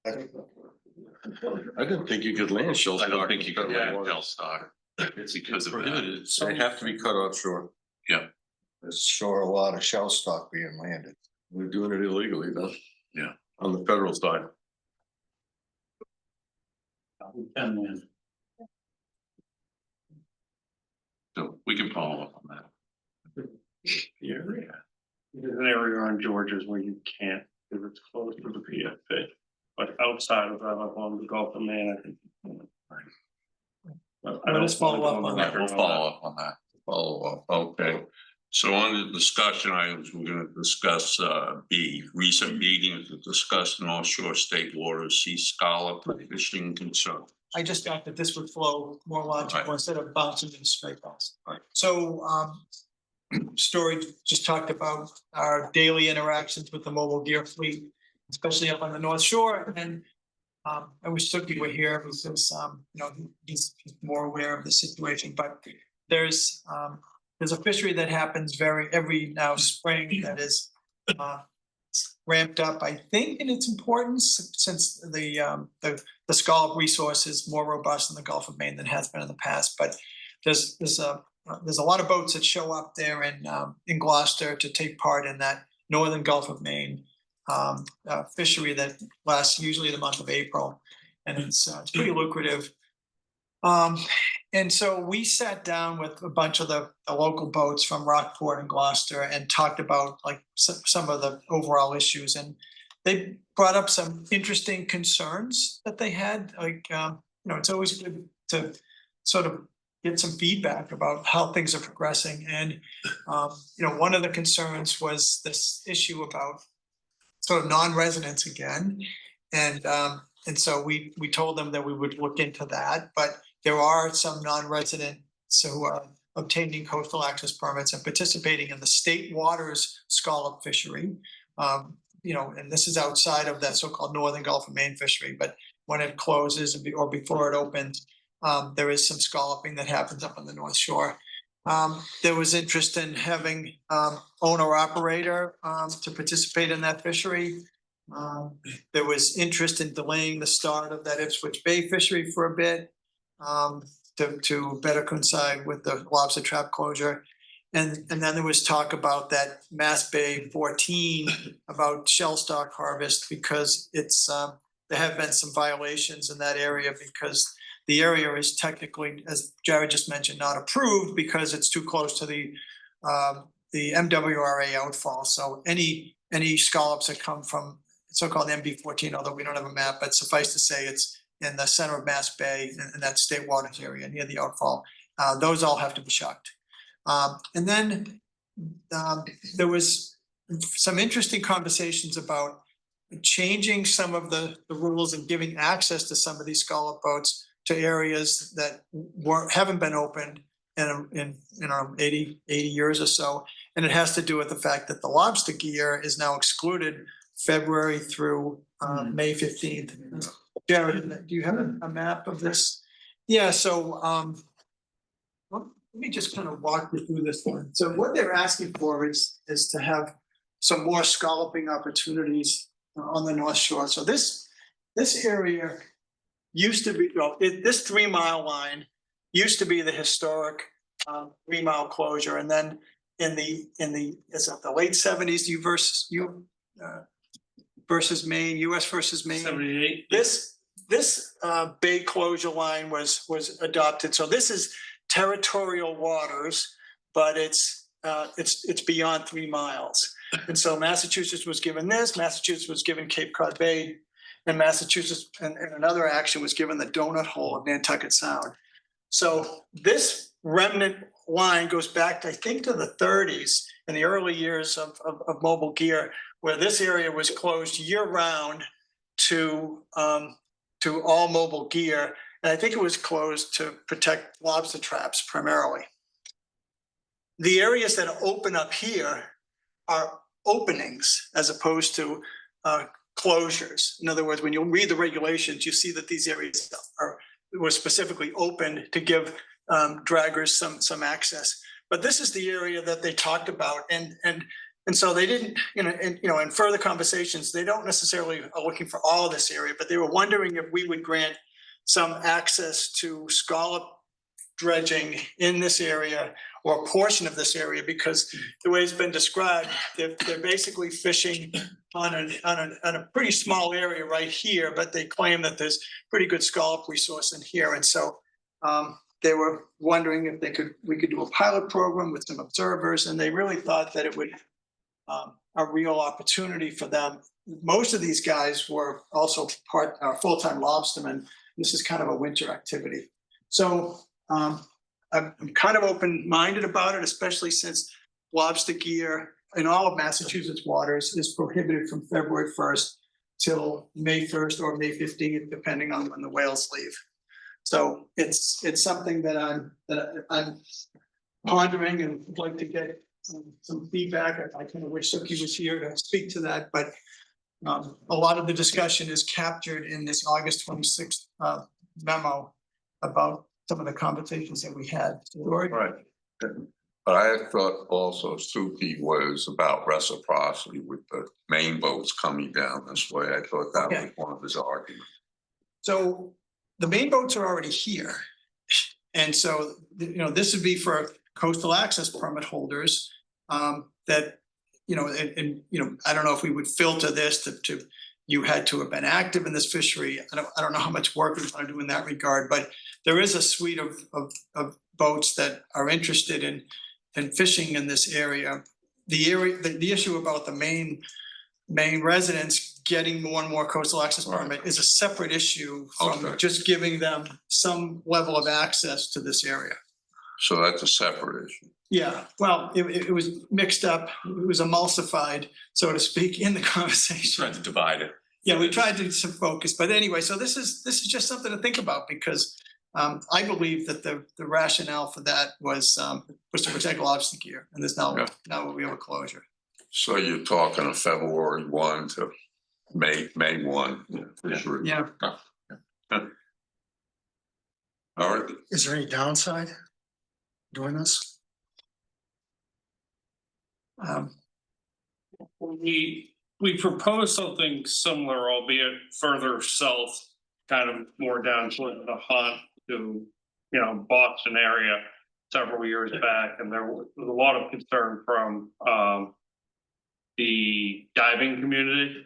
I didn't think you could land shell stock. I don't think you can land water. shell stock. It's because of that. Prohibited. They have to be cut offshore. Yeah. There's sure a lot of shell stock being landed. We're doing it illegally though. Yeah. On the federal side. So we can follow up on that. Yeah. There's an area on Georgia's where you can't, because it's close to the PFP. But outside of that, up on the Gulf of Maine, I think. Let us follow up on that. We'll follow up on that. Follow up, okay. So on the discussion items, we're gonna discuss B, recent meetings to discuss North Shore State Waters Sea Scallop fishing concern. I just thought that this would flow more logical instead of bouncing in straight balls. So Story just talked about our daily interactions with the mobile gear fleet, especially up on the North Shore. And I wish Suki were here because you know, he's more aware of the situation. But there's a fishery that happens every now spring that is ramped up, I think, in its importance since the scallop resource is more robust in the Gulf of Maine than has been in the past. But there's a lot of boats that show up there in Gloucester to take part in that northern Gulf of Maine fishery that lasts usually the month of April, and it's pretty lucrative. And so we sat down with a bunch of the local boats from Rockport and Gloucester and talked about like some of the overall issues, and they brought up some interesting concerns that they had. Like, you know, it's always good to sort of get some feedback about how things are progressing. And, you know, one of the concerns was this issue about sort of non-residents again. And so we told them that we would look into that, but there are some non-residents who are obtaining coastal access permits and participating in the state waters scallop fishery. You know, and this is outside of that so-called northern Gulf of Maine fishery, but when it closes or before it opens, there is some scalloping that happens up on the North Shore. There was interest in having owner-operator to participate in that fishery. There was interest in delaying the start of that Ipswich Bay fishery for a bit. To better coincide with the lobster trap closure. And then there was talk about that Mass Bay 14 about shell stock harvest because it's there have been some violations in that area because the area is technically, as Jared just mentioned, not approved because it's too close to the MWRA outfall. So any scallops that come from so-called MB14, although we don't have a map, but suffice to say it's in the center of Mass Bay in that state waters area near the outfall. Those all have to be shucked. And then there was some interesting conversations about changing some of the rules and giving access to some of these scallop boats to areas that haven't been opened in 80 years or so. And it has to do with the fact that the lobster gear is now excluded February through May 15th. Jared, do you have a map of this? Yeah, so let me just kind of walk you through this one. So what they're asking for is to have some more scalloping opportunities on the North Shore. So this area used to be, this 3 mile line used to be the historic 3 mile closure. And then in the late 70s, versus Maine, US versus Maine. 78. This bay closure line was adopted. So this is territorial waters, but it's beyond 3 miles. And so Massachusetts was given this, Massachusetts was given Cape Cod Bay, and Massachusetts and another action was given the donut hole of Nantucket Sound. So this remnant line goes back, I think, to the 30s in the early years of mobile gear, where this area was closed year round to all mobile gear. And I think it was closed to protect lobster traps primarily. The areas that open up here are openings as opposed to closures. In other words, when you read the regulations, you see that these areas were specifically opened to give draggers some access. But this is the area that they talked about, and so they didn't, in further conversations, they don't necessarily are looking for all of this area, but they were wondering if we would grant some access to scallop dredging in this area or a portion of this area, because the way it's been described, they're basically fishing on a pretty small area right here, but they claim that there's pretty good scallop resource in here. And so they were wondering if we could do a pilot program with some observers, and they really thought that it would a real opportunity for them. Most of these guys were also full-time lobstermen. This is kind of a winter activity. So I'm kind of open-minded about it, especially since lobster gear in all of Massachusetts waters is prohibited from February 1st till May 1st or May 15th, depending on when the whales leave. So it's something that I'm pondering and would like to get some feedback. I kind of wish Suki was here to speak to that, but a lot of the discussion is captured in this August 26th memo about some of the conversations that we had. Right. But I thought also Suki was about reciprocity with the main boats coming down this way. I thought that was one of his arguments. So the main boats are already here. And so, this would be for coastal access permit holders that, I don't know if we would filter this to you had to have been active in this fishery. I don't know how much work we want to do in that regard, but there is a suite of boats that are interested in fishing in this area. The issue about the main residents getting more and more coastal access permit is a separate issue from just giving them some level of access to this area. So that's a separate issue. Yeah, well, it was mixed up. It was emulsified, so to speak, in the conversation. Trying to divide it. Yeah, we tried to do some focus, but anyway, so this is just something to think about, because I believe that the rationale for that was to protect lobster gear, and there's now we have a closure. So you're talking of February 1 to May 1. Yeah. All right. Is there any downside doing this? We we proposed something similar, albeit further south, kind of more down toward the Hunt to, you know, Boston area several years back, and there was a lot of concern from the diving community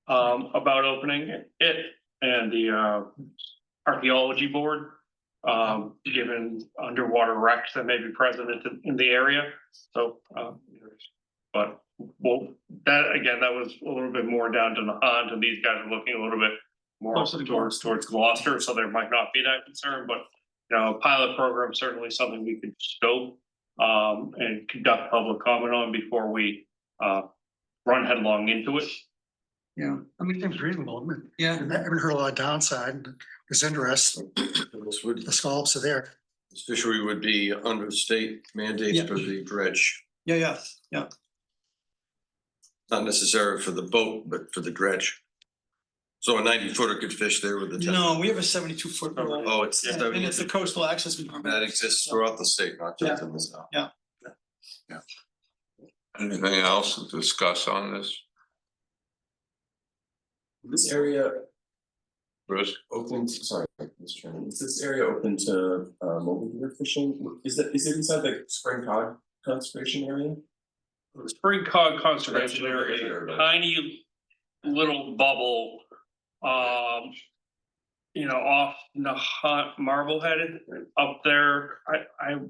about opening it, and the archaeology board, given underwater wrecks that may be present in the area. So, but well, that again, that was a little bit more down to the Hunt, and these guys are looking a little bit more Closer to towards Gloucester, so there might not be that concern, but you know, pilot program certainly something we could scope and conduct public comment on before we run headlong into it. Yeah, I mean, it's reasonable. I mean, Yeah. I haven't heard a lot of downside. There's interest. The scallops are there. This fishery would be under state mandates Yeah. for the dredge, Yeah. not necessarily for the boat, but for the dredge. So a 90-footer could fish there with a 10. No, we have a 72-foot rule. Oh, it's And it's the coastal access. permit. that exists throughout the state, not just in the south. Yeah. Anything else to discuss on this, This area Bruce? open, sorry, Mr. Chairman, is this area open to mobile deer fishing? Is it inside the spring cod conservation area? The Spring Cod Conservation Area, tiny little bubble, you know, off the Hunt Marblehead up there.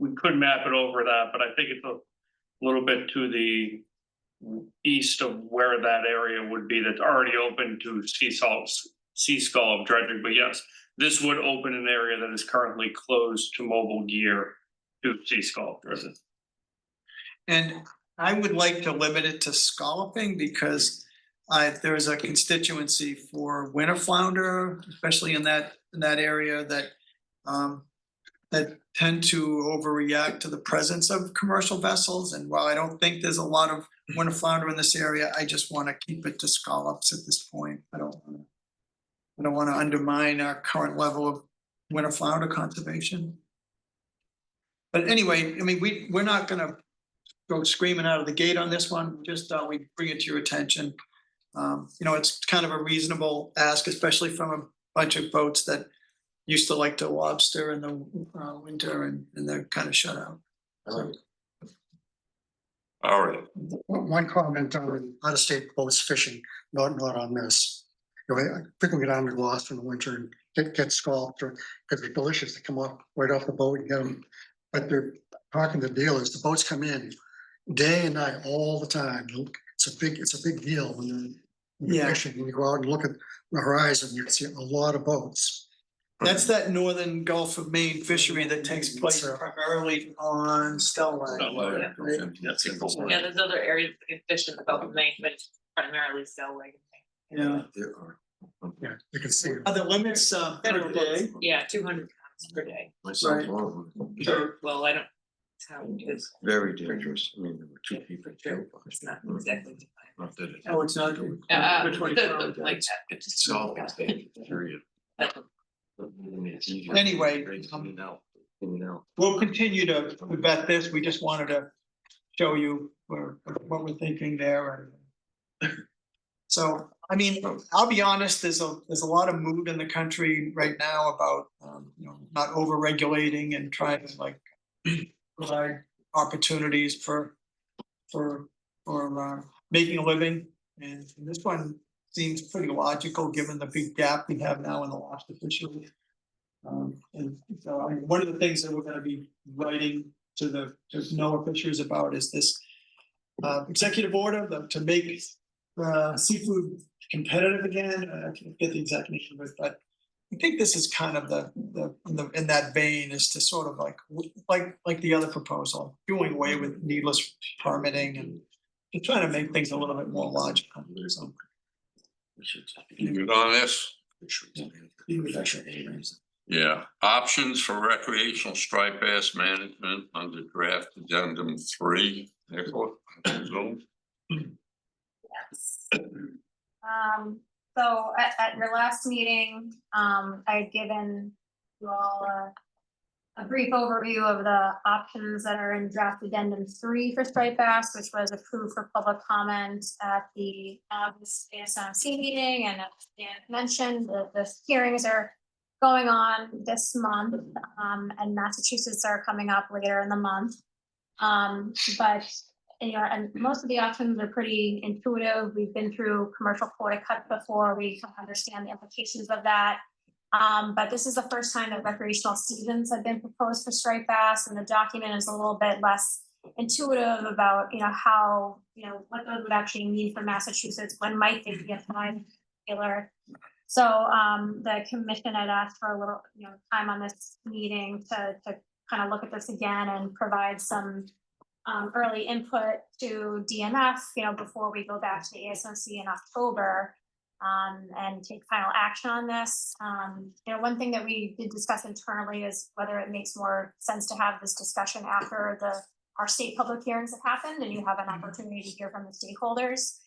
We could map it over that, but I think it's a little bit to the east of where that area would be, that's already open to sea scallop dredging. But yes, this would open an area that is currently closed to mobile gear to sea scallop dredging. And I would like to limit it to scalloping because there's a constituency for winter flounder, especially in that area that tend to overreact to the presence of commercial vessels. And while I don't think there's a lot of winter flounder in this area, I just want to keep it to scallops at this point. I don't want to undermine our current level of winter flounder conservation. But anyway, I mean, we're not going to go screaming out of the gate on this one. Just we bring it to your attention. You know, it's kind of a reasonable ask, especially from a bunch of boats that used to like to lobster in the winter, and they're kind of shut out. All right, One comment on out-of-state boats fishing, not on this. You know, people get down to Gloucester in the winter and get scalloped, or because they're delicious, they come up right off the boat and get them. But they're talking to dealers, the boats come in day and night all the time. It's a big deal when you're fishing. When you go out and look at the horizon, you can see a lot of boats. That's that northern Gulf of Maine fishery that takes place primarily on Stellline. Stellline. Yeah, there's other areas that can fish in the Gulf of Maine, but it's primarily Stellway. Yeah. Yeah, you can see. Are the limits per day? Yeah, 200 pounds per day. Myself, Right. Well, I don't. How it is. very dangerous. I mean, there were two people killed. It's not exactly defined. Not that it- Oh, it's not. Like that, it's It's all period. Anyway, In and out. we'll continue to vet this. We just wanted to show you what we're thinking there. And so, I mean, I'll be honest, there's a lot of mood in the country right now about, you know, not over regulating and trying to like provide opportunities for making a living. And this one seems pretty logical, given the big gap we have now in the lobster fishery. And so I mean, one of the things that we're gonna be writing to NOAA Fisheries about is this executive order to make seafood competitive again. I can't get the exact name of it, but I think this is kind of in that vein, is to sort of like the other proposal, doing away with needless permitting and trying to make things a little bit more logical. So, You good on this? yeah. Yeah, options for recreational striped bass management under draft addendum 3. Nicola, Zoom. So at your last meeting, I had given you all a brief overview of the options that are in draft addendum 3 for striped bass, which was approved for public comment at the August ASMC meeting. And as Dan mentioned, the hearings are going on this month, and Massachusetts are coming up later in the month. But you know, and most of the options are pretty intuitive. We've been through commercial quota cuts before. We understand the implications of that. But this is the first time that recreational seasons have been proposed for striped bass, and the document is a little bit less intuitive about, you know, how, you know, what those would actually mean for Massachusetts. When might they be applied in particular? So the commission had asked for a little, you know, time on this meeting to kind of look at this again and provide some early input to DMF, you know, before we go back to the ASMC in October. And take final action on this. You know, one thing that we did discuss internally is whether it makes more sense to have this discussion after our state public hearings have happened and you have an opportunity to hear from the stakeholders.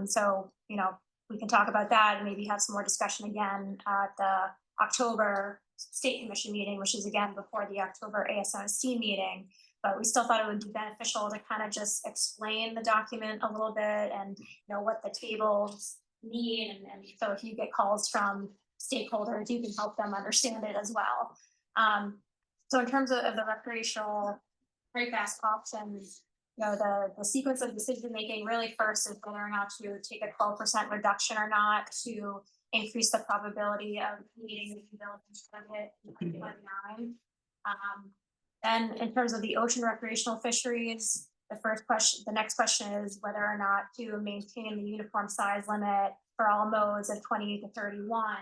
So, you know, we can talk about that and maybe have some more discussion again at the October State Commission meeting, which is again before the October ASMC meeting. But we still thought it would be beneficial to kind of just explain the document a little bit and, you know, what the tables need, and so if you get calls from stakeholders, you can help them understand it as well. So in terms of the recreational striped bass options, you know, the sequence of decision making really first is whether or not to take a 12% reduction or not to increase the probability of meeting the due diligence target in 2029. Then in terms of the ocean recreational fisheries, the next question is whether or not to maintain the uniform size limit for all modes of 28 to 31,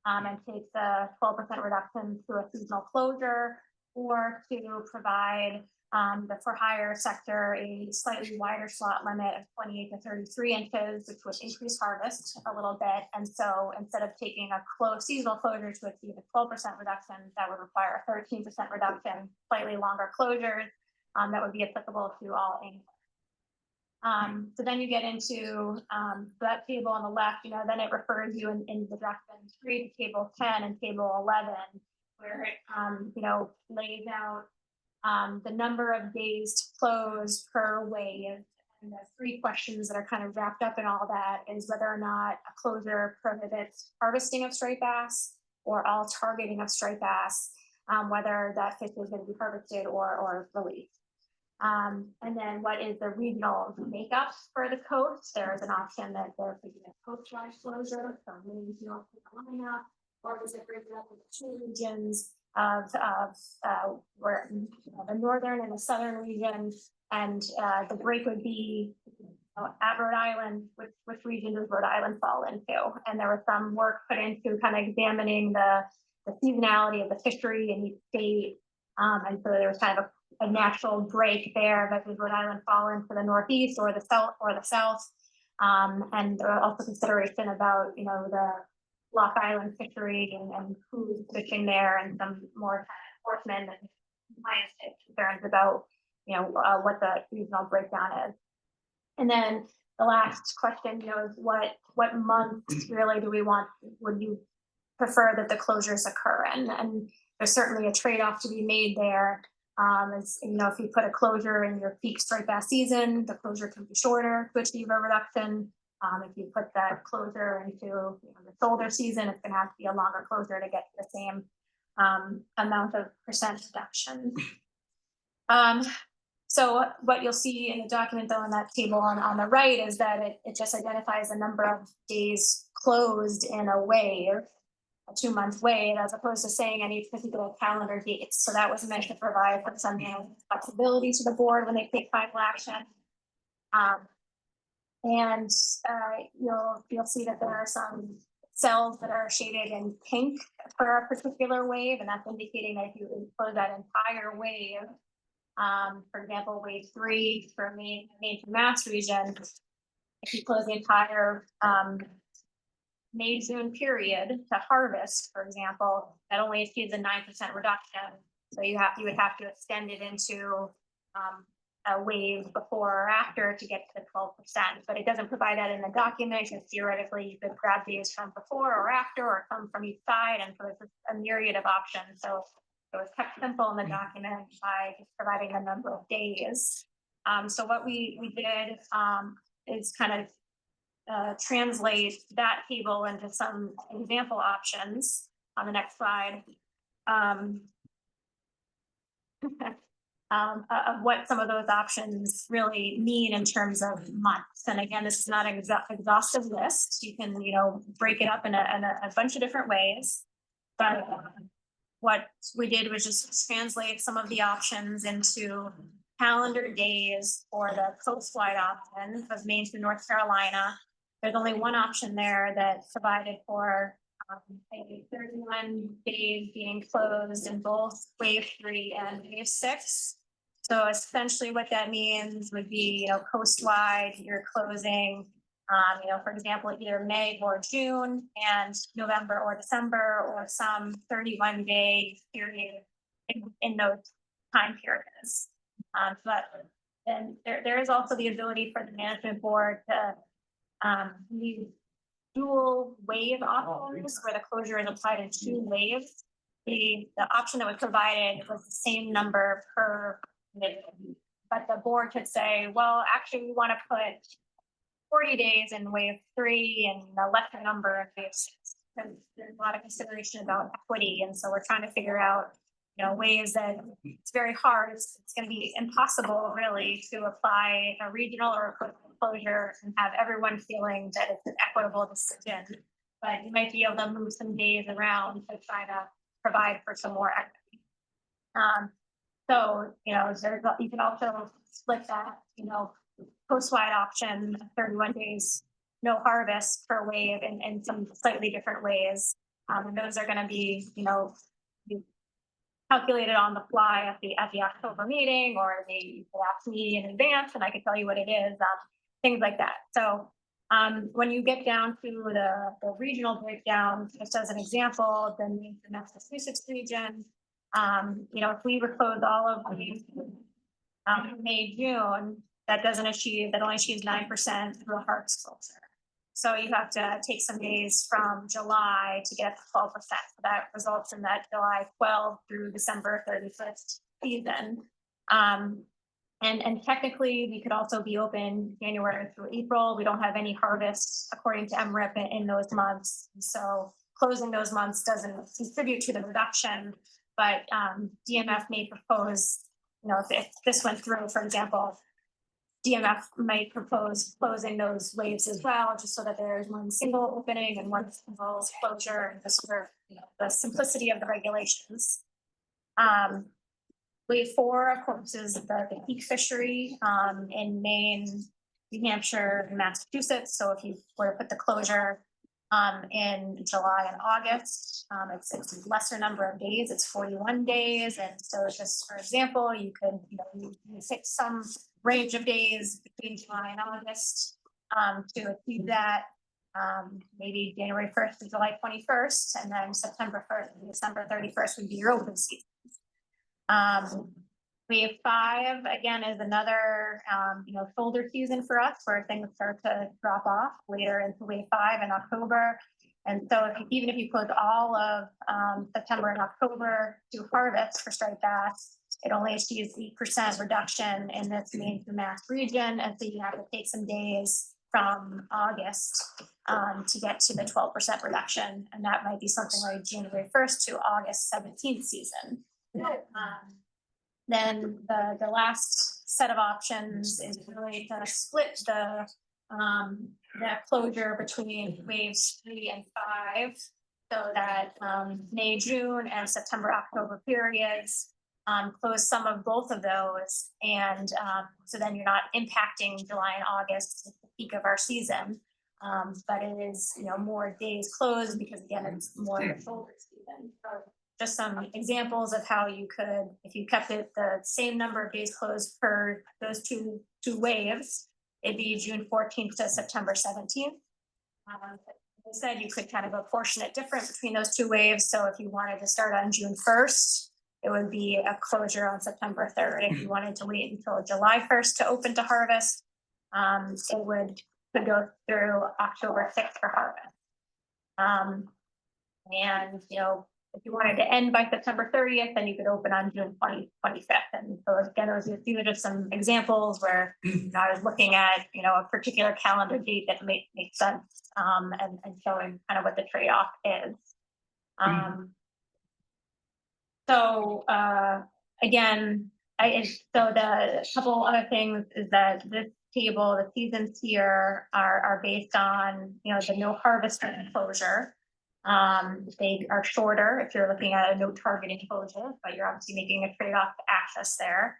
and take the 12% reduction to a seasonal closure, or to provide the for hire sector a slightly wider slot limit of 28 to 33 inches, which would increase harvest a little bit. And so instead of taking a seasonal closure to achieve a 12% reduction, that would require a 13% reduction, slightly longer closures. That would be applicable to all anglers. So then you get into that table on the left, you know, then it refers you in the draft 3 to table 10 and table 11, where it, you know, lays out the number of days to close per wave. And the 3 questions that are kind of wrapped up in all that is whether or not a closure prohibits harvesting of striped bass or all targeting of striped bass, whether that fish is going to be harvested or released. And then what is the regional makeup for the coast? There is an option that there could be a coastwide closure from Maine to North Carolina, or is it breaking up into 2 regions of where, you know, the northern and the southern region, and the break would be, you know, at Rhode Island, which region does Rhode Island fall into? And there was some work put into kind of examining the seasonality of the fishery in each state, and so there was kind of a natural break there, that does Rhode Island fall into the northeast or the south, and there were also consideration about, you know, the Lock Island fishery and who's fishing there, and some more kind of enforcement and compliance concerns about, you know, what the regional breakdown is. And then the last question, you know, is what months really would you prefer that the closures occur in? And there's certainly a trade-off to be made there. As you know, if you put a closure in your peak striped bass season, the closure can be shorter to achieve a reduction. If you put that closure into, you know, the shoulder season, it's going to have to be a longer closure to get to the same amount of percent reduction. So what you'll see in the document, though, in that table on the right, is that it just identifies a number of days closed in a wave, a 2-month wave, as opposed to saying any particular calendar dates. So that was meant to provide some flexibility to the board when they take final action. And you'll see that there are some cells that are shaded in pink for a particular wave, and that's indicating that if you close that entire wave, for example, wave 3 for Maine to Mass region, if you close the entire May-June period to harvest, for example, that only achieves a 9% reduction. So you would have to extend it into a wave before or after to get to the 12%, but it doesn't provide that in the document, because theoretically you could grab days from before or after, or come from each side, and so it's a myriad of options. So It was kept simple in the document by just providing the number of days. So what we did, is kind of translate that table into some example options on the next slide. Of what some of those options really mean in terms of months. And again, this is not an exhaustive list. You can, break it up in a bunch of different ways. But what we did was just translate some of the options into calendar days for the coastwide option of Maine through North Carolina. There's only one option there that provided for 31 days being closed in both wave 3 and wave 6. So essentially what that means would be, coastwide, you're closing, for example, either May or June and November or December, or some 31-day period in those time periods. But then there is also the ability for the management board to use dual wave options where the closure is applied in 2 waves. The option that was provided was the same number per minute, but the board could say, well, actually, we want to put 40 days in wave 3 and a lesser number in wave 6. Because there's a lot of consideration about equity, and so we're trying to figure out, ways that it's very hard. It's going to be impossible, really, to apply a regional or a closure and have everyone feeling that it's an equitable decision. But you might be able to move some days around to try to provide for some more equity. So, you can also split that, coastwide option, 31 days, no harvest per wave in some slightly different ways. And those are going to be, calculated on the fly at the October meeting, or they ask me in advance and I can tell you what it is, things like that. So when you get down to the regional breakdown, just as an example, then the Massachusetts region, if we were closed all of these May, June, that only achieves 9% through a harvest closure. So you have to take some days from July to get to 12%. So that results in that July 12 through December 31st season. And technically, we could also be open January through April. We don't have any harvests according to MRIP in those months. So closing those months doesn't contribute to the reduction, but DMF may propose, if this went through, for example, DMF might propose closing those waves as well, just so that there's one single opening and one single closure, and just for the simplicity of the regulations. Wave 4, of course, is the peak fishery in Maine, New Hampshire, and Massachusetts. So if you were to put the closure in July and August, it's a lesser number of days. It's 41 days, and so just for example, you could you pick some range of days between July and August to achieve that. Maybe January 1st to July 21st, and then September 1st and December 31st would be your open season. Wave 5 again is another shoulder season for us, where things start to drop off later into wave 5 in October. And so even if you close all of September and October to harvest for striped bass, it only achieves 8% reduction in this Maine to Mass region, and so you have to take some days from August to get to the 12% reduction, and that might be something like January 1st to August 17th season. Then the last set of options is really to split the closure between waves 3 and 5, so that May, June, and September, October periods close some of both of those, and so then you're not impacting July and August at the peak of our season, but it is more days closed because again it's more of a shoulder season. So just some examples of how you could, if you kept it the same number of days closed per those two waves, it'd be June 14th to September 17th. As I said, you could kind of apportion it different between those 2 waves. So if you wanted to start on June 1st, it would be a closure on September 3rd. If you wanted to wait until July 1st to open to harvest, it would go through October 6th for harvest. And if you wanted to end by September 30th, then you could open on June 25th. And so again, these are just some examples where I was looking at, a particular calendar date that makes sense, and showing kind of what the trade-off is. So again, so the couple other things is that this table, the seasons here are based on, the no harvest closure. They are shorter if you're looking at a no targeting closure, but you're obviously making a trade-off to access there.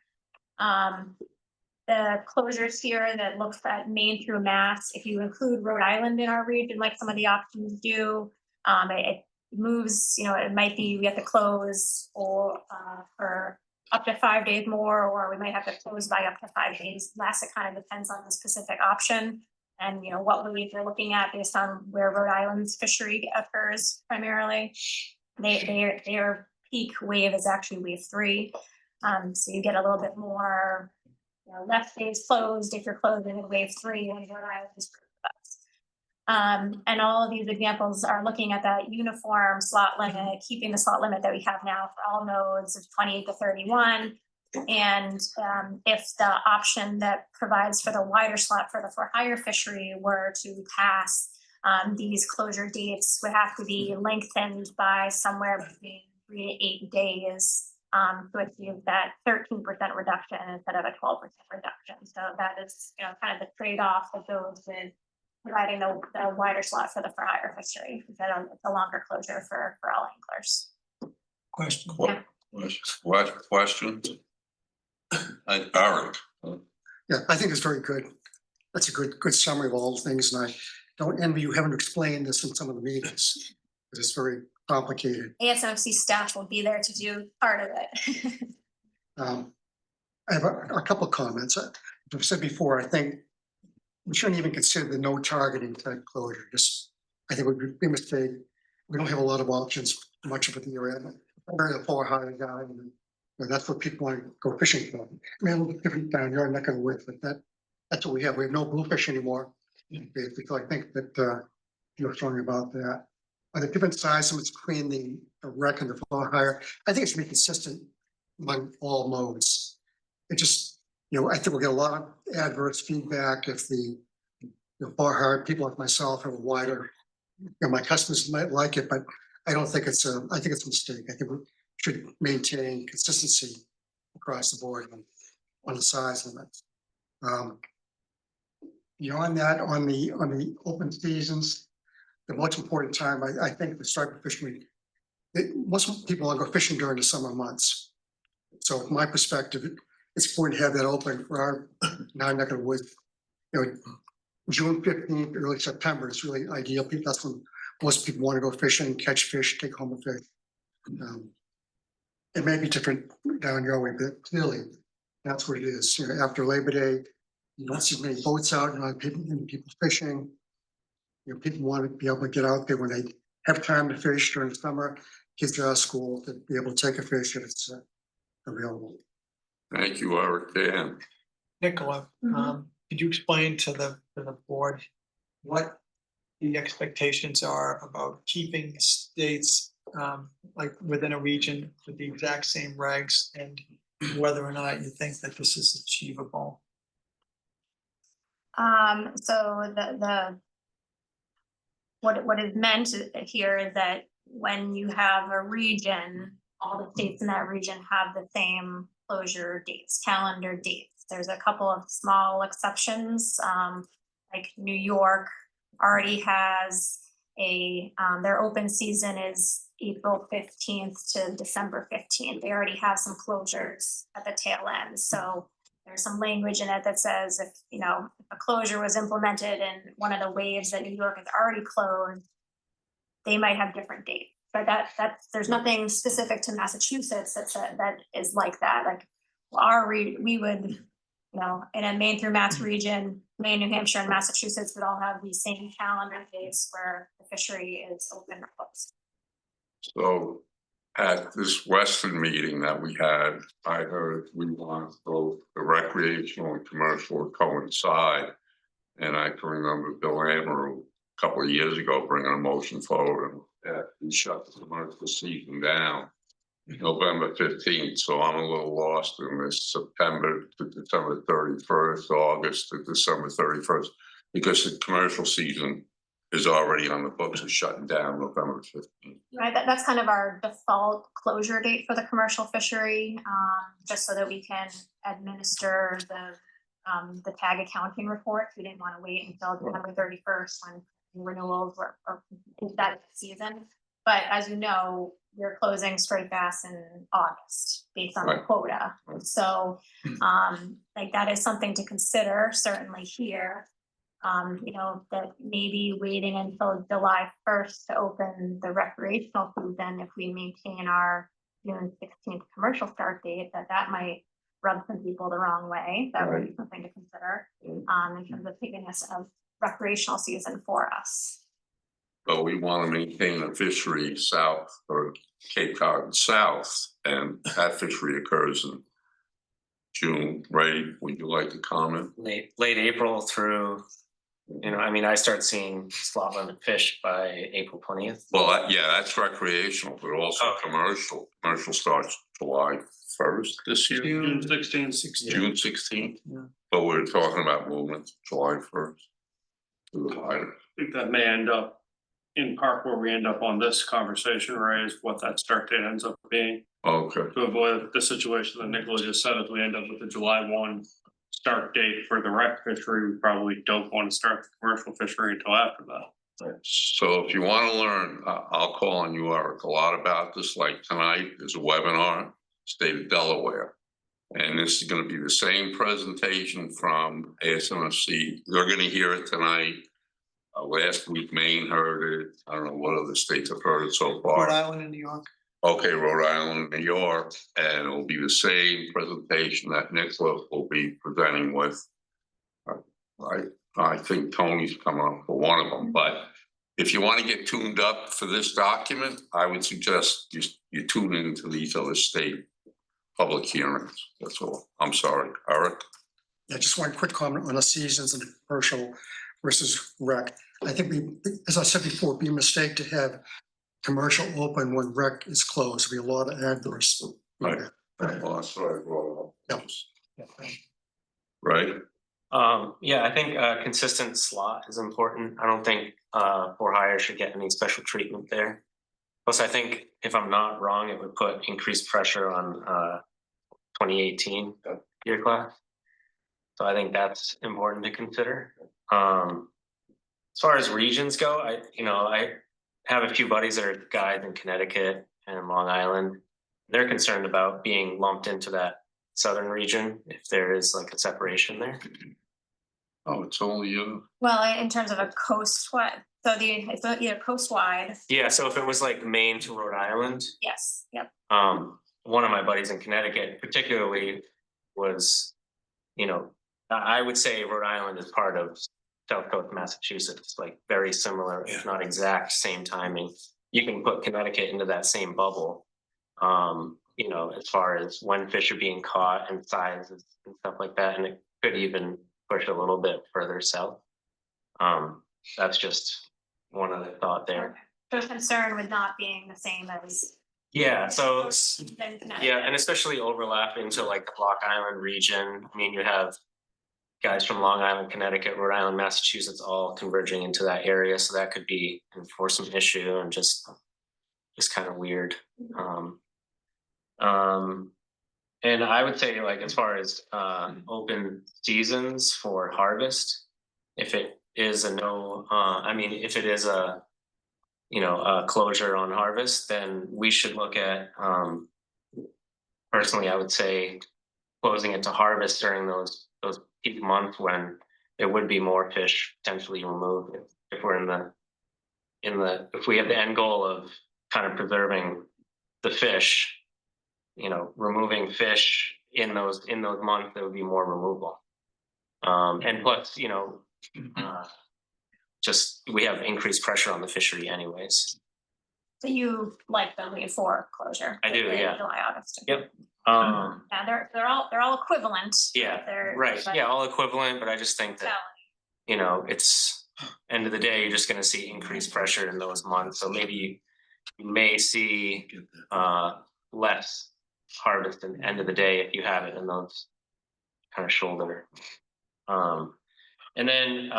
The closures here that looks at Maine through Mass, if you include Rhode Island in our region, like some of the options do, it moves, it might be we have to close or for up to 5 days more, or we might have to close by up to 5 days less. It kind of depends on the specific option and what wave you're looking at based on where Rhode Island's fishery occurs primarily. Their peak wave is actually wave 3. So you get a little bit more, less days closed if you're closing in wave 3 and Rhode Island is pretty fast. And all of these examples are looking at that uniform slot limit, keeping the slot limit that we have now for all nodes of 28 to 31. And if the option that provides for the wider slot for the for hire fishery were to pass, these closure dates would have to be lengthened by somewhere between 3 to 8 days to achieve that 13% reduction instead of a 12% reduction. So that is, kind of the trade-off that goes with providing the wider slot for the for hire fishery, because it's a longer closure for all anglers. Question. Questions? Eric. Yeah, I think it's very good. That's a good summary of all the things, and I don't envy you having to explain this in some of the meetings, because it's very complicated. ASMC staff will be there to do part of it. I have a couple of comments. I've said before, I think we shouldn't even consider the no targeting type closure. I think it would be a mistake. We don't have a lot of options, much of the area. I'm very a for hire guy, and that's what people want to go fishing for. I mean, a little bit different down here, I'm not going to wait, but that's what we have. We have no bluefish anymore. So I think that you're talking about that. Are the different sizes between the rec and the for hire? I think it should be consistent among all modes. It just, I think we'll get a lot of adverse feedback if the for hire people like myself have a wider, my customers might like it, but I don't think I think it's a mistake. I think we should maintain consistency across the board on the size limits. Beyond that, on the open seasons, the most important time, I think the striper fishery, most people want to go fishing during the summer months. So from my perspective, it's important to have that open for our, now I'm not going to wait, June 15th, early September is really ideal. That's when most people want to go fishing, catch fish, take home a fish. It may be different down your way, but clearly that's what it is. After Labor Day, you don't see many boats out, people fishing. People want to be able to get out there when they have time to fish during the summer. Kids are out of school to be able to take a fish if it's available. Thank you, Eric. Dan. Nicola, could you explain to the board what the expectations are about keeping states like within a region with the exact same regs, and whether or not you think that this is achievable? So what is meant here is that when you have a region, all the states in that region have the same closure dates, calendar dates. There's a couple of small exceptions, like New York already has their open season is April 15th to December 15th. They already have some closures at the tail end. So there's some language in it that says if a closure was implemented in one of the waves that New York has already closed, they might have different dates. But there's nothing specific to Massachusetts that is like that. Like we would, in a Maine through Mass region, Maine, New Hampshire, and Massachusetts would all have the same calendar dates where the fishery is open or closed. So at this Western meeting that we had, I heard we want both the recreational and commercial to coincide. And I can remember Bill Amber a couple of years ago bringing a motion forward, and we shut the commercial season down November 15th, so I'm a little lost in this September to December 31st, August to December 31st, because the commercial season is already on the books of shutting down November 15th. Right, that's kind of our default closure date for the commercial fishery, just so that we can administer the tag accounting reports. We didn't want to wait until December 31st when renewals were that season. But as you know, we're closing straight bass in August based on the quota. So like that is something to consider certainly here. You know, that maybe waiting until July 1st to open the recreational season, if we maintain our June 16th commercial start date, that might rub some people the wrong way. That would be something to consider in terms of taking this recreational season for us. But we want to maintain a fishery south or Cape Cod south, and that fishery occurs in June, right? Would you like to comment? Late April through, you know, I mean, I start seeing slot limit fish by April 20th. Well, yeah, that's recreational, but also commercial. Commercial starts July 1st this year. June 16th. June 16th. But we're talking about movement July 1st. I think that may end up in part where we end up on this conversation, Ray, is what that start date ends up being. Okay. To avoid the situation that Nicola just said, if we end up with the July 1 start date for the rec fishery, we probably don't want to start the commercial fishery until after that. So if you want to learn, I'll call on you, Eric, a lot about this. Like tonight is a webinar, State of Delaware. And this is going to be the same presentation from ASMFC. They're going to hear it tonight. Last week, Maine heard it. I don't know what other states have heard it so far. Rhode Island and New York. Okay, Rhode Island, New York, and it'll be the same presentation that Nicola will be presenting with. I think Tony's coming up for one of them, but if you want to get tuned up for this document, I would suggest you tune into these other state public hearings. That's all. I'm sorry, Eric. Yeah, just one quick comment on the seasons and commercial versus rec. I think as I said before, it'd be a mistake to have commercial open when rec is closed. There'd be a lot of adverse. Right. Well, that's right. Yeah. Right. Yeah, I think consistent slot is important. I don't think for hire should get any special treatment there. Plus, I think if I'm not wrong, it would put increased pressure on 2018 year class. So I think that's important to consider. As far as regions go, I have a few buddies that are guides in Connecticut and Long Island. They're concerned about being lumped into that southern region if there is like a separation there. Oh, it's only Well, in terms of a coastwide, so it's either coastwide. Yeah, so if it was like Maine to Rhode Island. Yes, yep. One of my buddies in Connecticut particularly was, I would say Rhode Island is part of South Coast Massachusetts, like very similar, if not exact same timing. You can put Connecticut into that same bubble. As far as when fish are being caught and sizes and stuff like that, and it could even push a little bit further south. That's just one other thought there. So concern with not being the same as. Yeah, so and especially overlapping to like the Block Island region. I mean, you have guys from Long Island, Connecticut, Rhode Island, Massachusetts, all converging into that area. So that could be an enforcement issue and just kind of weird. And I would say, like, as far as open seasons for harvest, if it is a if it is a closure on harvest, then we should look at, personally, I would say closing it to harvest during those peak months when there would be more fish potentially removed. If we're if we have the end goal of kind of preserving the fish, removing fish in those months, there would be more removal. And plus, just we have increased pressure on the fishery anyways. So you like the May 4 closure? I do, yeah. July, August. Yep. Yeah, they're all equivalent. Yeah, right. Yeah, all equivalent, but I just think that, it's end of the day, you're just gonna see increased pressure in those months. So maybe you may see less harvest at the end of the day if you have it in those kind of shoulder. And then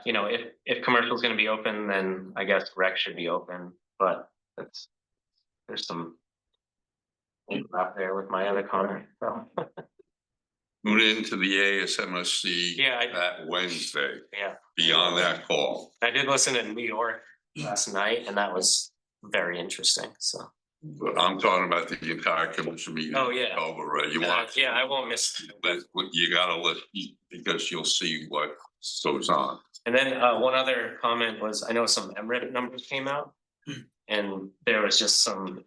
you know, if commercial is going to be open, then I guess rec should be open. But there's some out there with my other comment. So. Moving into the ASMSC that Wednesday. Yeah. Beyond that call. I did listen in New York last night, and that was very interesting. So. But I'm talking about the entire commission meeting. Oh yeah. Over, right? You want? Yeah, I won't miss. But you gotta listen because you'll see what goes on. And then one other comment was, I know some MRIP numbers came out, and there was just some,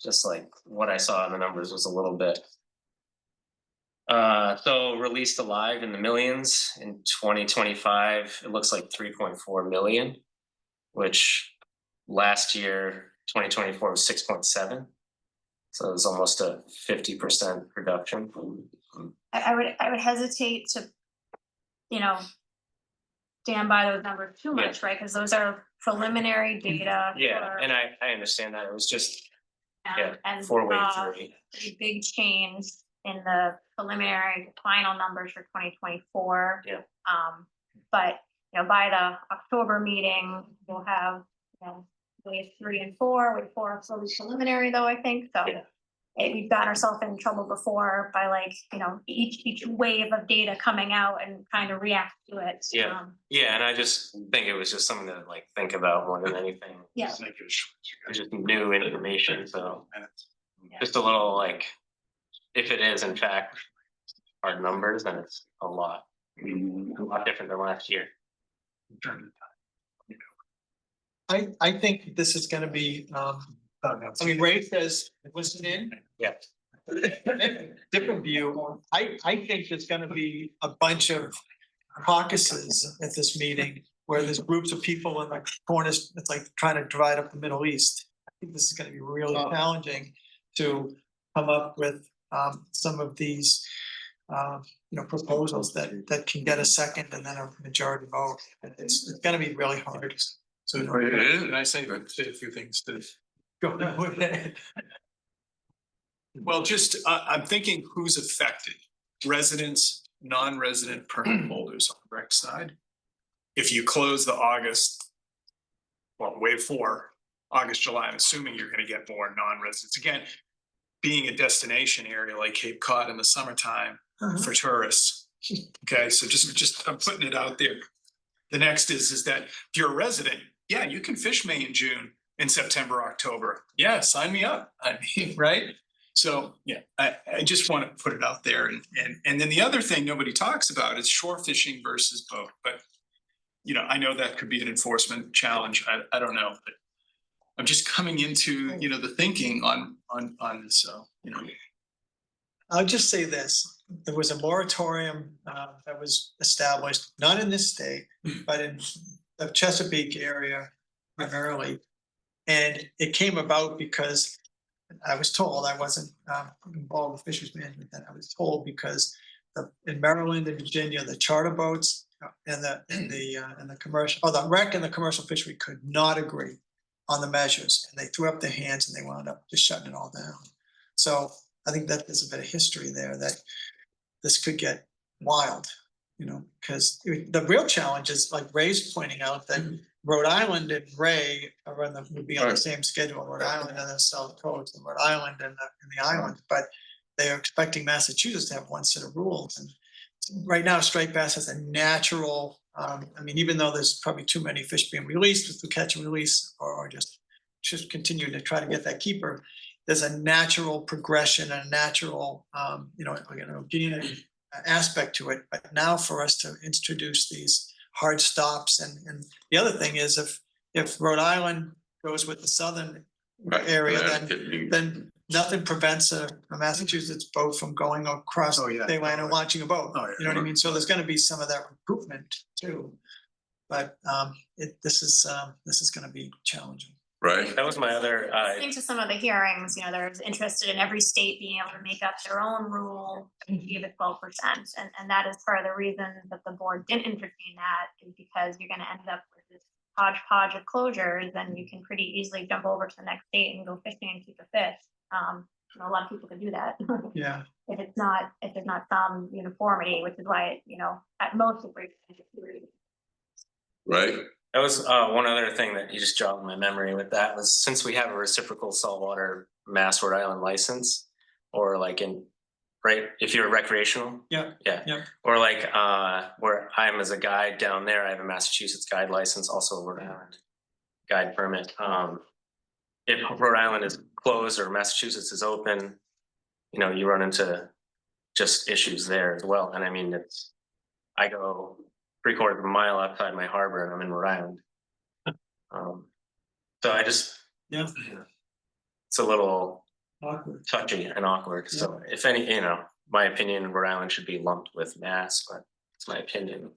just like what I saw in the numbers was a little bit. So released alive in the millions in 2025, it looks like 3.4 million, which last year, 2024 was 6.7. So it was almost a 50% reduction. I would hesitate to, you know, stand by those numbers too much, right? Because those are preliminary data. Yeah, and I understand that. It was just and 4-way a big change in the preliminary final numbers for 2024. Yeah. But you know, by the October meeting, we'll have, you know, wave 3 and 4. Wave 4 is still preliminary though, I think. So we've got ourselves in trouble before by, like, you know, each wave of data coming out and kind of react to it. Yeah. Yeah, and I just think it was just something to like think about more than anything. Yeah. It's just new information, so just a little like, if it is in fact our numbers, then it's a lot different than last year. I think this is gonna be, I mean, Ray says, listen in. Yeah. Different view. I think there's gonna be a bunch of caucuses at this meeting where there's groups of people in the corners. It's like trying to divide up the Middle East. I think this is gonna be really challenging to come up with some of these you know, proposals that can get a second and then a majority vote. It's gonna be really hard. So Can I say a few things to go ahead. Well, just, I'm thinking who's affected, residents, non-resident permit holders on the rec side. If you close the August, well, wave 4, August, July, I'm assuming you're gonna get more non-residents. Again, being a destination area like Cape Cod in the summertime for tourists. Okay, so just, I'm putting it out there. The next is that if you're a resident, yeah, you can fish May and June and September, October. Yeah, sign me up. I mean, right? So yeah, I just want to put it out there. And then the other thing nobody talks about is shore fishing versus boat. But you know, I know that could be an enforcement challenge. I don't know, but I'm just coming into, you know, the thinking on this. So, you know. I'll just say this, there was a moratorium that was established, not in this state, but in the Chesapeake area primarily. And it came about because I was told, I wasn't involved with fisheries management then, I was told because in Maryland and Virginia, the charter boats and the commercial, or the rec and the commercial fishery could not agree on the measures. And they threw up their hands and they wound up just shutting it all down. So I think that there's a bit of history there that this could get wild, you know, because the real challenge is, like Ray's pointing out, that Rhode Island and Ray would be on the same schedule, Rhode Island and the South Coast, and Rhode Island and the island, but they are expecting Massachusetts to have one set of rules. And right now, striped bass has a natural, I mean, even though there's probably too many fish being released with catch and release, or just continue to try to get that keeper, there's a natural progression and a natural, getting aspect to it. But now for us to introduce these hard stops, and the other thing is if Rhode Island goes with the southern area, then nothing prevents a Massachusetts boat from going across the line and launching a boat. You know what I mean? So there's going to be some of that recruitment too. But this is going to be challenging. Right. That was my other. Listening to some of the hearings, you know, they're interested in every state being able to make up their own rule and give it 12%. And that is part of the reason that the board didn't entertain that, is because you're going to end up with this hodgepodge of closures, then you can pretty easily jump over to the next state and go fishing and keep a fish. You know, a lot of people can do that. Yeah. If there's not some uniformity, which is why, at most it breaks. Right? That was one other thing that you just jogged my memory with that was since we have a reciprocal saltwater Mass Rhode Island license, or like right, if you're recreational. Yeah. Yeah. Or like where I'm as a guide down there, I have a Massachusetts guide license, also a Rhode Island guide permit. If Rhode Island is closed or Massachusetts is open, you run into just issues there as well. And I mean, I go 3/4 of a mile outside my harbor and I'm in Rhode Island. So I just, it's a little Awkward. touchy and awkward. So if any, my opinion, Rhode Island should be lumped with Mass, but it's my opinion.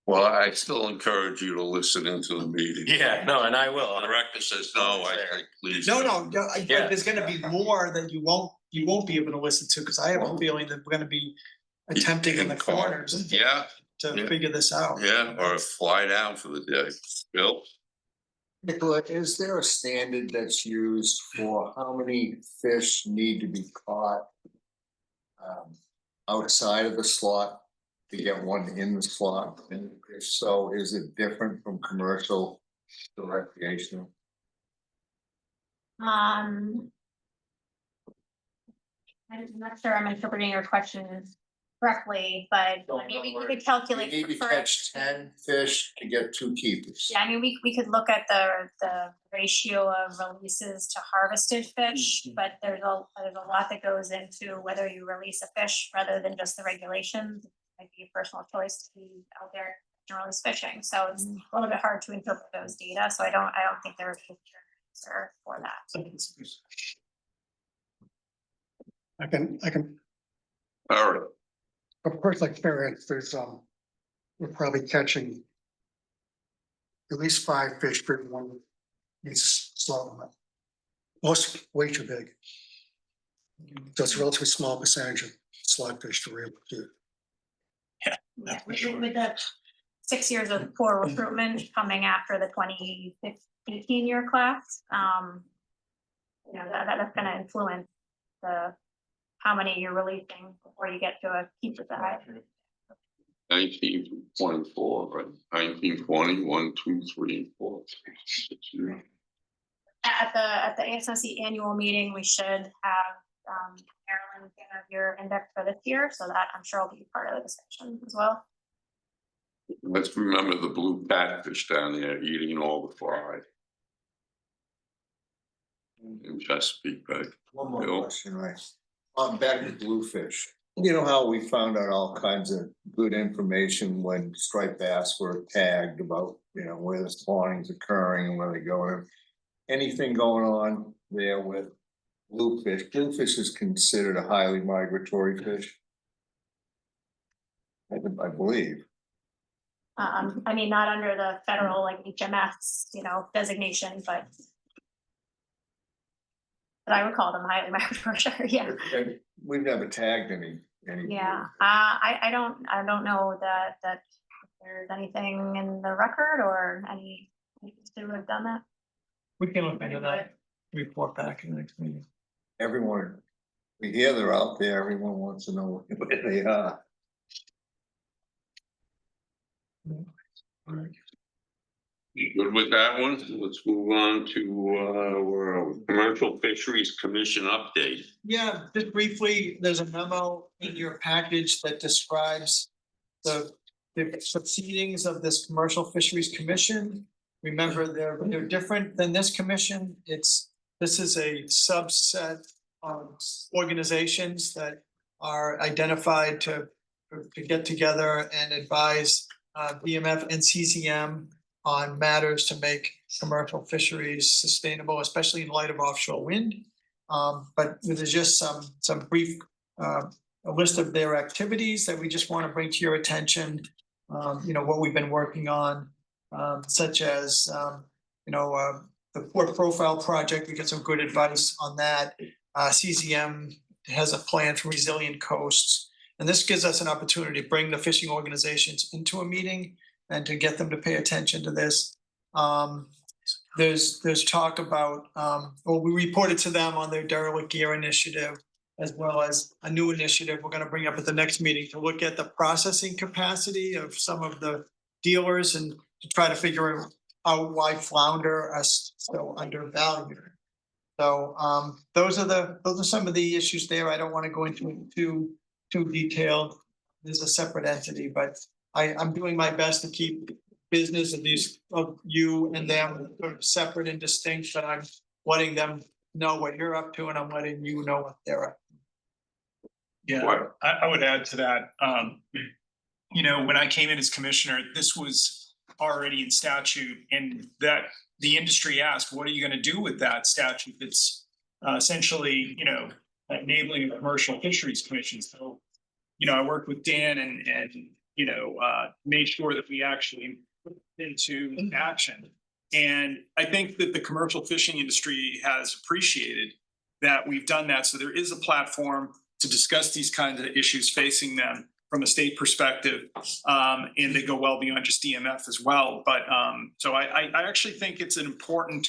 Well, I still encourage you to listen into the meeting. Yeah, no, and I will. The director says no, I think please. No, Yeah. there's gonna be more that you won't be able to listen to, because I have a feeling that we're gonna be attempting in the corners Yeah, to figure this out. yeah, or fly down for the day. Bill? Nicola, is there a standard that's used for how many fish need to be caught outside of the slot to get one in the slot? And if so, is it different from commercial to recreational? I'm not sure I'm interpreting your question correctly, but I mean, we could calculate. You need to for- catch 10 fish to get 2 keepers. Yeah, I mean, we could look at the ratio of releases to harvested fish, but there's a lot that goes into whether you release a fish rather than just the regulations. It might be a personal choice to be out there and release fishing, so it's a little bit hard to interpret those data, so I don't think there's a clear answer for that. I can, All right. of course, like experience, we're probably catching at least 5 fish per one each slot limit. Most way too big. So it's a relatively small percentage of slot fish to really do. Yeah, with the 6 years of poor recruitment coming after the 2018 year class, that's gonna influence how many you're releasing before you get to a keeper size. 1924, right? 1920, 1, 2, 3, 4, 6, 7. At the ASSE annual meeting, we should have Maryland give your index for this year, so that I'm sure will be part of the discussion as well. Let's remember the blue catfish down there eating all the fry. In Chesapeake Bay. One more Bill? question, right? Back to bluefish. You know how we found out all kinds of good information when striped bass were tagged about, where the spawning's occurring and where they go. Anything going on there with bluefish? Bluefish is considered a highly migratory fish. I believe. I mean, not under the federal like HMS, designation, but I would call them highly migratory, yeah. We've never tagged any. Yeah, I don't know that if there's anything in the record or any to have done that. We can look into that, report back in the next meeting. Everyone, we hear they're out there, everyone wants to know where they are. You good with that one? Let's move on to Commercial Fisheries Commission update. Yeah, just briefly, there's a memo in your package that describes the proceedings of this Commercial Fisheries Commission. Remember, they're different than this commission. This is a subset of organizations that are identified to get together and advise BMF and CCM on matters to make commercial fisheries sustainable, especially in light of offshore wind. But there's just some brief a list of their activities that we just want to bring to your attention. What we've been working on, such as the port profile project. We get some good advice on that. CCM has a plan for resilient coasts, and this gives us an opportunity to bring the fishing organizations into a meeting and to get them to pay attention to this. There's talk about, well, we reported to them on their derelict gear initiative, as well as a new initiative we're gonna bring up at the next meeting to look at the processing capacity of some of the dealers and to try to figure out why flounder are so undervalued. So those are some of the issues there. I don't want to go into it too detailed. There's a separate entity, but I'm doing my best to keep business of you and them sort of separate and distinct, but I'm letting them know what you're up to and I'm letting you know what they're up to. Yeah, I would add to that, you know, when I came in as commissioner, this was already in statute, and that the industry asked, what are you gonna do with that statute that's essentially, you know, enabling a commercial fisheries commission? So, you know, I worked with Dan and you know, made sure that we actually put it into action. And I think that the commercial fishing industry has appreciated that we've done that. So there is a platform to discuss these kinds of issues facing them from a state perspective. And they go well beyond just DMF as well. But so I actually think it's an important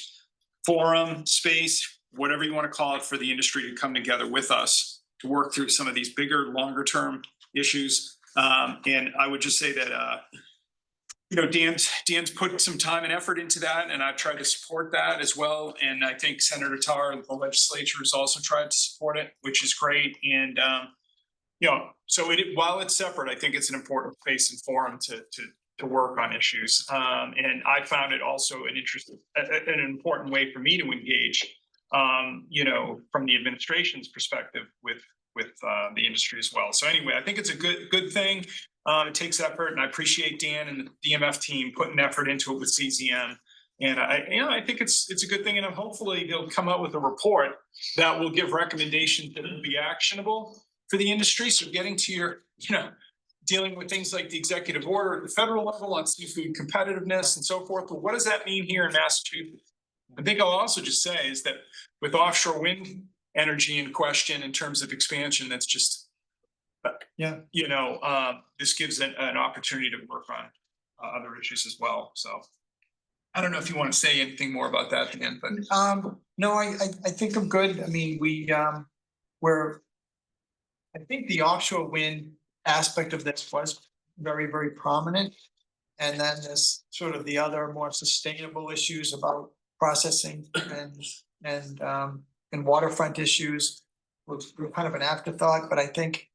forum, space, whatever you want to call it, for the industry to come together with us to work through some of these bigger, longer term issues. And I would just say that, you know, Dan's put some time and effort into that, and I've tried to support that as well. And I think Senator Tar, the legislature, has also tried to support it, which is great. And you know, so while it's separate, I think it's an important space and forum to work on issues. And I found it also an important way for me to engage, you know, from the administration's perspective with the industry as well. So anyway, I think it's a good thing. It takes effort, and I appreciate Dan and the DMF team putting effort into it with CZM. And I think it's a good thing, and hopefully they'll come out with a report that will give recommendations that will be actionable for the industry. So getting to your, you know, dealing with things like the executive order at the federal level on seafood competitiveness and so forth. But what does that mean here in Massachusetts? I think I'll also just say is that with offshore wind energy in question in terms of expansion, that's just, you know, this gives an opportunity to work on other issues as well. So I don't know if you want to say anything more about that, Dan, but no, I think I'm good. I mean, I think the offshore wind aspect of this was very, very prominent. And then there's sort of the other more sustainable issues about processing and waterfront issues were kind of an afterthought, but I think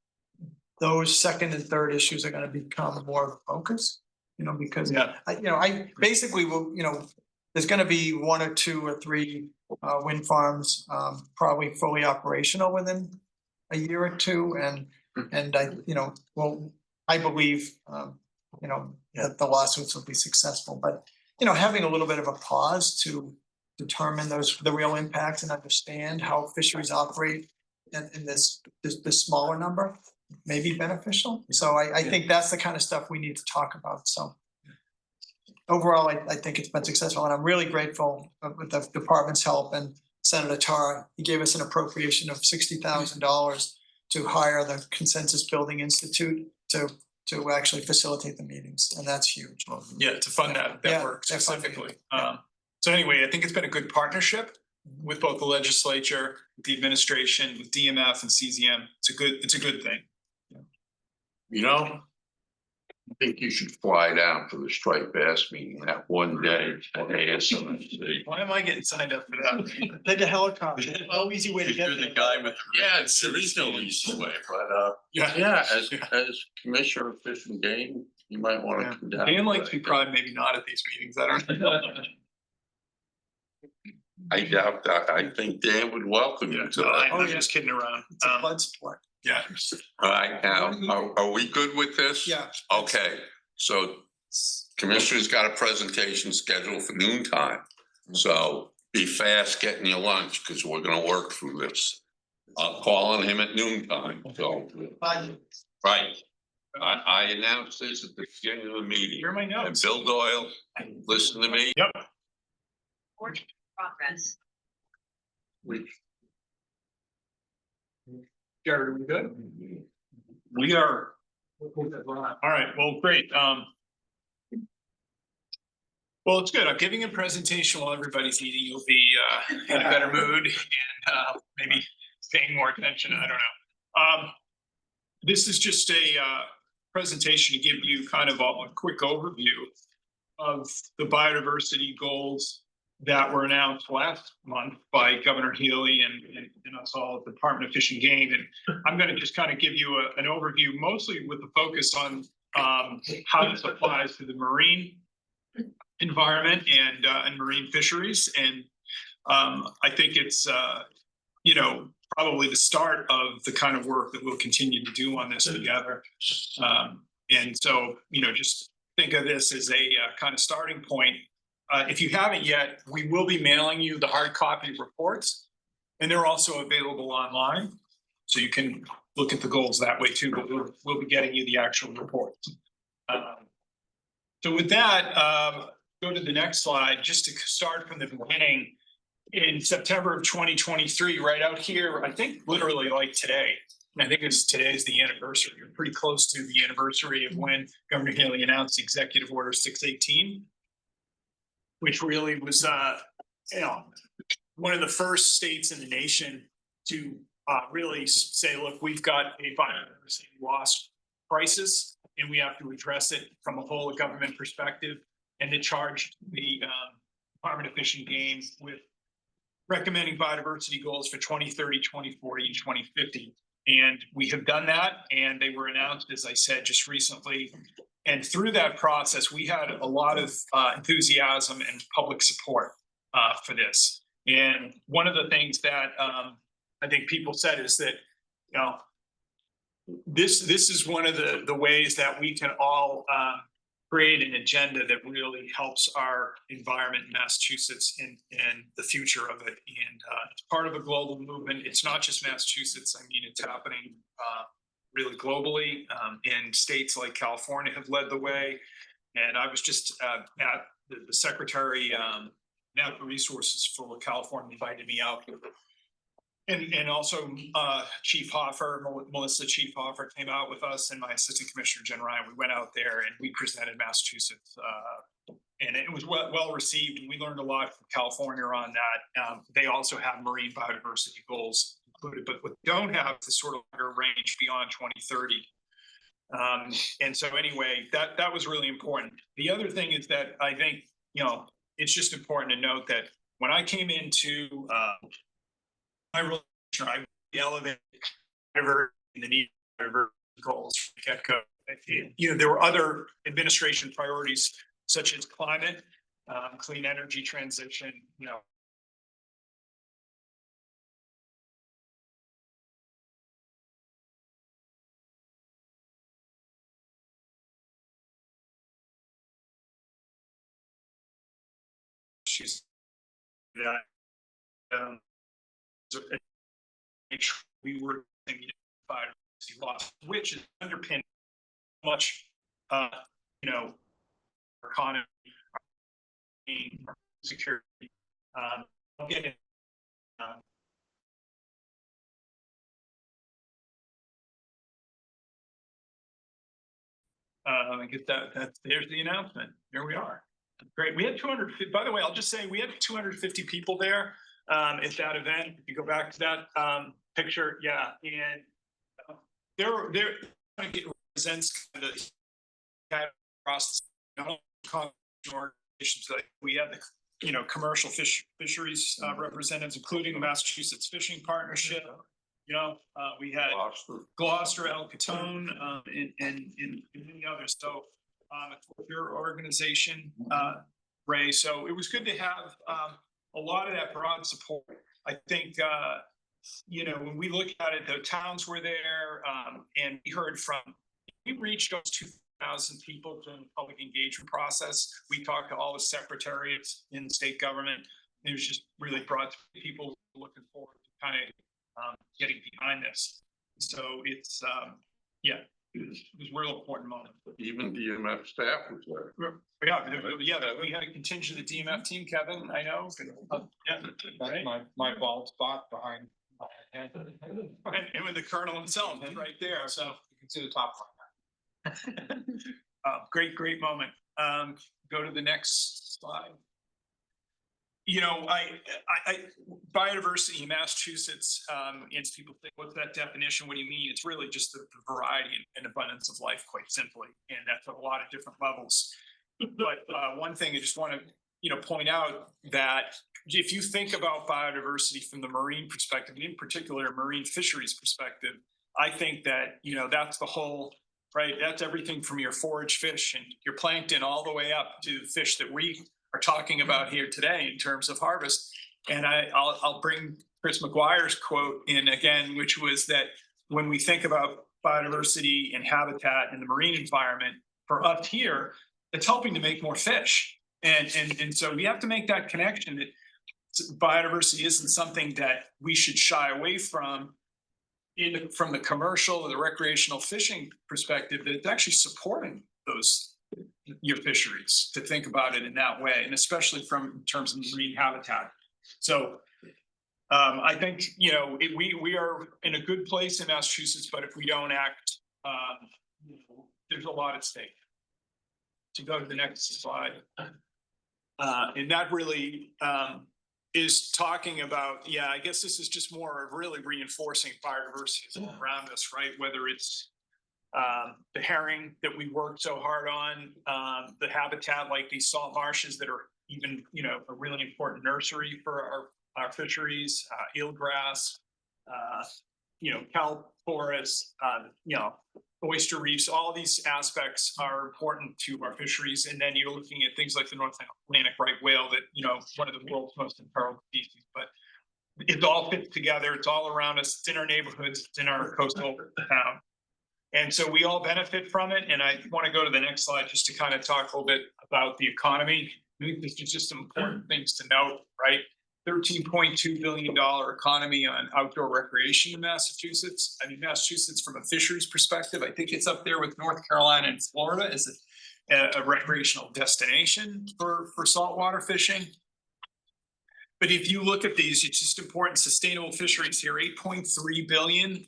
those second and third issues are gonna become more of a focus, you know, because I basically will, you know, there's gonna be 1 or 2 or 3 wind farms probably fully operational within a year or two, and I, you know, well, I believe, you know, that the lawsuits will be successful, but, you know, having a little bit of a pause to determine the real impacts and understand how fisheries operate in this smaller number may be beneficial. So I think that's the kind of stuff we need to talk about. So overall, I think it's been successful, and I'm really grateful with the department's help and Senator Tar. He gave us an appropriation of $60,000 to hire the Consensus Building Institute to actually facilitate the meetings, and that's huge. Yeah, to fund that work specifically. So anyway, I think it's been a good partnership with both the legislature, the administration, with DMF and CZM. It's a good thing. You know, I think you should fly down for the striped bass meeting that one day at ASMC. Why am I getting signed up for that? Take a helicopter. Oh, easy way to get You're there. the guy with, there is no easy way, but as Commissioner of Fish and Game, you might want to come down. Dan likes me probably maybe not at these meetings. I don't know. I doubt that. I think Dan would welcome you to that. I'm just kidding around. It's a blood sport. Yeah. All right, now, are we good with this? Yeah. Okay, so Commissioner's got a presentation scheduled for noon time. So be fast getting your lunch because we're gonna work through this. I'll call on him at noon time, so. Right. I announced this at the beginning of the meeting. Here are my notes. And Bill Doyle, listen to me. Yep. Progress. Jared, are we good? We are. All right, well, great. Well, it's good. I'm giving a presentation while everybody's eating. You'll be in a better mood and maybe paying more attention. I don't know. This is just a presentation to give you kind of a quick overview of the biodiversity goals that were announced last month by Governor Healy and us all at the Department of Fish and Game. And I'm going to just kind of give you an overview, mostly with the focus on how this applies to the marine environment and marine fisheries. And I think it's, you know, probably the start of the kind of work that we'll continue to do on this together. And so, you know, just think of this as a kind of starting point. If you haven't yet, we will be mailing you the hard copy reports, and they're also available online. So you can look at the goals that way too, but we'll be getting you the actual reports. So with that, go to the next slide, just to start from the beginning. In September of 2023, right out here, I think literally like today, I think today's the anniversary, or pretty close to the anniversary of when Governor Healy announced Executive Order 618, which really was, you know, one of the first states in the nation to really say, look, we've got a biodiversity loss crisis, and we have to address it from a whole of government perspective. And it charged the Department of Fish and Game with recommending biodiversity goals for 2030, 2040, and 2050. And we have done that, and they were announced, as I said, just recently. And through that process, we had a lot of enthusiasm and public support for this. And one of the things that I think people said is that, you know, this is one of the ways that we can all create an agenda that really helps our environment in Massachusetts and the future of it. And it's part of a global movement. It's not just Massachusetts. I mean, it's happening really globally, and states like California have led the way. And I was just at the Secretary Natural Resources for California invited me out. And also Chief Hoffer, Melissa Chief Hoffer came out with us, and my Assistant Commissioner Jen Ryan. We went out there and we presented Massachusetts, and it was well received. And we learned a lot from California on that. They also have marine biodiversity goals included, but what they don't have is sort of longer range beyond 2030. And so anyway, that was really important. The other thing is that I think, you know, it's just important to note that when I came into my role, I elevated the need for goals from the get-go. You know, there were other administration priorities such as climate, clean energy transition, you know. We were biodiversity loss, which is underpinned much, you know, our economy, our security. I'll get it. I guess there's the announcement. Here we are. Great. We had 250. By the way, I'll just say we had 250 people there at that event. If you go back to that picture, yeah, and there it represents kind of across organizations. Like we had the, you know, commercial fisheries representatives, including the Massachusetts Fishing Partnership. You know, we had Gloucester, El Catone, and many others. So your organization, Ray. So it was good to have a lot of that broad support. I think, you know, when we look at it, the towns were there, and we reached those 2,000 people during the public engagement process. We talked to all the secretariats in state government. It was just really broad. People looking forward to kind of getting behind this. So it's, yeah. It was a real important moment. Even DMF staff was there. Yeah, we had a contingent of the DMF team, Kevin, I know. Yeah, That's my bald spot behind my head. And with the colonel himself, he's right there, so. You can see the top line. Great moment. Go to the next slide. You know, biodiversity in Massachusetts, and people think, what's that definition? What do you mean? It's really just the variety and abundance of life, quite simply. And that's at a lot of different levels. But one thing I just want to, point out that if you think about biodiversity from the marine perspective, in particular, marine fisheries perspective, I think that, that's the whole, right? That's everything from your forage fish and your plankton all the way up to the fish that we are talking about here today in terms of harvest. And I'll bring Chris McGuire's quote in again, which was that when we think about biodiversity and habitat in the marine environment, for us here, it's helping to make more fish. And so we have to make that connection that biodiversity isn't something that we should shy away from from the commercial or the recreational fishing perspective, that it's actually supporting your fisheries, to think about it in that way, and especially in terms of marine habitat. So I think, we are in a good place in Massachusetts, but if we don't act, there's a lot at stake. To go to the next slide. And that really is talking about, I guess this is just more of really reinforcing biodiversity around us, right? Whether it's the herring that we worked so hard on, the habitat like these salt marshes that are even, a really important nursery for our fisheries, eelgrass, kelp forests, oyster reefs, all these aspects are important to our fisheries. And then you're looking at things like the North Atlantic right whale that, one of the world's most imperiled species, but it all fits together. It's all around us. It's in our neighborhoods. It's in our coastal town. And so we all benefit from it. And I want to go to the next slide just to kind of talk a little bit about the economy. I think this is just some important things to note, right? $13.2 billion economy on outdoor recreation in Massachusetts. I mean, Massachusetts, from a fisheries perspective, I think it's up there with North Carolina and Florida as a recreational destination for saltwater fishing. But if you look at these, it's just important. Sustainable fisheries here, 8.3 billion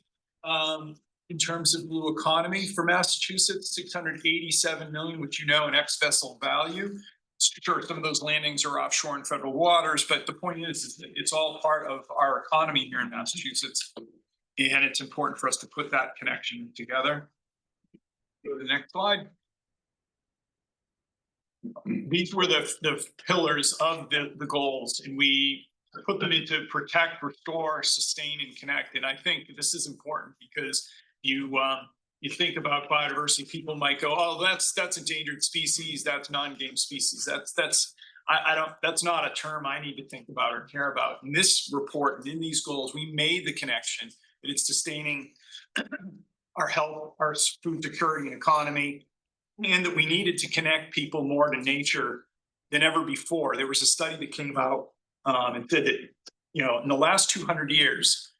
in terms of blue economy for Massachusetts, 687 million, which in ex-vessel value. Sure, some of those landings are offshore in federal waters, but the point is that it's all part of our economy here in Massachusetts. And it's important for us to put that connection together. Go to the next slide. These were the pillars of the goals, and we put them into protect, restore, sustain, and connect. And I think this is important because you think about biodiversity, people might go, oh, that's endangered species, that's non-game species. That's not a term I need to think about or care about. In this report and in these goals, we made the connection that it's sustaining our health, our food security and economy, and that we needed to connect people more to nature than ever before. There was a study that came out and said that, in the last 200 years,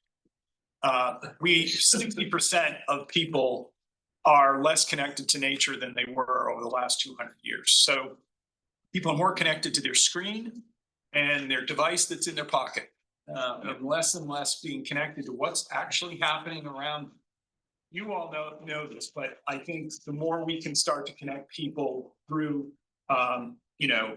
60% of people are less connected to nature than they were over the last 200 years. So people are more connected to their screen and their device that's in their pocket, and less being connected to what's actually happening around them. You all know this, but I think the more we can start to connect people through,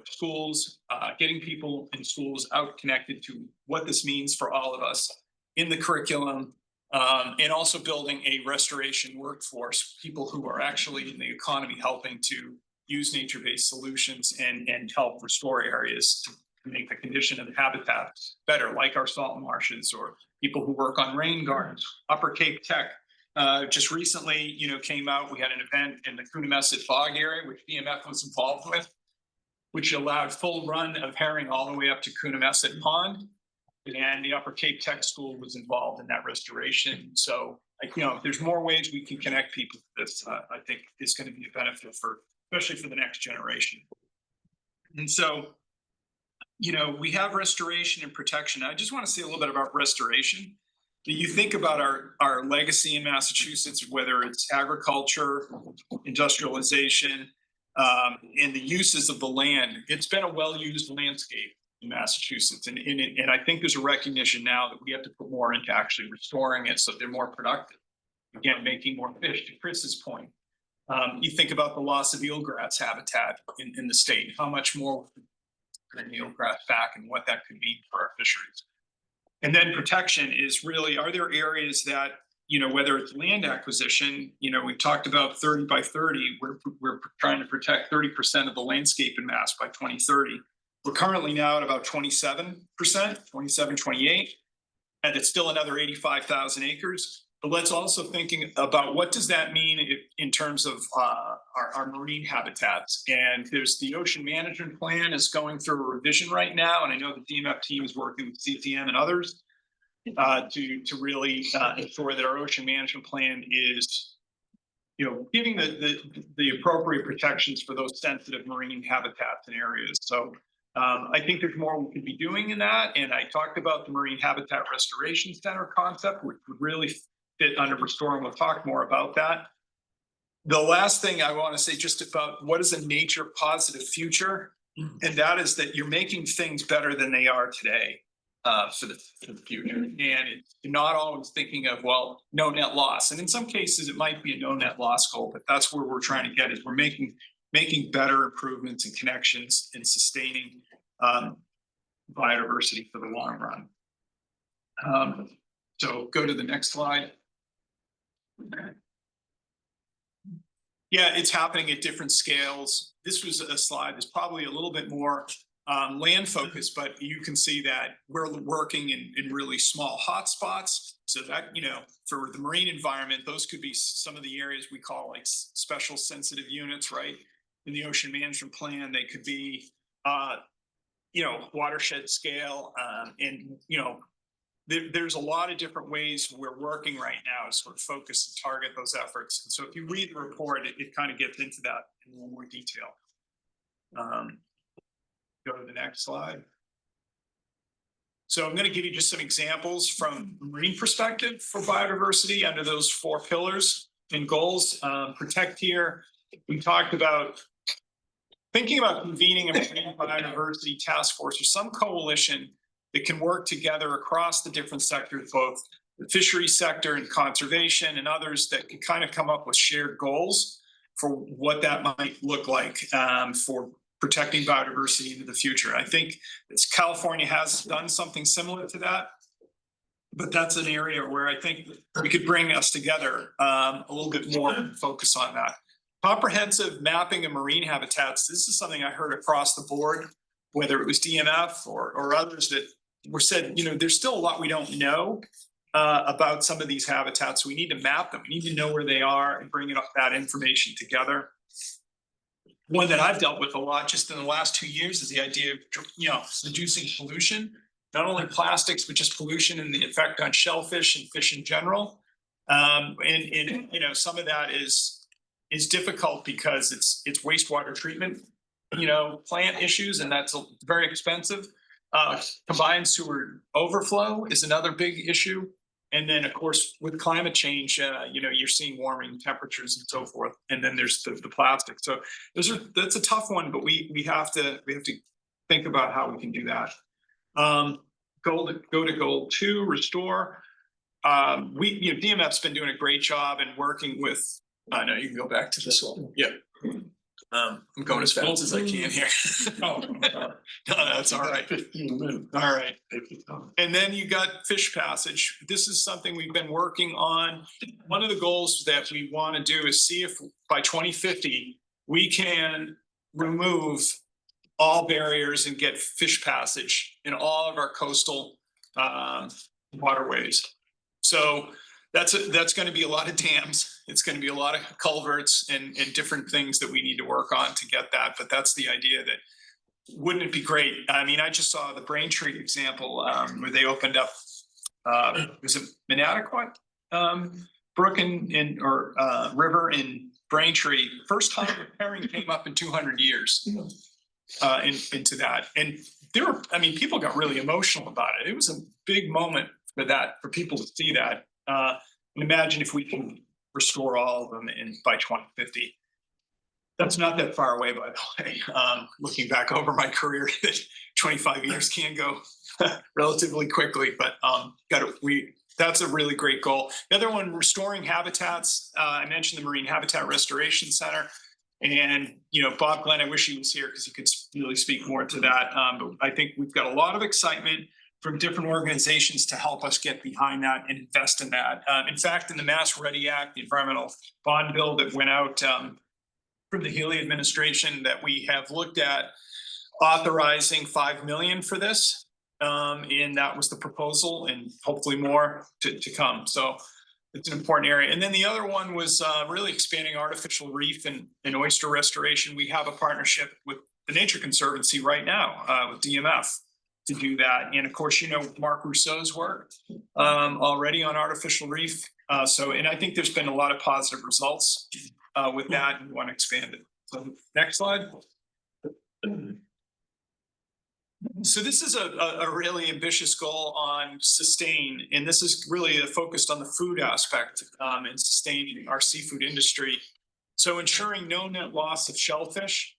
schools, getting people in schools out connected to what this means for all of us in the curriculum, and also building a restoration workforce, people who are actually in the economy helping to use nature-based solutions and help restore areas to make the condition of the habitat better, like our salt marshes, or people who work on rain gardens. Upper Cape Tech just recently, came out. We had an event in the Coonamessett Bog area, which BMF was involved with, which allowed full run of herring all the way up to Coonamessett Pond. And the Upper Cape Tech School was involved in that restoration. So, if there's more ways we can connect people to this, I think it's going to be a benefit especially for the next generation. And so, we have restoration and protection. I just want to say a little bit about restoration. You think about our legacy in Massachusetts, whether it's agriculture, industrialization, and the uses of the land. It's been a well-used landscape in Massachusetts. And I think there's a recognition now that we have to put more into actually restoring it so they're more productive. Again, making more fish, to Chris's point. You think about the loss of eelgrass habitat in the state, how much more perennial grass back and what that could mean for our fisheries. And then protection is really, are there areas that, whether it's land acquisition, we talked about 30 by 30, we're trying to protect 30% of the landscape and mass by 2030. We're currently now at about 27%, 27, 28, and it's still another 85,000 acres. But let's also thinking about what does that mean in terms of our marine habitats. And there's the ocean management plan is going through a revision right now. And I know the DMF team is working with CTM and others to really ensure that our ocean management plan is, giving the appropriate protections for those sensitive marine habitats and areas. So I think there's more we could be doing in that. And I talked about the Marine Habitat Restoration Center concept, which would really fit under Restore, and we'll talk more about that. The last thing I want to say just about what is a nature positive future, and that is that you're making things better than they are today for the future. And it's not always thinking of, well, no net loss. And in some cases, it might be a no net loss goal, but that's where we're trying to get is we're making better improvements and connections and sustaining biodiversity for the long run. So go to the next slide. Yeah, it's happening at different scales. This was a slide that's probably a little bit more land focused, but you can see that we're working in really small hotspots. So that, for the marine environment, those could be some of the areas we call like special sensitive units, right? In the ocean management plan, they could be, watershed scale. And, there's a lot of different ways we're working right now to sort of focus and target those efforts. And so if you read the report, it kind of gets into that in a little more detail. Go to the next slide. So I'm going to give you just some examples from a marine perspective for biodiversity under those 4 pillars and goals. Protect here. We talked about thinking about convening a marine biodiversity task force or some coalition that can work together across the different sectors, both the fisheries sector and conservation and others that can kind of come up with shared goals for what that might look like for protecting biodiversity into the future. I think California has done something similar to that, but that's an area where I think we could bring us together a little bit more and focus on that. Comprehensive mapping of marine habitats. This is something I heard across the board, whether it was DMF or others that were said, there's still a lot we don't know about some of these habitats. We need to map them. We need to know where they are and bring that information together. One that I've dealt with a lot just in the last 2 years is the idea of, reducing pollution, not only plastics, but just pollution and the effect on shellfish and fish in general. And some of that is difficult because it's wastewater treatment, plant issues, and that's very expensive. Combined sewer overflow is another big issue. And then, of course, with climate change, you're seeing warming temperatures and so forth. And then there's the plastic. So that's a tough one, but we have to think about how we can do that. Go to goal 2, restore. DMF's been doing a great job in working with. I know you can go back to this one. Yeah. I'm going as fast as I can here. No, that's all right. 15 minutes. All right. And then you got fish passage. This is something we've been working on. One of the goals that we want to do is see if by 2050 we can remove all barriers and get fish passage in all of our coastal waterways. So that's going to be a lot of dams. It's going to be a lot of culverts and different things that we need to work on to get that. But that's the idea that wouldn't it be great? I mean, I just saw the Braintree example where they opened up, was it Manattaquot brook or river in Braintree? First time herring came up in 200 years into that. And people got really emotional about it. It was a big moment for people to see that. And imagine if we can restore all of them by 2050. That's not that far away, by the way. Looking back over my career, 25 years can go relatively quickly, but that's a really great goal. The other one, restoring habitats. I mentioned the Marine Habitat Restoration Center. And, you know, Bob Glenn, I wish he was here because he could really speak more to that. But I think we've got a lot of excitement from different organizations to help us get behind that and invest in that. In fact, in the Mass Ready Act, the environmental bond bill that went out from the Healy administration, that we have looked at authorizing 5 million for this. And that was the proposal, and hopefully more to come. So it's an important area. And then the other one was really expanding artificial reef and oyster restoration. We have a partnership with the Nature Conservancy right now with DMF to do that. And of course, you know, Mark Rousseau's work already on artificial reef. And I think there's been a lot of positive results with that, and we want to expand it. So next slide. So this is a really ambitious goal on sustain, and this is really focused on the food aspect and sustaining our seafood industry. So ensuring no net loss of shellfish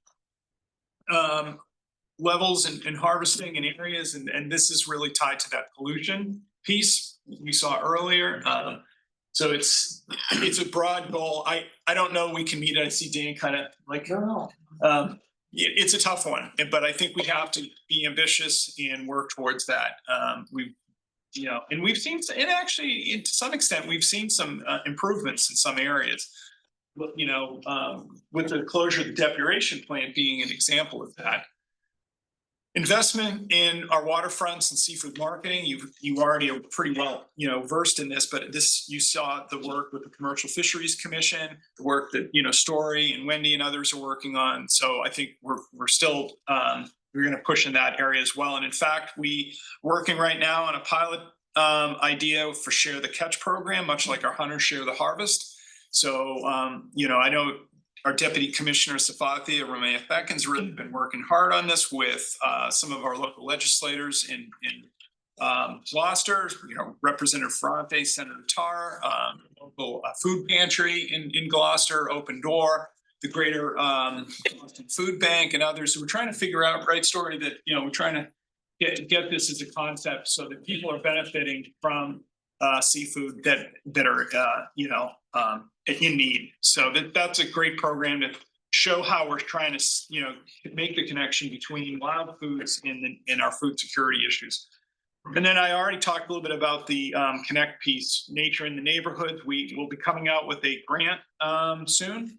levels and harvesting in areas, and this is really tied to that pollution piece we saw earlier. So it's a broad goal. I don't know we can meet it. I see Dan kind of like, it's a tough one, but I think we have to be ambitious and work towards that. And we've seen, and actually, to some extent, we've seen some improvements in some areas. With the closure of the depuration plant being an example of that. Investment in our waterfronts and seafood marketing. You already are pretty well, versed in this, but you saw the work with the Commercial Fisheries Commission, the work that, Story and Wendy and others are working on. So I think we're still, we're going to push in that area as well. And in fact, we working right now on a pilot idea for Share the Catch program, much like our Hunters Share the Harvest. So, I know our Deputy Commissioner Safathia Ramea Beckin's really been working hard on this with some of our local legislators in Gloucester, Representative Ferrante, Senator Tarr, local food pantry in Gloucester, Open Door, the Greater Boston Food Bank, and others. So we're trying to figure out, right, Story, that we're trying to get this as a concept so that people are benefiting from seafood that are in need. So that's a great program to show how we're trying to make the connection between wild foods and our food security issues. And then I already talked a little bit about the Connect piece, nature in the neighborhoods. We will be coming out with a grant soon,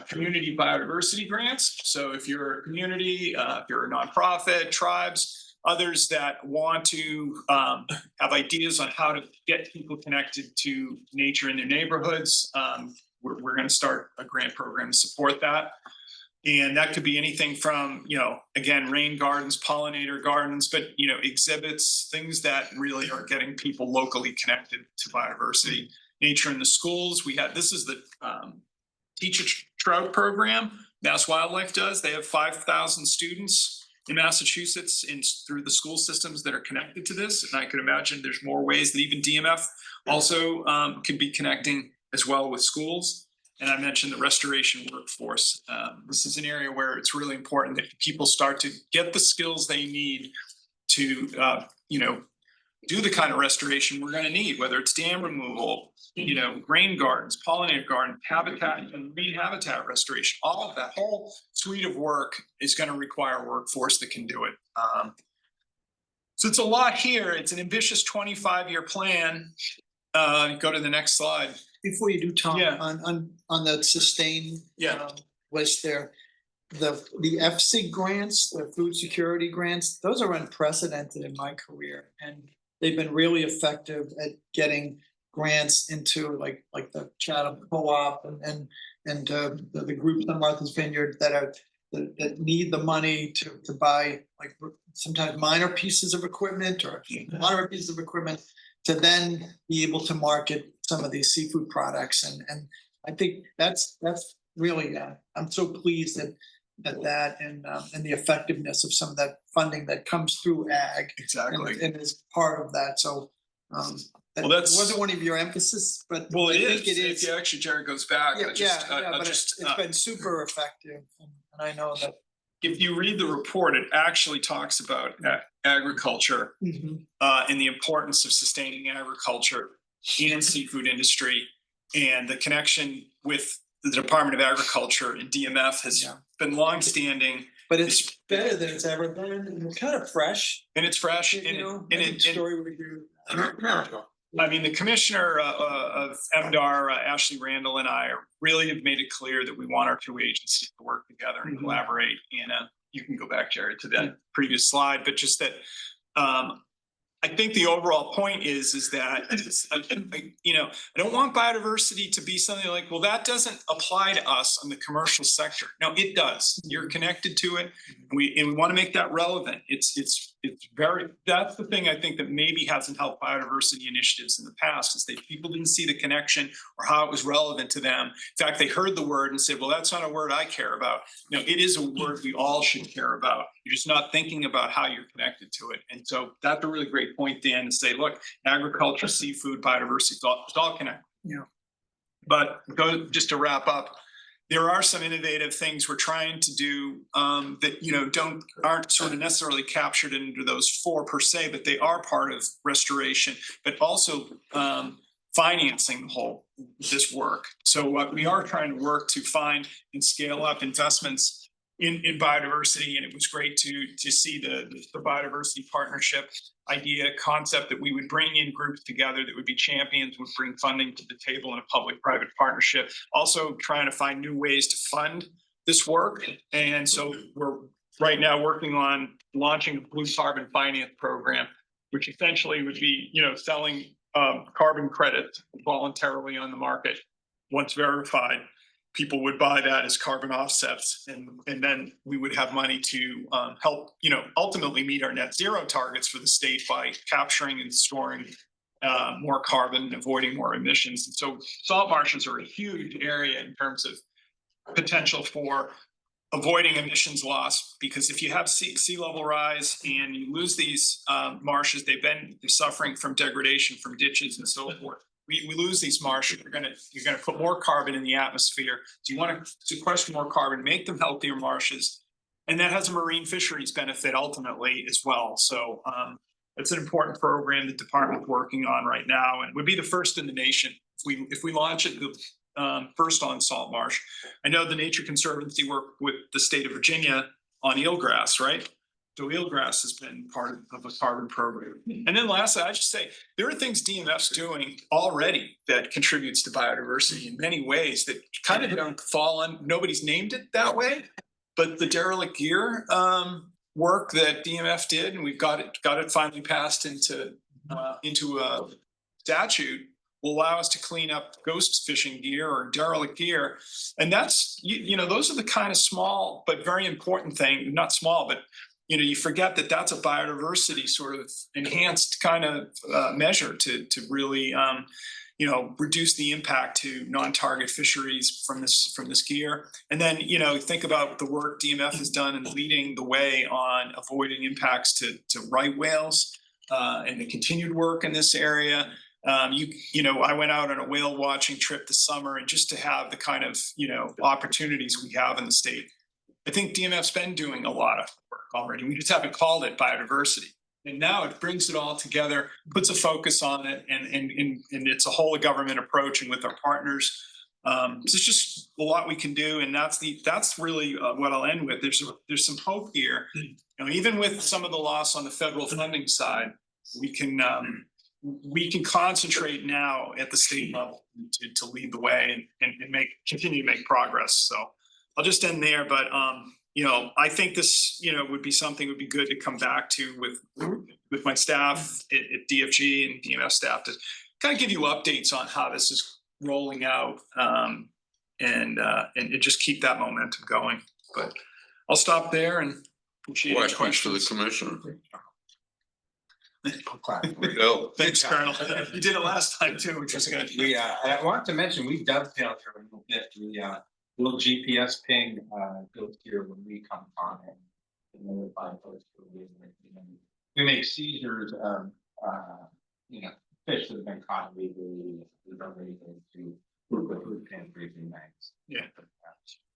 community biodiversity grants. So if you're a community, if you're a nonprofit, tribes, others that want to have ideas on how to get people connected to nature in their neighborhoods, we're going to start a grant program to support that. And that could be anything from, again, rain gardens, pollinator gardens, but, exhibits, things that really are getting people locally connected to biodiversity. Nature in the schools. This is the Teach a Trout program Mass Wildlife does. They have 5,000 students in Massachusetts through the school systems that are connected to this. And I could imagine there's more ways that even DMF also can be connecting as well with schools. And I mentioned the restoration workforce. This is an area where it's really important that people start to get the skills they need to, do the kind of restoration we're going to need, whether it's dam removal, grain gardens, pollinator garden, habitat, and marine habitat restoration. All of that whole suite of work is going to require a workforce that can do it. So it's a lot here. It's an ambitious 25-year plan. Go to the next slide. Before you do, Tom, on the sustain list there, the FSIG grants, the food security grants, those are unprecedented in my career, and they've been really effective at getting grants into like the Chatham Co-op and the groups on Martha's Vineyard that need the money to buy like sometimes minor pieces of equipment or moderate pieces of equipment to then be able to market some of these seafood products. And I think that's really, I'm so pleased that and the effectiveness of some of that funding that comes through ag. Exactly. And is part of that. So that wasn't one of your emphasis, but I think it is. If actually Jared goes back, it's been super effective. And I know that if you read the report, it actually talks about agriculture and the importance of sustaining agriculture and seafood industry and the connection with the Department of Agriculture and DMF has been longstanding. But it's better than it's ever been, and it's kind of fresh, And it's fresh you know, and I think story we do. I mean, the commissioner of MDR, Ashley Randall, and I really have made it clear that we want our two agencies to work together and collaborate. And you can go back, Jared, to that previous slide, but just that I think the overall point is that, you know, I don't want biodiversity to be something like, well, that doesn't apply to us on the commercial sector. No, it does. You're connected to it. And we want to make that relevant. It's very, that's the thing I think that maybe hasn't helped biodiversity initiatives in the past, is that people didn't see the connection or how it was relevant to them. In fact, they heard the word and said, well, that's not a word I care about. No, it is a word we all should care about. You're just not thinking about how you're connected to it. And so that's a really great point, Dan, to say, look, agriculture, seafood, biodiversity, it's all connected. Yeah. But just to wrap up, there are some innovative things we're trying to do that, you know, aren't sort of necessarily captured into those 4 per se, but they are part of restoration, but also financing this work. So we are trying to work to find and scale up investments in biodiversity, and it was great to see the biodiversity partnership idea concept that we would bring in groups together that would be champions, would bring funding to the table in a public-private partnership. Also trying to find new ways to fund this work, and so we're right now working on launching a blue carbon finance program, which essentially would be, you know, selling carbon credits voluntarily on the market. Once verified, people would buy that as carbon offsets, and then we would have money to help, you know, ultimately meet our net zero targets for the state by capturing and storing more carbon and avoiding more emissions. And so salt marshes are a huge area in terms of potential for avoiding emissions loss, because if you have sea level rise and you lose these marshes, they're suffering from degradation from ditches and so forth. We lose these marshes, you're gonna put more carbon in the atmosphere. So you want to sequester more carbon, make them healthier marshes, and that has a marine fisheries benefit ultimately as well. So it's an important program the department's working on right now, and would be the first in the nation if we launch it. First on salt marsh. I know the Nature Conservancy worked with the state of Virginia on eelgrass, right? So eelgrass has been part of a carbon program. And then lastly, I just say there are things DMF's doing already that contributes to biodiversity in many ways that kind of don't fall on, nobody's named it that way, but the derelict gear work that DMF did, and we've got it finally passed into a statute, will allow us to clean up ghost fishing gear or derelict gear. And that's, you know, those are the kind of small but very important thing, not small, but you know, you forget that that's a biodiversity sort of enhanced kind of measure to really, you know, reduce the impact to non-target fisheries from this gear. And then, you know, think about the work DMF has done in leading the way on avoiding impacts to right whales and the continued work in this area. You know, I went out on a whale watching trip this summer, and just to have the kind of, you know, opportunities we have in the state, I think DMF's been doing a lot of work already. We just haven't called it biodiversity. And now it brings it all together, puts a focus on it, and it's a whole of government approach, and with our partners. So it's just a lot we can do, and that's really what I'll end with. There's some hope here. You know, even with some of the loss on the federal funding side, we can concentrate now at the state level to lead the way and continue to make progress. So I'll just end there, but you know, I think this, you know, would be something would be good to come back to with my staff at DFG and DMF staff to kind of give you updates on how this is rolling out and just keep that momentum going. But I'll stop there and appreciate any Questions for the commissioner? Go. Thanks, Colonel. You did it last time too, which was good. I want to mention, we dovetailed here a little bit. Little GPS ping goes here when we come on it. And then we find those we make seizures of you know, fish that have been caught legally. We don't really to food pantries and banks. Yeah.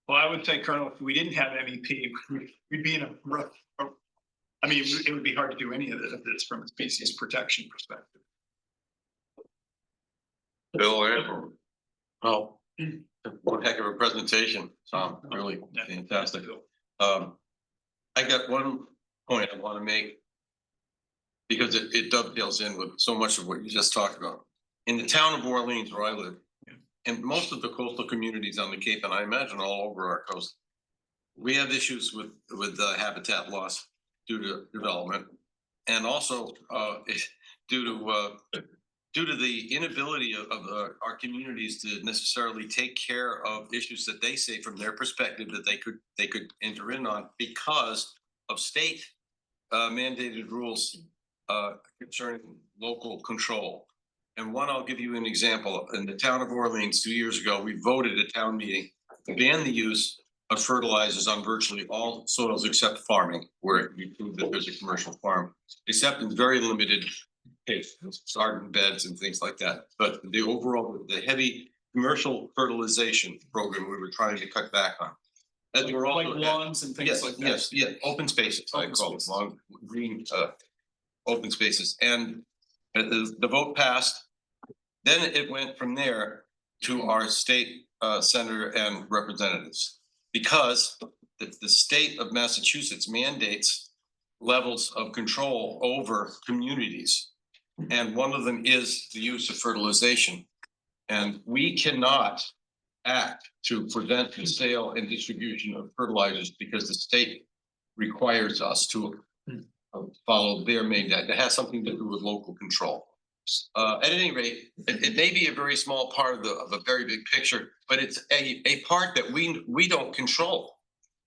Well, I would say, Colonel, if we didn't have MEP, we'd be in a rough. I mean, it would be hard to do any of this from a species protection perspective. Bill Amber. Oh, One heck of a presentation, Tom, really fantastic. I got one point I want to make. Because it dovetails in with so much of what you just talked about. In the town of Orleans where I live, and most of the coastal communities on the Cape, and I imagine all over our coast, we have issues with habitat loss due to development. And also due to the inability of our communities to necessarily take care of issues that they say from their perspective that they could enter in on because of state mandated rules concerning local control. And one, I'll give you an example. In the town of Orleans 2 years ago, we voted at town meeting to ban the use of fertilizers on virtually all soils except farming, where we prove that there's a commercial farm, except in very limited cases, garden beds and things like that. But the heavy commercial fertilization program we were trying to cut back on. As we're also Like lawns and things like that. Yes, open spaces, I call it, long green open spaces. And the vote passed. Then it went from there to our state senator and representatives. Because the state of Massachusetts mandates levels of control over communities. And one of them is the use of fertilization. And we cannot act to prevent the sale and distribution of fertilizers because the state requires us to follow their mandate. That has something to do with local control. At any rate, it may be a very small part of a very big picture, but it's a part that we don't control.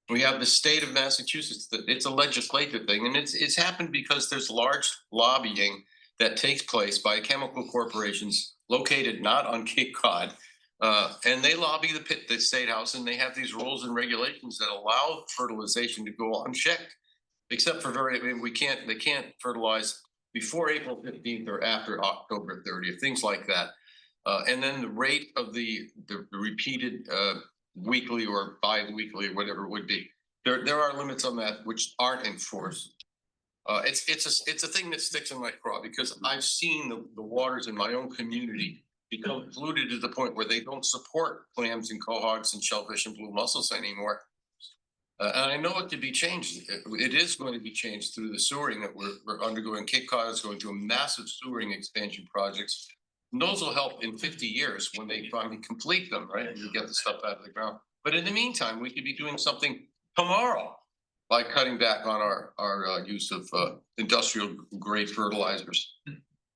We have the state of Massachusetts, it's a legislative thing, and it's happened because there's large lobbying that takes place by chemical corporations located not on Cape Cod. And they lobby the state house, and they have these rules and regulations that allow fertilization to go unchecked, except for they can't fertilize before April 15th or after October 30th, things like that. And then the rate of the repeated weekly or bi-weekly, whatever it would be, there are limits on that which aren't enforced. It's a thing that sticks in my craw because I've seen the waters in my own community become polluted to the point where they don't support clams and quahogs and shellfish and blue mussels anymore. And I know it could be changed. It is going to be changed through the sewering that we're undergoing. Cape Cod is going through a massive sewering expansion projects. And those will help in 50 years when they finally complete them, right? And you get the stuff out of the ground. But in the meantime, we could be doing something tomorrow by cutting back on our use of industrial grade fertilizers.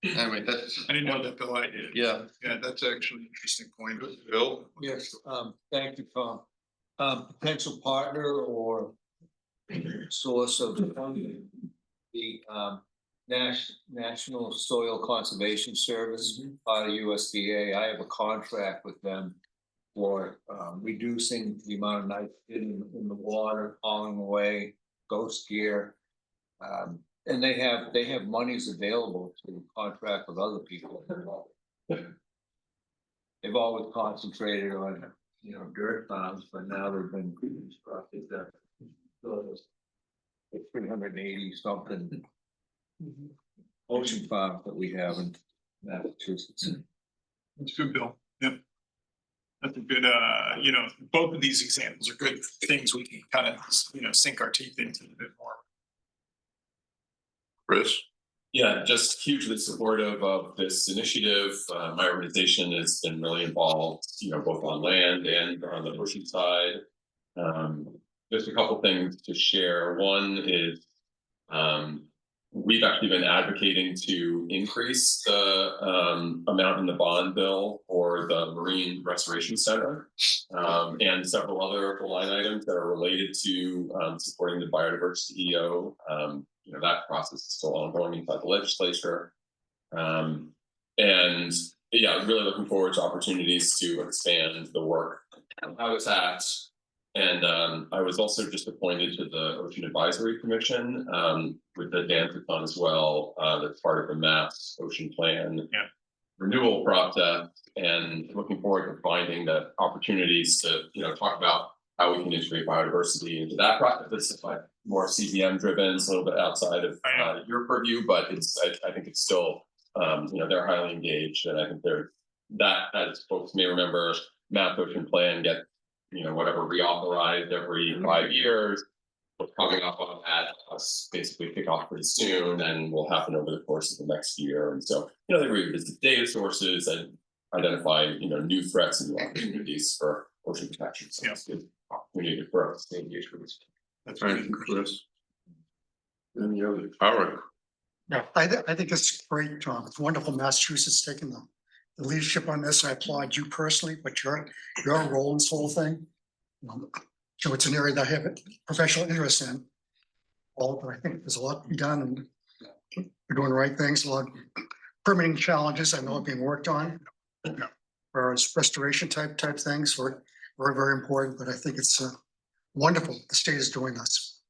Anyway, that's. I didn't know that, Bill. I did. Yeah. Yeah, that's actually an interesting point. Bill? Yes, thank you, Tom. Potential partner or source of funding, the National Soil Conservation Service, part of USDA. I have a contract with them for reducing the amount of nitrogen in the water, hauling away ghost gear. And they have monies available to contract with other people. They've always concentrated on, dirt farms, but now they've been constructed that 380 something ocean farms that we have in Massachusetts. That's good, Bill. Yep. That's a good, both of these examples are good things we can kind of, sink our teeth into a bit more. Chris? Yeah, just hugely supportive of this initiative. My organization has been really involved, both on land and on the ocean side. Just a couple things to share. One is we've actually been advocating to increase the amount in the bond bill for the Marine Restoration Center and several other line items that are related to supporting the biodiversity EO. That process is still ongoing inside the legislature. And yeah, really looking forward to opportunities to expand the work I was at. And I was also just appointed to the Ocean Advisory Commission with the Danticon as well. That's part of the Mass Ocean Plan renewal process, and looking forward to finding the opportunities to talk about how we can integrate biodiversity into that process. It's like more CBM driven, it's a little bit outside of your purview, but I think it's still they're highly engaged, and I think they're as folks may remember, Mass Ocean Plan get, whatever reauthorized every 5 years. We're coming up on that, us basically kick off pretty soon, and will happen over the course of the next year. And so, they revisit data sources and identify, new threats and new opportunities for ocean protection. So it's a good opportunity for us to engage with this. That's right, Chris. Any other, Eric? Yeah, I think it's great, Tom. It's wonderful Massachusetts taking the leadership on this. I applaud you personally, but your role in this whole thing. So it's an area that I have a professional interest in. But I think there's a lot to be done, and we're doing the right things. A lot of permitting challenges I know are being worked on. Whereas restoration type things were very, very important, but I think it's wonderful the state is doing this.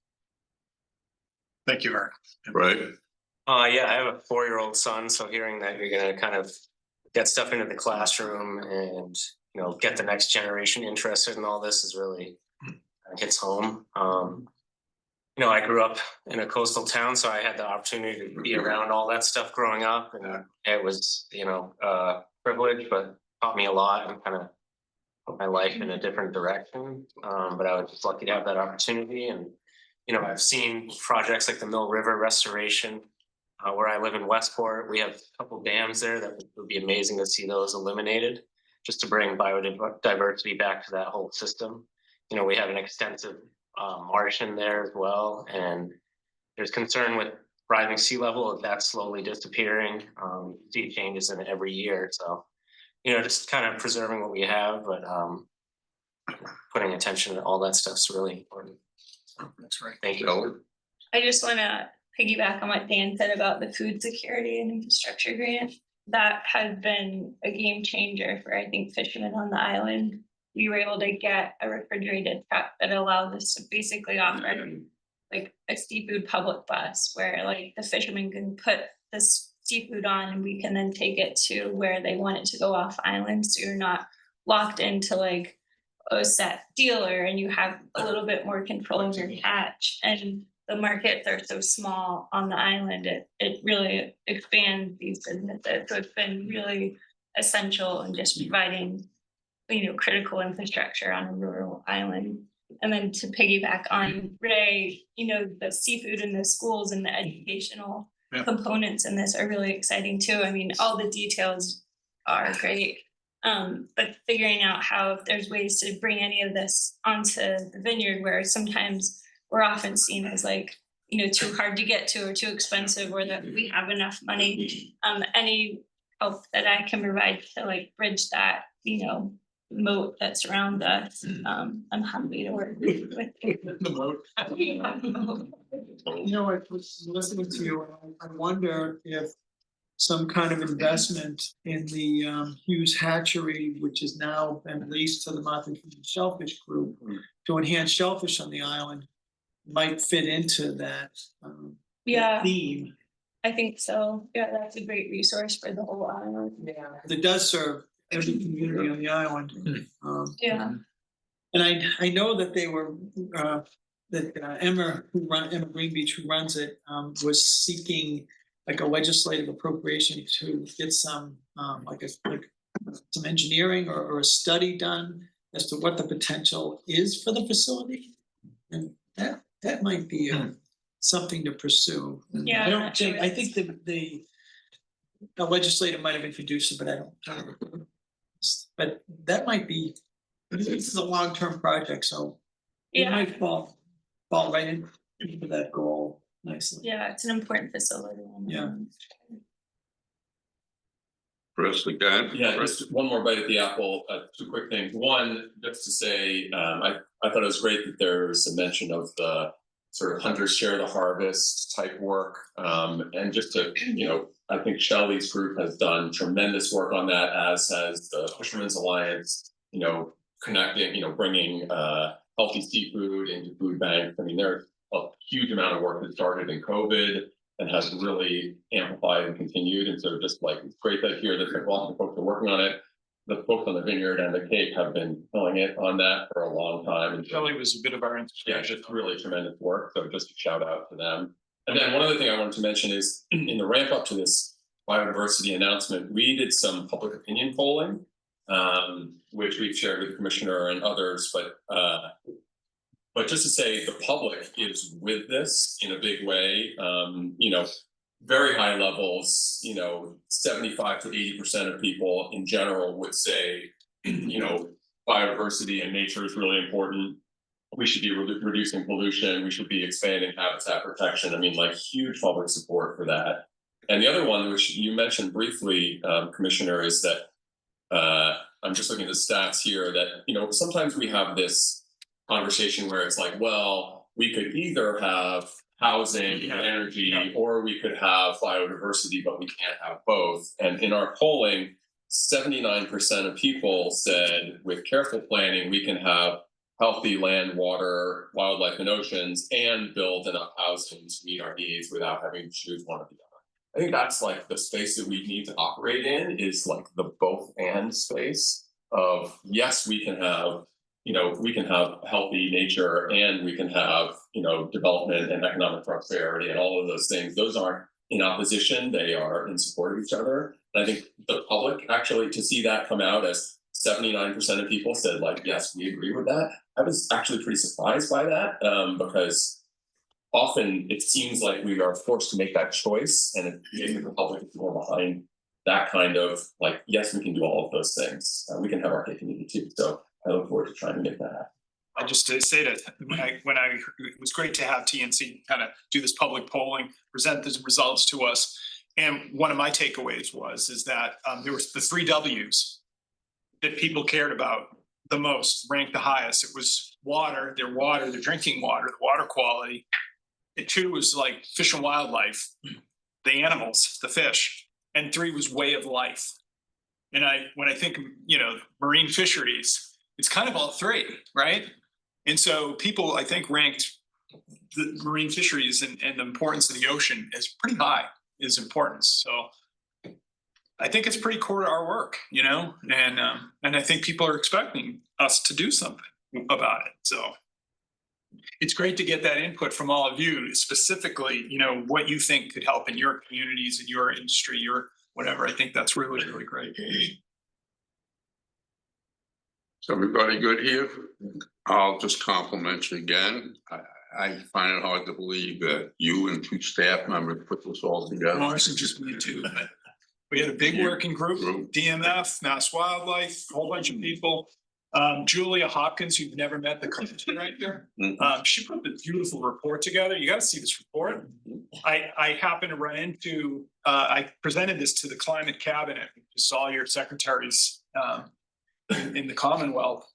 Thank you, Eric. Right. Yeah, I have a 4-year-old son, so hearing that you're gonna kind of get stuff into the classroom and, get the next generation interested in all this is really hits home. I grew up in a coastal town, so I had the opportunity to be around all that stuff growing up, and it was, privilege, but taught me a lot and kind of put my life in a different direction. But I was just lucky to have that opportunity, and I've seen projects like the Mill River restoration. Where I live in Westport, we have a couple dams there that would be amazing to see those eliminated, just to bring biodiversity back to that whole system. We have an extensive marsh in there as well, and there's concern with rising sea level of that slowly disappearing. See changes in it every year, so just kind of preserving what we have, but putting attention to all that stuff's really important. That's right. Thank you. I just want to piggyback on what Dan said about the food security and infrastructure grant. That has been a game changer for, I think, fishermen on the island. We were able to get a refrigerated truck that allows us to basically offer like a seafood public bus where like the fishermen can put this seafood on and we can then take it to where they want it to go off island. So you're not locked into like a set dealer, and you have a little bit more control of your catch. And the markets are so small on the island, it really expands these businesses. So it's been really essential in just providing, critical infrastructure on a rural island. And then to piggyback on Ray, the seafood in the schools and the educational components in this are really exciting too. I mean, all the details are great. But figuring out how, if there's ways to bring any of this onto the vineyard, where sometimes we're often seen as like, too hard to get to or too expensive, or that we have enough money. Any help that I can provide to like bridge that, moat that surrounds us, I'm happy to work with. The moat. I was listening to you, and I wonder if some kind of investment in the Hughes hatchery, which has now been leased to the Martha Shellfish Group to enhance shellfish on the island, might fit into that theme. I think so. Yeah, that's a great resource for the whole island. Yeah, that does serve every community on the island. And I know that they were Emma Greenbeach, who runs it, was seeking like a legislative appropriation to get some some engineering or a study done as to what the potential is for the facility, and that might be something to pursue. Yeah, I think the legislator might have introduced it, but I don't. But that might be. This is a long-term project, so it might fall right into that goal nicely. Yeah, it's an important facility. Yeah. Chris, again? Yeah, just one more bite at the apple. 2 quick things. One, just to say, I thought it was great that there's a mention of the sort of hunters share the harvest type work. And just to, I think Shelley's group has done tremendous work on that, as has the Fishermen's Alliance, connecting, bringing healthy seafood into food banks. I mean, there's a huge amount of work that started in COVID and has really amplified and continued. And so just like, it's great to hear that lots of folks are working on it. The folks on the vineyard and the Cape have been killing it on that for a long time. And Shelley was a bit of our inspiration. Yeah, just really tremendous work. So just a shout out to them. And then one other thing I wanted to mention is in the ramp up to this biodiversity announcement, we did some public opinion polling. which we've shared with the commissioner and others, but just to say the public is with this in a big way, very high levels, 75 to 80% of people in general would say, biodiversity and nature is really important. We should be reducing pollution. We should be expanding habitat protection. I mean, like huge public support for that. And the other one, which you mentioned briefly, Commissioner, is that I'm just looking at the stats here that, sometimes we have this conversation where it's like, well, we could either have housing and energy, or we could have biodiversity, but we can't have both. And in our polling, 79% of people said with careful planning, we can have healthy land, water, wildlife, and oceans, and build enough housing to meet our needs without having to choose one or the other. I think that's like the space that we need to operate in, is like the both and space of, yes, we can have healthy nature, and we can have, development and economic prosperity and all of those things. Those aren't in opposition, they are in support of each other. And I think the public, actually, to see that come out as 79% of people said, like, yes, we agree with that. I was actually pretty surprised by that, because often it seems like we are forced to make that choice, and maybe the public is more behind that kind of like, yes, we can do all of those things. We can have our cake and eat it too. So I look forward to trying to make that happen. I just to say that it was great to have TNC kind of do this public polling, present the results to us. And one of my takeaways is that there was the 3 W's that people cared about the most, ranked the highest. It was water, their drinking water, the water quality. And 2 was like fish and wildlife, the animals, the fish. And 3 was way of life. And when I think, marine fisheries, it's kind of all 3, right? And so people, I think, ranked the marine fisheries and the importance of the ocean as pretty high, is importance. So I think it's pretty core to our work, and I think people are expecting us to do something about it. So it's great to get that input from all of you, specifically, what you think could help in your communities, in your industry, your whatever. I think that's really, really great. Is everybody good here? I'll just compliment you again. I find it hard to believe that you and 2 staff members put this all together. Honestly, just me too. But we had a big working group, DMF, Mass Wildlife, a whole bunch of people. Julia Hopkins, you've never met, the country right there. She put a beautiful report together. You got to see this report. I happened to run into, I presented this to the climate cabinet, just all your secretaries in the Commonwealth.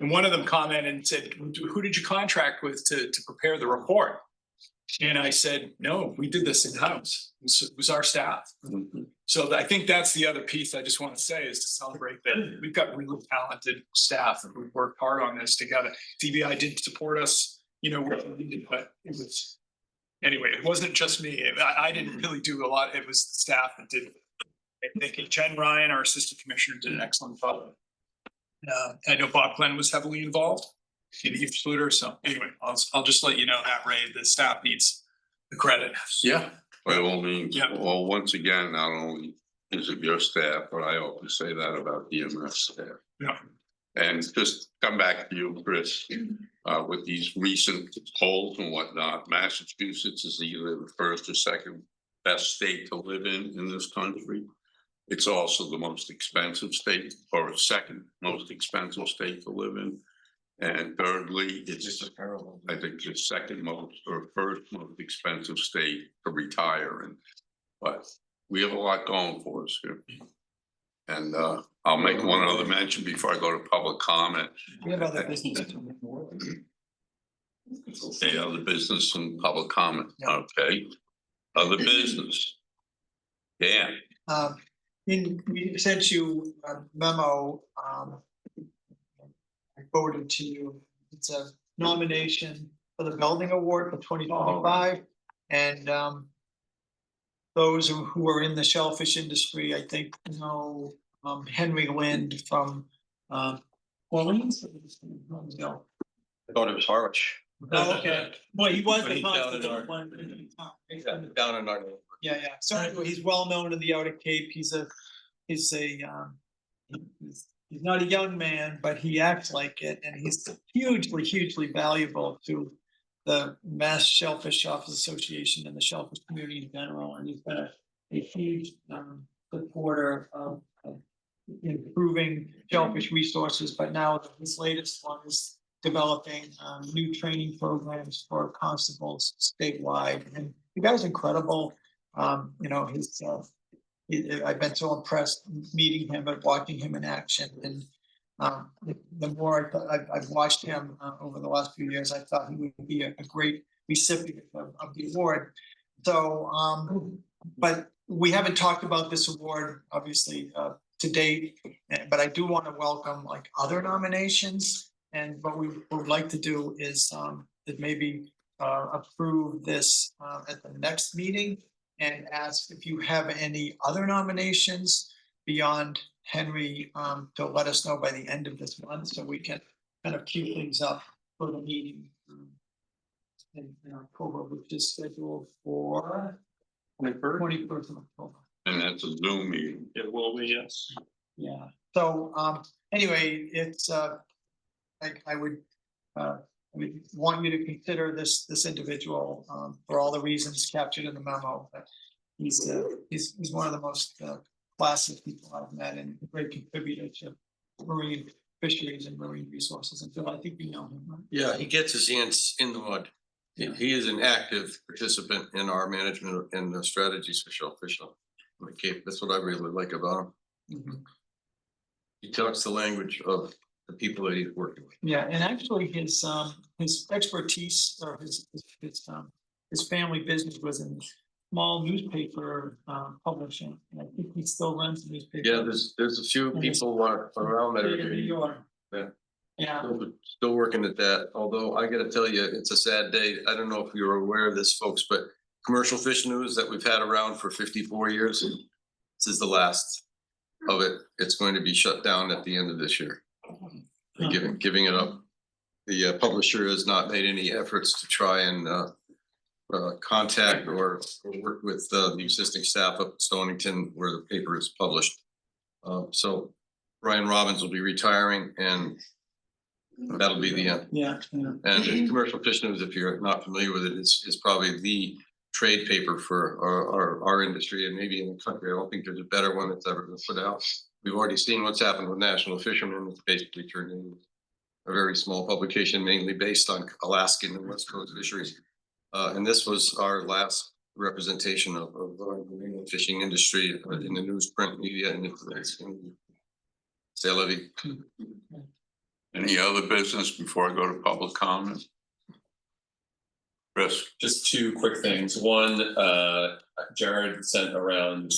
And one of them commented and said, who did you contract with to prepare the report? And I said, no, we did this in-house. It was our staff. So I think that's the other piece I just want to say, is to celebrate that we've got really talented staff and we've worked hard on this together. TBI did support us, but it was, anyway, it wasn't just me. I didn't really do a lot. It was the staff that did. I think Jen Ryan, our assistant commissioner, did an excellent job. I know Bob Glenn was heavily involved in the Fluter. So anyway, I'll just let you know that, Ray, the staff needs the credit. Yeah, by all means. Yeah. Well, once again, not only is it your staff, but I always say that about DMS staff. Yeah. And just come back to you, Chris, with these recent polls and whatnot. Massachusetts is either the first or second best state to live in this country. It's also the most expensive state, or second most expensive state to live in. And thirdly, it's just terrible. I think the second most or first most expensive state to retire in. But we have a lot going for us here. And I'll make one other mention before I go to public comment. We have other business. Okay, other business and public comment. Okay. Other business. Yeah. We sent you a memo. I forwarded to you. It's a nomination for the Building Award for 2025. And those who are in the shellfish industry, I think, Henry Lind from Orleans. I thought it was Harwich. Oh, okay. Well, he was the Down in our. Yeah. So anyway, he's well known in the Outer Cape. He's he's not a young man, but he acts like it, and he's hugely valuable to the Mass Shellfish Shoppers Association and the shellfish community in general, and he's been a huge supporter of improving shellfish resources, but now this latest one is developing new training programs for constables statewide, and the guy's incredible. You know, I've been so impressed meeting him and watching him in action, and the more I've watched him over the last few years, I thought he would be a great recipient of the award. So, but we haven't talked about this award, obviously, to date, but I do want to welcome like other nominations. And what we would like to do is maybe approve this at the next meeting and ask if you have any other nominations beyond Henry to let us know by the end of this month, so we can kind of queue things up for the meeting in October, which is scheduled for 21st of October. And that's a Zoom meeting. It will be, yes. Yeah, so anyway, it's I would want you to consider this individual for all the reasons captured in the memo. But he's one of the most classic people I've met, and a great contributor to marine fisheries and marine resources. And Phil, I think you know him, right? Yeah, he gets his hands in the mud. He is an active participant in our management and the strategies for shellfish on the Cape. That's what I really like about him. Mhm. He talks the language of the people that he's working with. Yeah, and actually his expertise or his family business was in small newspaper publishing, and I think he still runs the newspaper. Yeah, there's a few people around that State of New are York. Yeah. still working at that, although I gotta tell you, it's a sad day. I don't know if you're aware of this, folks, but commercial fish news that we've had around for 54 years, this is the last of it. It's going to be shut down at the end of this year. They're giving it up. The publisher has not made any efforts to try and contact or work with the existing staff up at Stonington where the paper is published. So Brian Robbins will be retiring, and that'll be the end. Yeah. And commercial fish news, if you're not familiar with it, is probably the trade paper for our industry and maybe in the country. I don't think there's a better one that's ever been put out. We've already seen what's happened with National Fishermen. It's basically turned into a very small publication, mainly based on Alaskan and West Coast fisheries. And this was our last representation of the fishing industry in the newsprint media and c'est la vie. Any other business before I go to public comment? Chris? Just two quick things. One, Jared sent around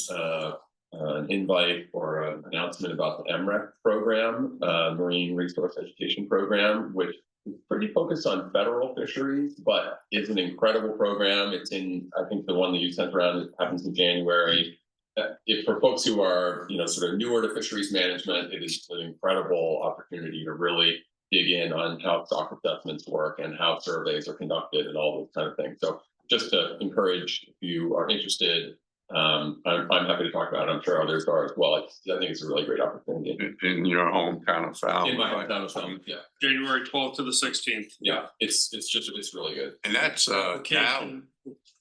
an invite or an announcement about the MREC program, Marine Resource Education Program, which is pretty focused on federal fisheries, but is an incredible program. It's in, I think the one that you sent around happens in January. If for folks who are, sort of newer to fisheries management, it is an incredible opportunity to really dig in on how stock assessments work and how surveys are conducted and all those kind of things. So just to encourage, if you are interested, I'm happy to talk about it. I'm sure others are as well. I think it's a really great opportunity. In your hometown of Falmouth. In my hometown of Falmouth, yeah. January 12th to the 16th. Yeah, it's really good. And that's now,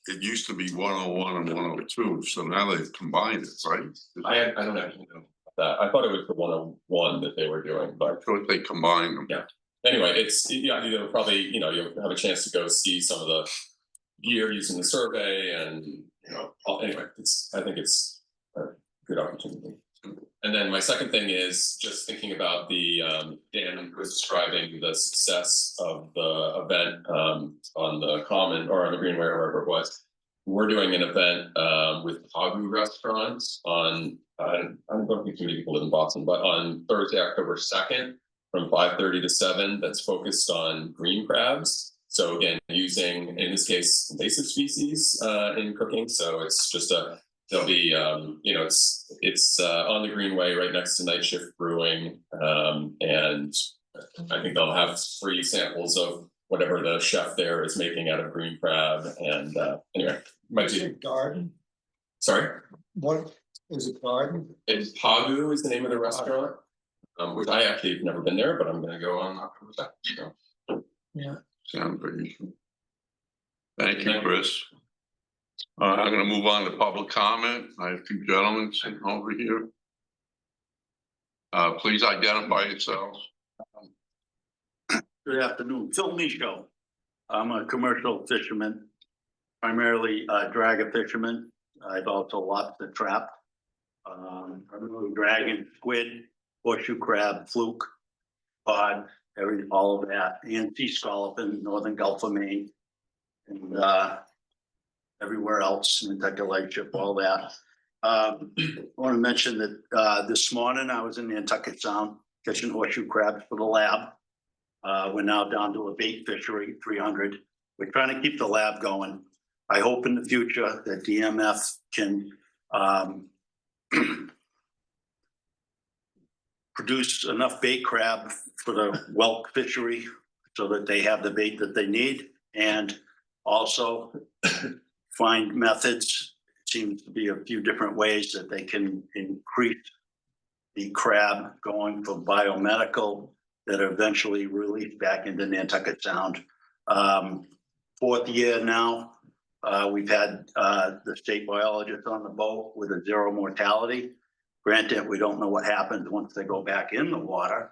it used to be 101 and 102, so now they've combined it, right? I don't actually know that. I thought it was the 101 that they were doing, but I thought they combined them. Yeah. Anyway, it's you'll probably you'll have a chance to go see some of the gear using the survey, and anyway, I think it's a good opportunity. And then my second thing is just thinking about the Dan was describing the success of the event on the Common or on the Greenway or wherever it was. We're doing an event with Hagu restaurants on I don't think too many people live in Boston, but on Thursday, October 2nd, from 5:30 to 7, that's focused on green crabs. So again, using, in this case, invasive species in cooking. So it's just there'll be, it's on the Greenway right next to Night Shift Brewing. And I think they'll have free samples of whatever the chef there is making out of green crab. And anyway, might be garden. Sorry? What is it, garden? It's Hagu is the name of the restaurant. which I actually have never been there, but I'm gonna go on October 2nd, so. Sounds very. Thank you, Chris. I'm gonna move on to public comment. I have two gentlemen sitting over here. Please identify yourselves. Good afternoon, Phil Micho. I'm a commercial fisherman, primarily dragger fisherman. I've also lobster trap. I'm dragon, squid, horseshoe crab, fluke, cod, all of that, and sea scallop in northern Gulf of Maine. And everywhere else, Nantucket Lightship, all that. I want to mention that this morning I was in Nantucket Sound fishing horseshoe crabs for the lab. We're now down to a bait fishery, 300. We're trying to keep the lab going. I hope in the future that DMF can produce enough bait crab for the whelk fishery so that they have the bait that they need, and also find methods. Seems to be a few different ways that they can increase the crab going for biomedical that are eventually released back into Nantucket Sound. 4th year now, we've had the state biologist on the boat with a 0 mortality. Granted, we don't know what happens once they go back in the water,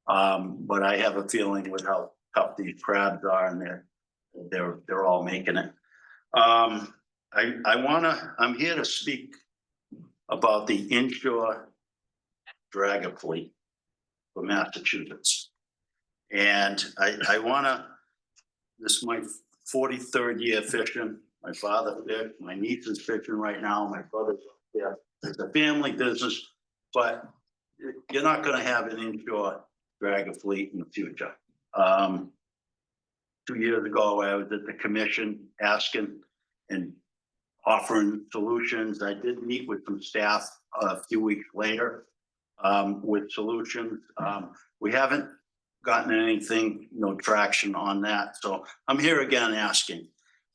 but I have a feeling with how tough these crabs are, and they're all making it. I'm here to speak about the inshore dragger fleet for Massachusetts. And I wanna, this is my 43rd year fishing. My father fished, my niece is fishing right now, my brother's there. It's a family business, but you're not gonna have an inshore dragger fleet in the future. 2 years ago, I was at the commission asking and offering solutions. I did meet with some staff a few weeks later with solutions. We haven't gotten anything, no traction on that. So I'm here again asking.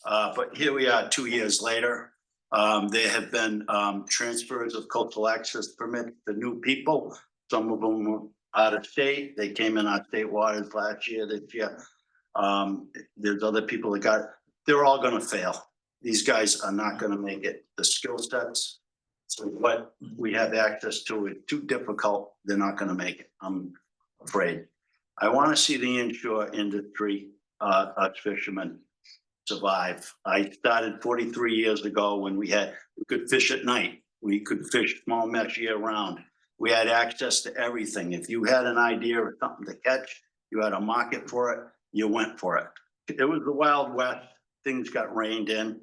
But here we are 2 years later. There have been transfers of coastal access permits to new people. Some of them were out of state. They came in our state waters last year, this year. There's other people that got, they're all gonna fail. These guys are not gonna make it. The skill sets, so what we have access to is too difficult. They're not gonna make it, I'm afraid. I wanna see the inshore industry, us fishermen, survive. I started 43 years ago when we could fish at night. We could fish small mesh year round. We had access to everything. If you had an idea or something to catch, you had a market for it, you went for it. It was the Wild West. Things got reined in.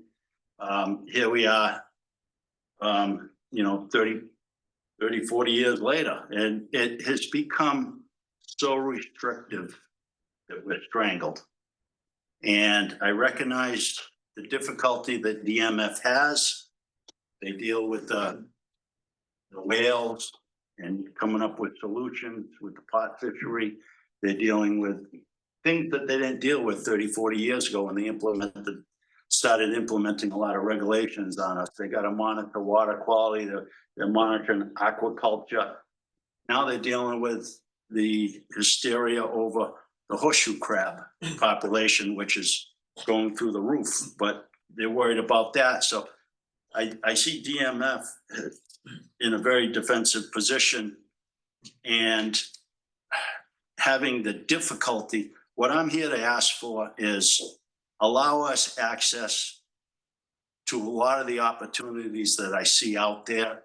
Here we are, 30, 40 years later, and it has become so restrictive that we're strangled. And I recognize the difficulty that DMF has. They deal with the whales and coming up with solutions with the pot fishery. They're dealing with things that they didn't deal with 30, 40 years ago when they started implementing a lot of regulations on us. They got to monitor water quality. They're monitoring aquaculture. Now they're dealing with the hysteria over the horseshoe crab population, which is going through the roof, but they're worried about that. So I see DMF in a very defensive position and having the difficulty. What I'm here to ask for is allow us access to a lot of the opportunities that I see out there.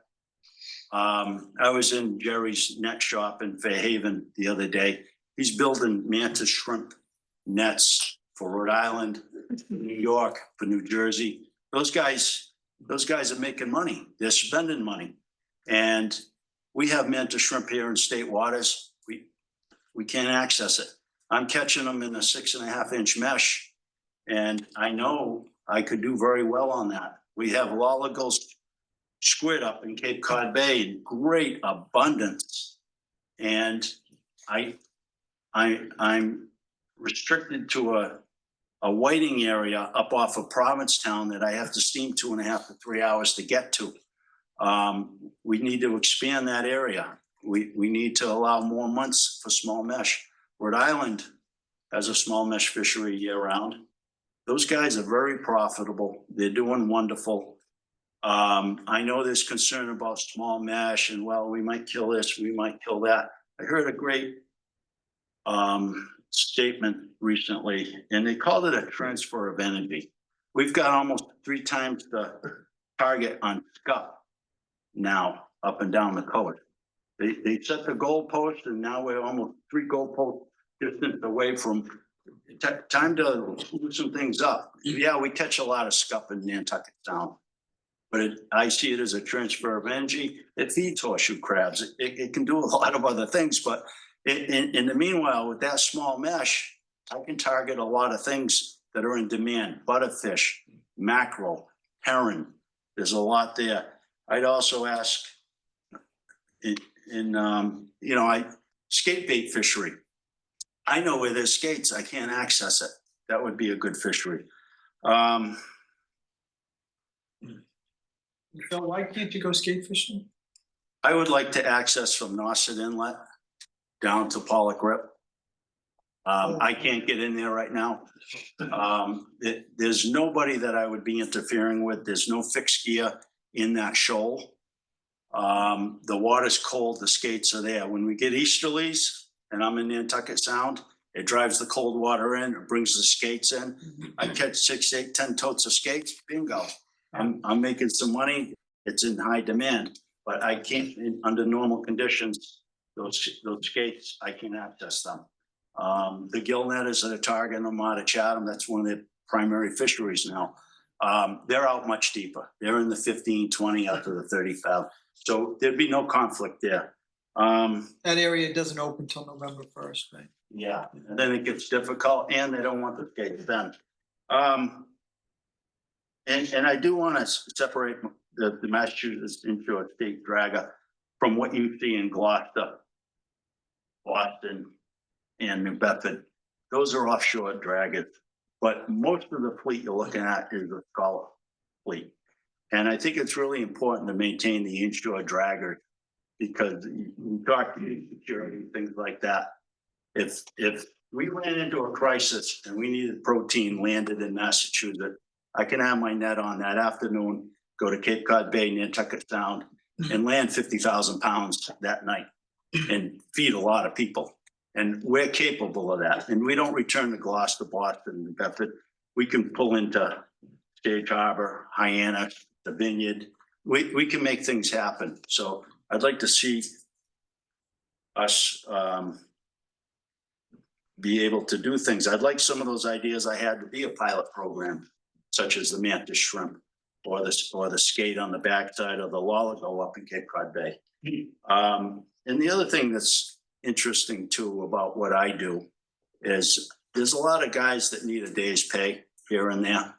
I was in Jerry's net shop in Fairhaven the other day. He's building mantis shrimp nets for Rhode Island, New York, for New Jersey. Those guys are making money. They're spending money. And we have mantis shrimp here in state waters. We can't access it. I'm catching them in a 6.5 inch mesh. And I know I could do very well on that. We have lolligos squid up in Cape Cod Bay in great abundance. And I'm restricted to a whiting area up off of Provincetown that I have to steam 2.5 to 3 hours to get to. We need to expand that area. we need to allow more months for small mesh. Rhode Island has a small mesh fishery year round. Those guys are very profitable. They're doing wonderful. I know there's concern about small mesh and, well, we might kill this, we might kill that. I heard a great statement recently, and they called it a transfer of energy. We've got almost 3 times the target on scup now up and down the coast. They set the goalpost, and now we're almost 3 goalposts distance away from time to loosen things up. Yeah, we catch a lot of scup in Nantucket Sound, but I see it as a transfer of energy. It feeds horseshoe crabs. It can do a lot of other things, but in the meanwhile, with that small mesh, I can target a lot of things that are in demand: butterfish, mackerel, herring. There's a lot there. I'd also ask skate bait fishery. I know where there's skates, I can't access it. That would be a good fishery. So why can't you go skate fishing? I would like to access from Nauset Inlet down to Pollock Rip. I can't get in there right now. There's nobody that I would be interfering with. There's no fixed gear in that shoal. The water's cold, the skates are there. When we get easterlies and I'm in Nantucket Sound, it drives the cold water in, it brings the skates in. I catch 6, 8, 10 totes of skates, bingo. I'm making some money. It's in high demand, but I can't, under normal conditions, those skates, I can't access them. The gill netters that are targeting them out of Chatham, that's one of the primary fisheries now. They're out much deeper. They're in the 15, 20 up to the 35. So there'd be no conflict there. That area doesn't open till November 1st, right? Yeah, and then it gets difficult, and they don't want the skates then. And I do want to separate the Massachusetts inshore state dragger from what you see in Gloucester, Boston, and New Bedford. Those are offshore draggers, but most of the fleet you're looking at is a sculler fleet. And I think it's really important to maintain the inshore dragger, because you talk to security, things like that. If we ran into a crisis and we needed protein landed in Massachusetts, I can have my net on that afternoon, go to Cape Cod Bay, Nantucket Sound, and land 50,000 pounds that night and feed a lot of people. And we're capable of that. And we don't return to Gloucester, Boston, New Bedford. We can pull into Stage Harbor, Hyannis, the Vineyard. We can make things happen. So I'd like to see us be able to do things. I'd like some of those ideas I had to be a pilot program, such as the mantis shrimp or the skate on the backside of the Loligo up in Cape Cod Bay. And the other thing that's interesting too about what I do is there's a lot of guys that need a day's pay here and there,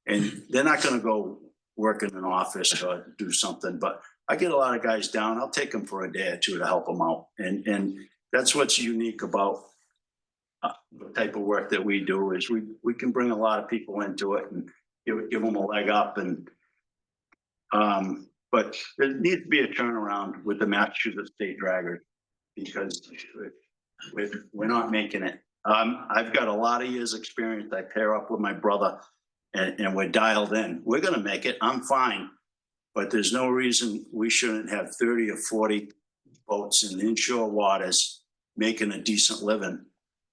and they're not going to go work in an office or do something, but I get a lot of guys down. I'll take them for a day or two to help them out. And that's what's unique about the type of work that we do is we can bring a lot of people into it and give them a leg up. And but there needs to be a turnaround with the Massachusetts state draggers, because we're not making it. I've got a lot of years experience. I pair up with my brother and we're dialed in. We're going to make it. I'm fine. But there's no reason we shouldn't have 30 or 40 boats in inshore waters making a decent living.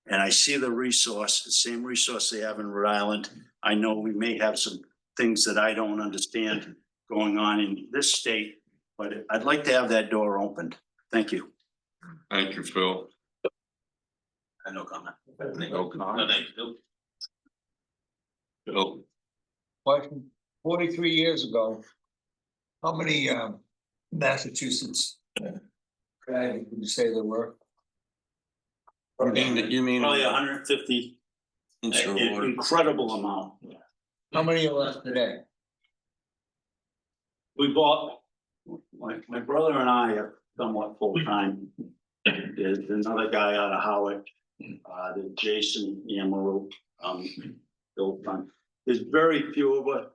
And I see the resource, the same resource they have in Rhode Island. I know we may have some things that I don't understand going on in this state, but I'd like to have that door opened. Thank you. Thank you, Phil. No comment. No comment. Phil. Question, 43 years ago, How many Massachusetts would you say there were? You mean Probably 150, inshore an water? incredible amount. How many are left today? We bought, my brother and I are somewhat full-time. There's another guy out of Howard, there's Jason Amaru, Bill Fun. There's very few of us.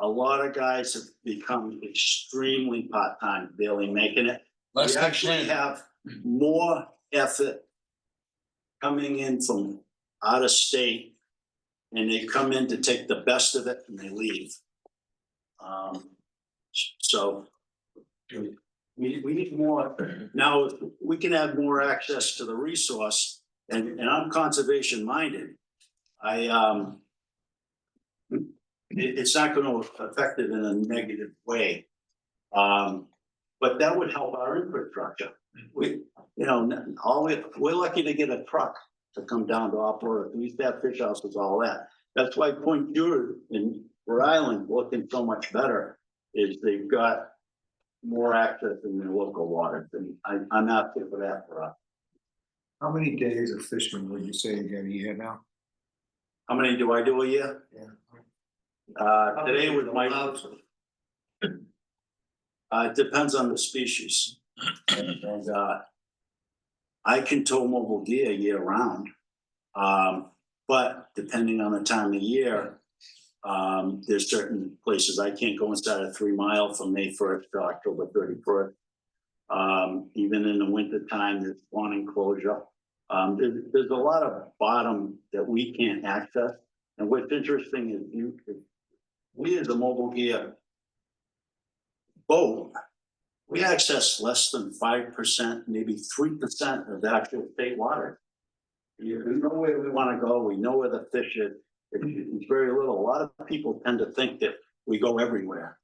A lot of guys have become extremely part-time, barely making it. We actually have more effort coming in from out of state. And they come in to take the best of it and they leave. So we need more, now we can have more access to the resource and I'm conservation minded. It's not gonna affect it in a negative way. But that would help our infrastructure. We're lucky to get a truck to come down to operate. We used to have fish houses, all that. That's why Point Jewett in Rhode Island looking so much better is they've got more access in their local waters. And I'm asking for that for us. How many days of fishing would you say you get a year now? How many do I do a year? Yeah. Today with my, it depends on the species. And I can tow mobile gear year round. But depending on the time of year, there's certain places I can't go inside a 3 mile from May 1st to October 31st. Even in the winter time, there's one enclosure. There's a lot of bottom that we can't access. And what's interesting is we as a mobile gear boat, we access less than 5%, maybe 3% of the actual state water. We know where we want to go. We know where the fish is. It's very little. A lot of people tend to think that we go everywhere.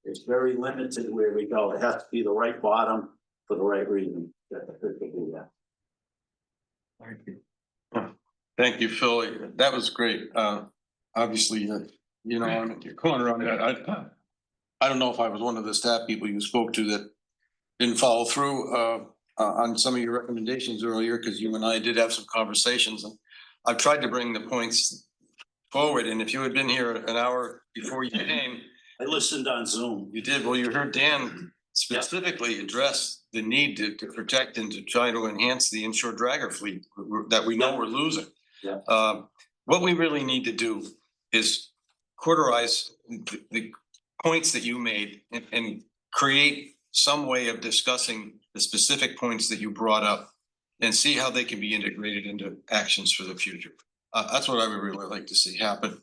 It's very limited where we go. It has to be the right bottom for the right reason that the fish will do that. Thank you. Thank you, Phil. That was great. Obviously, I'm in your corner on that. I don't know if I was one of the staff people you spoke to that didn't follow through on some of your recommendations earlier, because you and I did have some conversations. And I've tried to bring the points forward. And if you had been here an hour before you came, I listened on Zoom. You did. Well, you heard Dan specifically address the need to protect and to try to enhance the inshore dragger fleet that we know we're losing. Yeah. What we really need to do is quarterize the points that you made and create some way of discussing the specific points that you brought up and see how they can be integrated into actions for the future. That's what I would really like to see happen.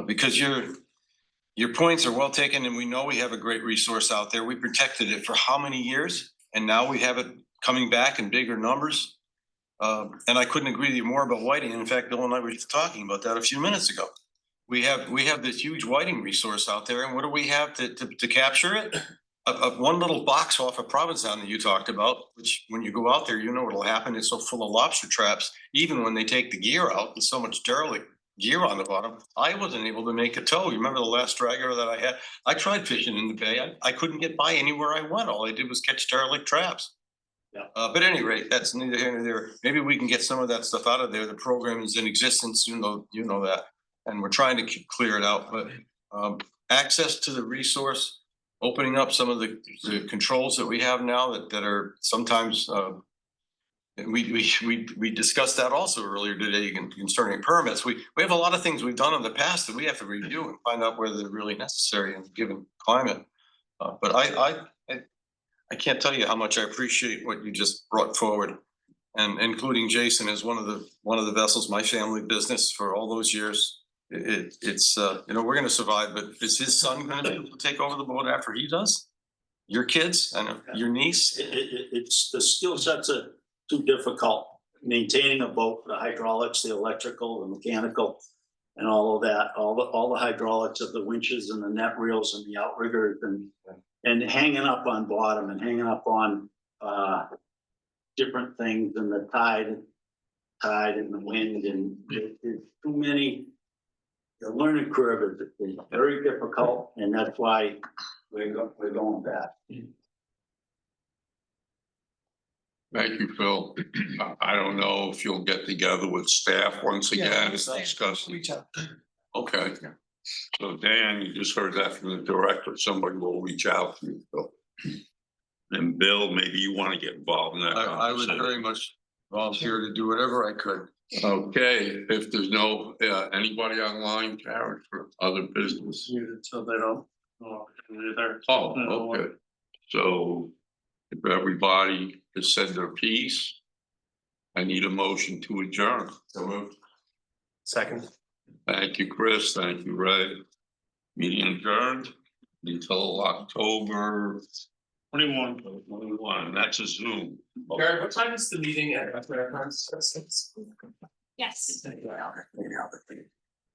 Because your points are well taken, and we know we have a great resource out there. We protected it for how many years? And now we have it coming back in bigger numbers. And I couldn't agree with you more about whiting. In fact, Bill and I were just talking about that a few minutes ago. We have this huge whiting resource out there, and what do we have to capture it? One little box off of Provincetown that you talked about, which when you go out there, you know what'll happen. It's so full of lobster traps. Even when they take the gear out, there's so much derelict gear on the bottom. I wasn't able to make a tow. You remember the last dragger that I had? I tried fishing in the bay. I couldn't get by anywhere I went. All I did was catch derelict traps. Yeah. But at any rate, that's neither here nor there. Maybe we can get some of that stuff out of there. The program is in existence. You know that, and we're trying to clear it out. But access to the resource, opening up some of the controls that we have now that are sometimes. We discussed that also earlier today concerning permits. We have a lot of things we've done in the past that we have to review and find out whether they're really necessary in a given climate. But I can't tell you how much I appreciate what you just brought forward, and including Jason as one of the vessels, my family business for all those years. It's we're going to survive, but is his son going to be able to take over the boat after he does? Your kids and your niece? It's the skill sets are too difficult. Maintaining a boat, the hydraulics, the electrical, the mechanical, and all of that, all the hydraulics of the winches and the net reels and the outriggers and hanging up on bottom and hanging up on different things and the tide and the wind, and there's too many. The learning curve is very difficult, and that's why we're going back. Thank you, Phil. I don't know if you'll get together with staff once again and discuss. Reach out. Okay. So Dan, you just heard that from the director. Somebody will reach out to you, Phil. And Bill, maybe you want to get involved in that. I would very much volunteer to do whatever I could. Okay, if there's no, anybody online, Karen, for other business? So they don't. Oh, okay. So If everybody has said their piece, I need a motion to adjourn. So moved. Second. Thank you, Chris. Thank you, Ray. Meeting adjourned until October 21. That's a Zoom. Jared, what time is the meeting at? Yes. Maybe I'll